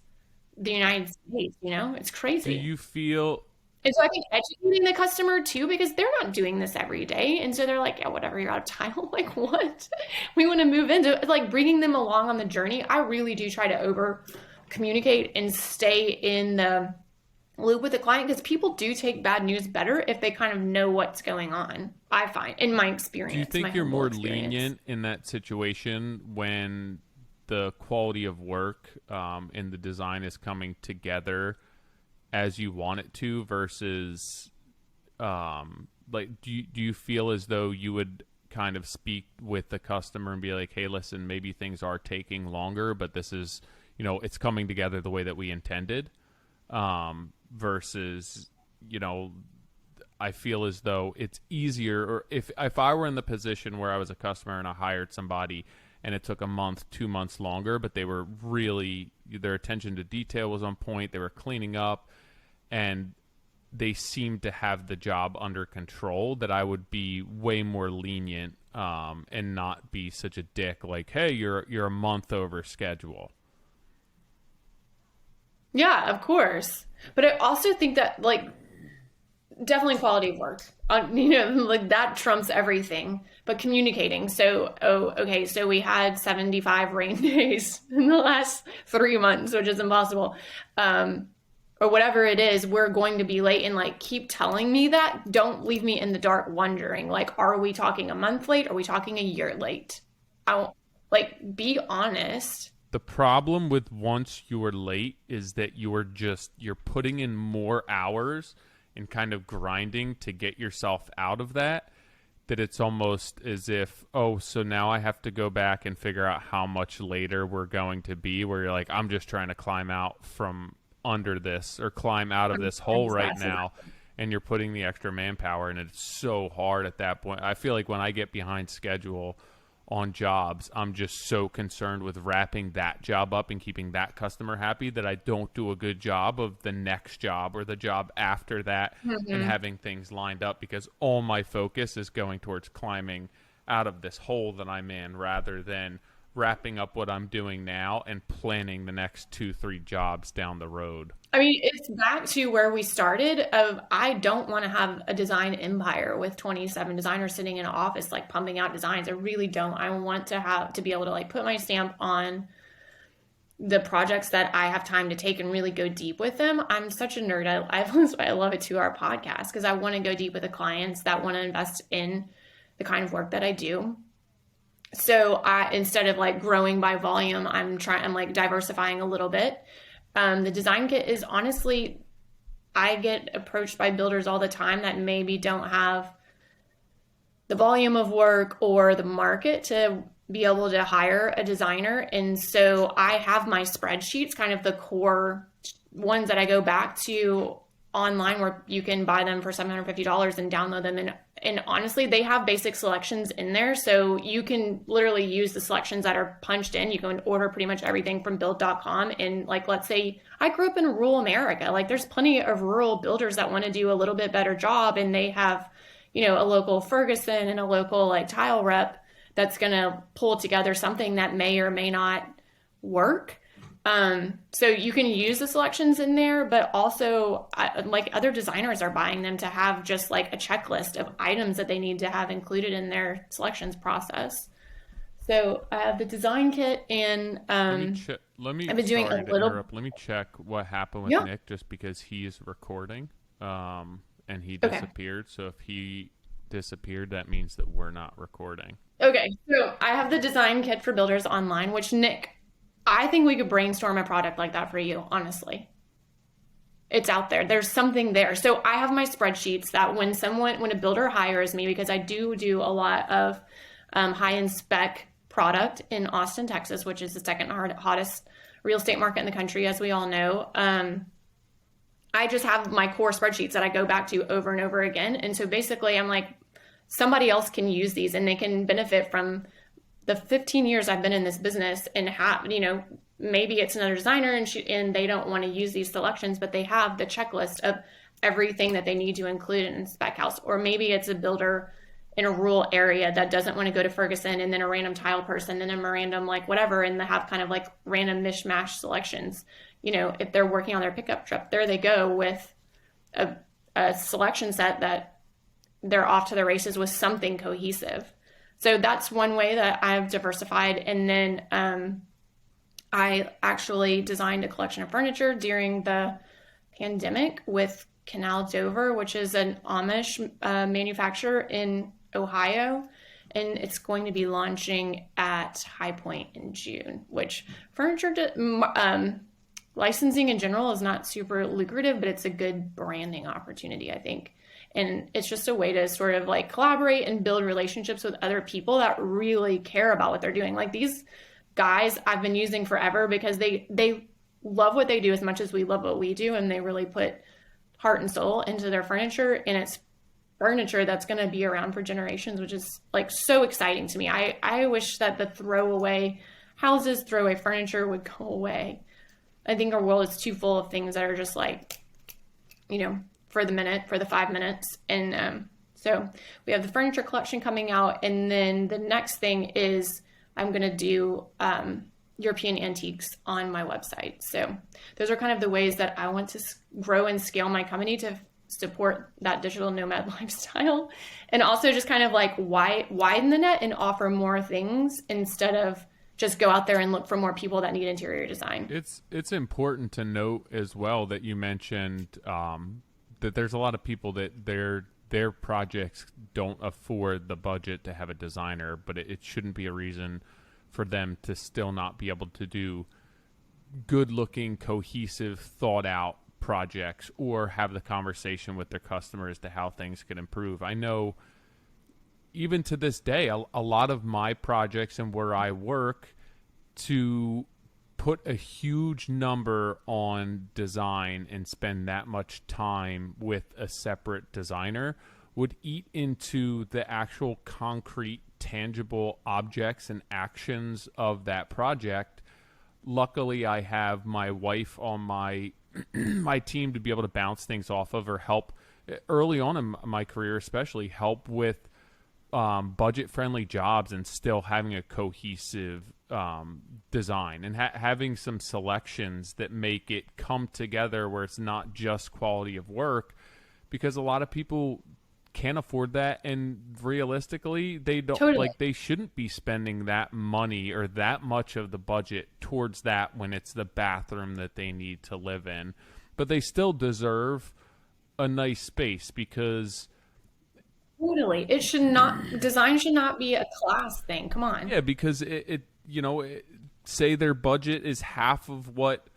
[SPEAKER 2] the United States. It's crazy.
[SPEAKER 4] Do you feel?
[SPEAKER 2] And so I think educating the customer too, because they're not doing this every day. And so they're like, yeah, whatever, you're out of tile. Like, what? We want to move into, like, bringing them along on the journey. I really do try to over communicate and stay in the loop with the client, because people do take bad news better if they kind of know what's going on, I find, in my experience.
[SPEAKER 4] Do you think you're more lenient in that situation when the quality of work and the design is coming together as you want it to, versus like, do you feel as though you would kind of speak with the customer and be like, hey, listen, maybe things are taking longer, but this is, it's coming together the way that we intended. Versus, I feel as though it's easier, or if I were in the position where I was a customer and I hired somebody and it took a month, 2 months longer, but they were really, their attention to detail was on point, they were cleaning up, and they seemed to have the job under control, that I would be way more lenient, and not be such a dick like, hey, you're a month over schedule.
[SPEAKER 2] Yeah, of course. But I also think that, like, definitely quality of work. Like that trumps everything. But communicating. So, okay, so we had 75 rain days in the last 3 months, which is impossible. Or whatever it is, we're going to be late, and like keep telling me that. Don't leave me in the dark wondering, like, are we talking a month late? Are we talking a year late? Be honest.
[SPEAKER 4] The problem with once you are late is that you're putting in more hours and kind of grinding to get yourself out of that it's almost as if, oh, so now I have to go back and figure out how much later we're going to be, where you're like, I'm just trying to climb out from under this, or climb out of this hole right now, and you're putting the extra manpower, and it's so hard at that point. I feel like when I get behind schedule on jobs, I'm just so concerned with wrapping that job up and keeping that customer happy that I don't do a good job of the next job or the job after that, and having things lined up, because all my focus is going towards climbing out of this hole that I'm in, rather than wrapping up what I'm doing now and planning the next 2-3 jobs down the road.
[SPEAKER 2] I mean, it's back to where we started of, I don't want to have a design empire with 27 designers sitting in an office, like pumping out designs. I really don't. I want to be able to like put my stamp on the projects that I have time to take and really go deep with them. I'm such a nerd. I love it to our podcast, because I want to go deep with the clients that want to invest in the kind of work that I do. So instead of like growing by volume, I'm like diversifying a little bit. The design kit is honestly, I get approached by builders all the time that maybe don't have the volume of work or the market to be able to hire a designer. And so I have my spreadsheets, kind of the core ones that I go back to online, where you can buy them for $750 and download them. And honestly, they have basic selections in there. So you can literally use the selections that are punched in. You can order pretty much everything from build.com. And like, let's say I grew up in rural America. Like, there's plenty of rural builders that want to do a little bit better job. And they have, a local Ferguson and a local like tile rep that's going to pull together something that may or may not work. So you can use the selections in there, but also like other designers are buying them to have just like a checklist of items that they need to have included in their selections process. So I have the design kit, and I've been doing a little.
[SPEAKER 4] Let me check what happened with Nick, just because he's recording, and he disappeared. Okay. So if he disappeared, that means that we're not recording.
[SPEAKER 2] Okay, so I have the design kit for builders online, which Nick, I think we could brainstorm a product like that for you, honestly. It's out there. There's something there. So I have my spreadsheets that when a builder hires me, because I do a lot of high-end spec product in Austin, Texas, which is the second hottest real estate market in the country, as we all know. I just have my core spreadsheets that I go back to over and over again. And so basically I'm like, somebody else can use these and they can benefit from the 15 years I've been in this business, and have, maybe it's another designer and they don't want to use these selections, but they have the checklist of everything that they need to include in a spec house. Or maybe it's a builder in a rural area that doesn't want to go to Ferguson, and then a random tile person and a random like whatever, and they have kind of like random mishmash selections. If they're working on their pickup truck, there they go with a selection set that they're off to the races with something cohesive. So that's one way that I've diversified. And then I actually designed a collection of furniture during the pandemic with Canal Dover, which is an Amish manufacturer in Ohio. And it's going to be launching at High Point in June, which furniture licensing in general is not super lucrative, but it's a good branding opportunity, I think. And it's just a way to sort of like collaborate and build relationships with other people that really care about what they're doing. Like these guys I've been using forever because they love what they do as much as we love what we do, and they really put heart and soul into their furniture, and it's furniture that's going to be around for generations, which is like so exciting to me. I wish that the throwaway houses, throwaway furniture would go away. I think our world is too full of things that are just like, you know, for the minute, for the 5 minutes. And so we have the furniture collection coming out. And then the next thing is I'm going to do European antiques on my website. So those are kind of the ways that I want to grow and scale my company to support that digital nomad lifestyle. And also just kind of like widen the net and offer more things instead of just go out there and look for more people that need interior design.
[SPEAKER 4] It's important to note as well that you mentioned that there's a lot of people that their projects don't afford the budget to have a designer, but it shouldn't be a reason for them to still not be able to do good-looking, cohesive, thought-out projects or have the conversation with their customers as to how things could improve. I know even to this day, a lot of my projects and where I work, to put a huge number on design and spend that much time with a separate designer would eat into the actual concrete, tangible objects and actions of that project. Luckily, I have my wife on my my team to be able to bounce things off of or help early on in my career, especially help with budget-friendly jobs and still having a cohesive design and having some selections that make it come together where it's not just quality of work, because a lot of people can't afford that, and realistically they don't. Totally. Like, they shouldn't be spending that money or that much of the budget towards that when it's the bathroom that they need to live in, but they still deserve a nice space because
[SPEAKER 2] totally, it should not, design should not be a class thing. Come on.
[SPEAKER 4] Yeah, because it say their budget is half of what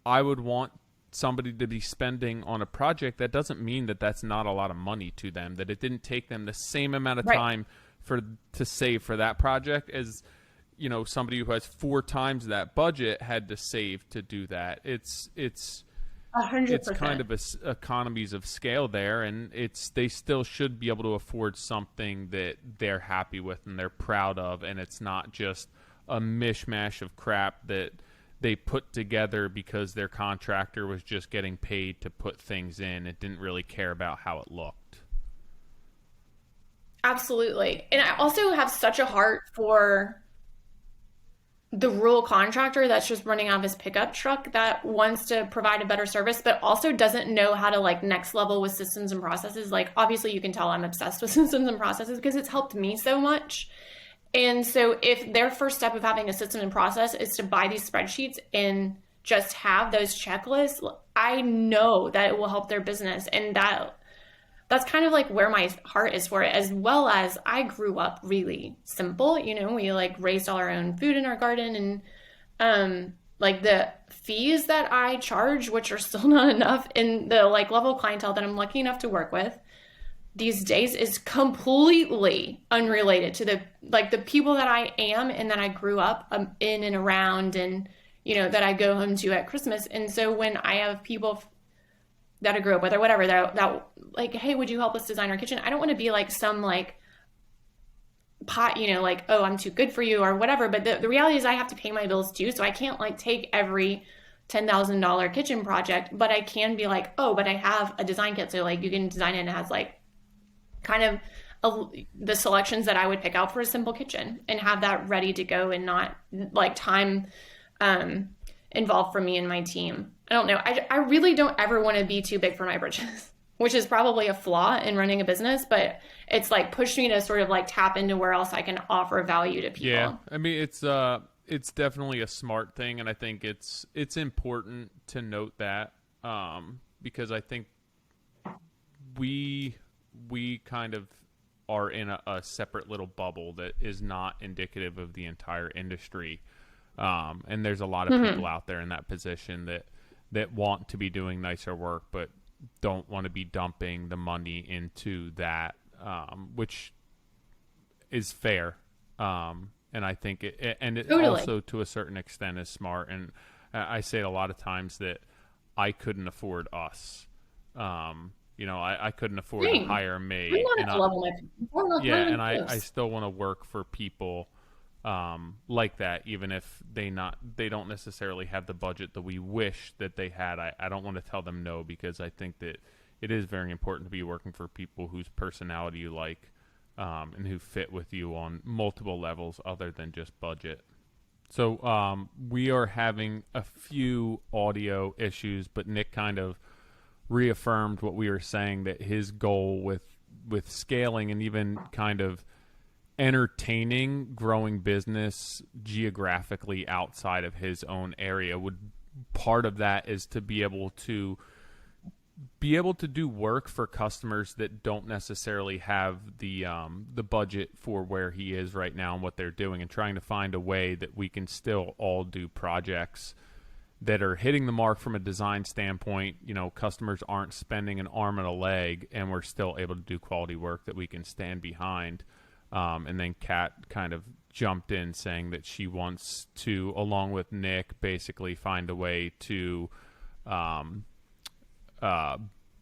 [SPEAKER 4] I would want somebody to be spending on a project. That doesn't mean that that's not a lot of money to them, that it didn't take them the same amount of time to save for that project as, you know, somebody who has 4 times that budget had to save to do that. It's
[SPEAKER 2] 100%.
[SPEAKER 4] It's kind of economies of scale there, and they still should be able to afford something that they're happy with and they're proud of, and it's not just a mishmash of crap that they put together because their contractor was just getting paid to put things in. It didn't really care about how it looked.
[SPEAKER 2] Absolutely. And I also have such a heart for the rural contractor that's just running out of his pickup truck that wants to provide a better service, but also doesn't know how to like next level with systems and processes. Like, obviously you can tell I'm obsessed with systems and processes because it's helped me so much. And so if their first step of having a system and process is to buy these spreadsheets and just have those checklists, I know that it will help their business. And that's kind of like where my heart is for it, as well as I grew up really simple. You know, we like raised all our own food in our garden, and like the fees that I charge, which are still not enough in the like level of clientele that I'm lucky enough to work with these days, is completely unrelated to the people that I am and that I grew up in and around, and, you know, that I go home to at Christmas. And so when I have people that I grew up with or whatever, that like, hey, would you help us design our kitchen? I don't want to be like some like pot, you know, like, oh, I'm too good for you or whatever. But the reality is I have to pay my bills too. So I can't like take every $10,000 kitchen project, but I can be like, oh, but I have a design kit. So like you can design it, and it has like kind of the selections that I would pick out for a simple kitchen, and have that ready to go and not like time involved for me and my team. I don't know. I really don't ever want to be too big for my britches, which is probably a flaw in running a business, but it's like pushed me to sort of like tap into where else I can offer value to people.
[SPEAKER 4] Yeah. I mean, it's definitely a smart thing. And I think it's important to note that, because I think we kind of are in a separate little bubble that is not indicative of the entire industry. And there's a lot of people out there in that position that that want to be doing nicer work but don't want to be dumping the money into that, which is fair. And I think it
[SPEAKER 2] Totally.
[SPEAKER 4] also to a certain extent is smart. And I say it a lot of times that I couldn't afford us. I couldn't afford to hire a maid.
[SPEAKER 2] I'm not at the level
[SPEAKER 4] and I still want to work for people like that, even if they don't necessarily have the budget that we wish that they had. I don't want to tell them no, because I think that it is very important to be working for people whose personality you like, and who fit with you on multiple levels other than just budget. So we are having a few audio issues, but Nick kind of reaffirmed what we were saying, that his goal with scaling and even kind of entertaining growing business geographically outside of his own area part of that is to be able to do work for customers that don't necessarily have the budget for where he is right now and what they're doing, and trying to find a way that we can still all do projects that are hitting the mark from a design standpoint. Customers aren't spending an arm and a leg, and we're still able to do quality work that we can stand behind. And then Kat kind of jumped in saying that she wants to, along with Nick, basically find a way to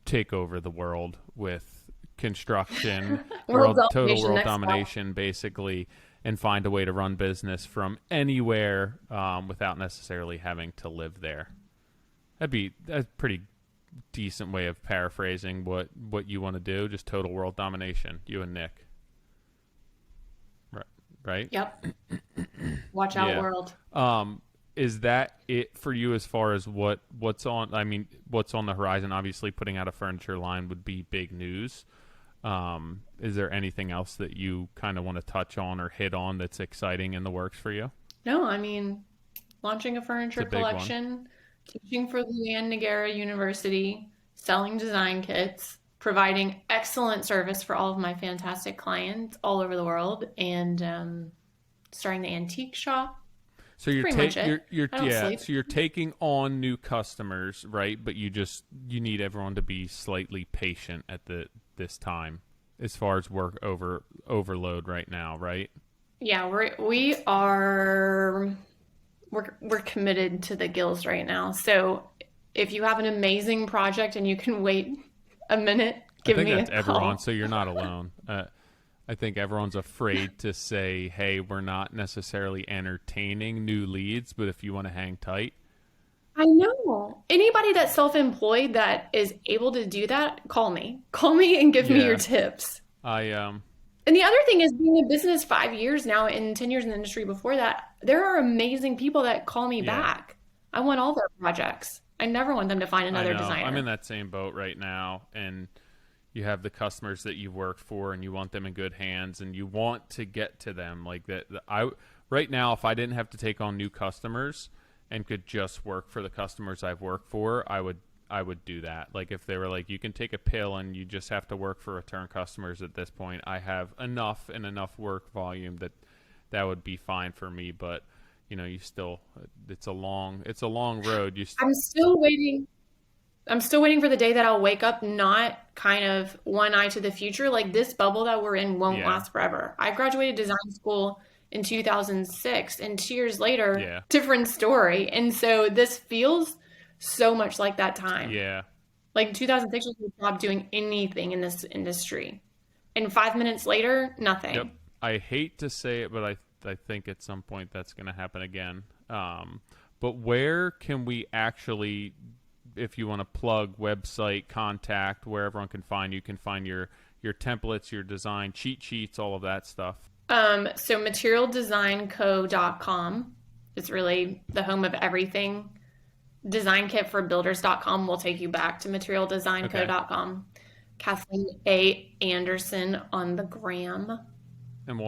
[SPEAKER 4] take over the world with construction, total world domination, basically, and find a way to run business from anywhere without necessarily having to live there. That'd be a pretty decent way of paraphrasing what you want to do, just total world domination, you and Nick. Right?
[SPEAKER 2] Yep. Watch out, world.
[SPEAKER 4] Is that it for you as far as what's on the horizon? Obviously, putting out a furniture line would be big news. Is there anything else that you kind of want to touch on or hit on that's exciting in the works for you?
[SPEAKER 2] No, launching a furniture collection, teaching for Leanne Noguera University, selling design kits, providing excellent service for all of my fantastic clients all over the world, and starting the antique shop.
[SPEAKER 4] So you're taking on new customers, right? But you need everyone to be slightly patient at this time as far as work overload right now, right?
[SPEAKER 2] Yeah, we're committed to the gills right now. So if you have an amazing project and you can wait a minute, give me a call. I think that's everyone,
[SPEAKER 4] so you're not alone. I think everyone's afraid to say, hey, we're not necessarily entertaining new leads, but if you want to hang tight.
[SPEAKER 2] I know. Anybody that's self-employed that is able to do that, call me. Call me and give me your tips. And the other thing is, being in business 5 years now and 10 years in the industry before that, there are amazing people that call me back. I want all their projects. I never want them to find another designer. I'm
[SPEAKER 4] in that same boat right now, and you have the customers that you've worked for, and you want them in good hands, and you want to get to them like that. Right now, if I didn't have to take on new customers and could just work for the customers I've worked for, I would do that. Like, if they were like, you can take a pill and you just have to work for return customers at this point, I have enough work volume that would be fine for me. But you still, it's a long road.
[SPEAKER 2] I'm still waiting for the day that I'll wake up not kind of one eye to the future. Like, this bubble that we're in won't last forever. I graduated design school in 2006, and 2 years later, different story. And so this feels so much like that time.
[SPEAKER 4] Yeah.
[SPEAKER 2] Like, 2006 was not doing anything in this industry. And 5 minutes later, nothing.
[SPEAKER 4] Yep. I hate to say it, but I think at some point that's going to happen again. But where can we actually, if you want to plug website, contact, where everyone can find you, can find your templates, your design, cheat sheets, all of that stuff?
[SPEAKER 2] So materialdesignco.com is really the home of everything. Designkitforbuilders.com will take you back to materialdesignco.com. Okay. Kathleen A. Anderson on the gram.
[SPEAKER 4] And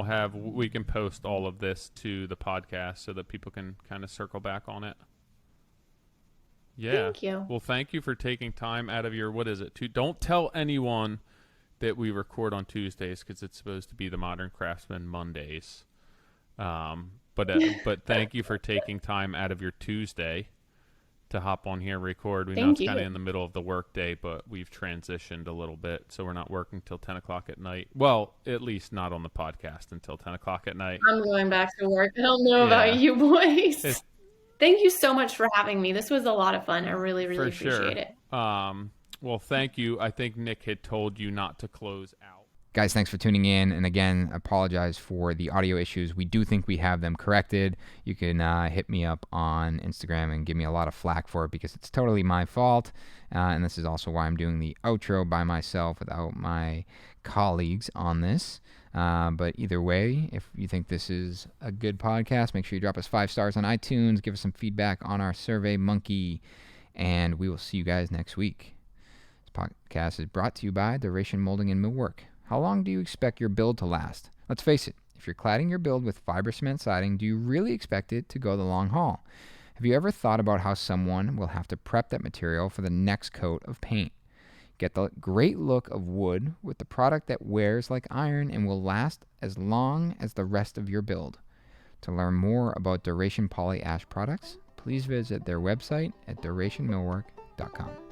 [SPEAKER 4] we can post all of this to the podcast so that people can kind of circle back on it. Yeah.
[SPEAKER 2] Thank you.
[SPEAKER 4] Well, thank you for taking time out of your, don't tell anyone that we record on Tuesdays, because it's supposed to be the Modern Craftsman Mondays. But thank you for taking time out of your Tuesday to hop on here and record. We know
[SPEAKER 2] Thank
[SPEAKER 4] it's
[SPEAKER 2] you.
[SPEAKER 4] kind of in the middle of the workday, but we've transitioned a little bit, so we're not working till 10 o'clock at night. Well, at least not on the podcast until 10 o'clock at night.
[SPEAKER 2] I'm going back to work. I don't know
[SPEAKER 4] Yeah.
[SPEAKER 2] about you boys.
[SPEAKER 4] It's-
[SPEAKER 2] Thank you so much for having me. This was a lot of fun. I really, really
[SPEAKER 4] For
[SPEAKER 2] appreciate
[SPEAKER 4] sure.
[SPEAKER 2] it.
[SPEAKER 4] Well, thank you. I think Nick had told you not to close out.
[SPEAKER 1] Guys, thanks for tuning in. And again, apologize for the audio issues. We do think we have them corrected. You can hit me up on Instagram and give me a lot of flack for it because it's totally my fault. And this is also why I'm doing the outro by myself without my colleagues on this. But either way, if you think this is a good podcast, make sure you drop us 5 stars on iTunes. Give us some feedback on our Survey Monkey. And we will see you guys next week. This podcast is brought to you by Duration Moulding and Millwork. How long do you expect your build to last? Let's face it, if you're cladding your build with fiber cement siding, do you really expect it to go the long haul? Have you ever thought about how someone will have to prep that material for the next coat of paint? Get the great look of wood with the product that wears like iron and will last as long as the rest of your build. To learn more about Duration Poly Ash products, please visit their website at durationmillwork.com.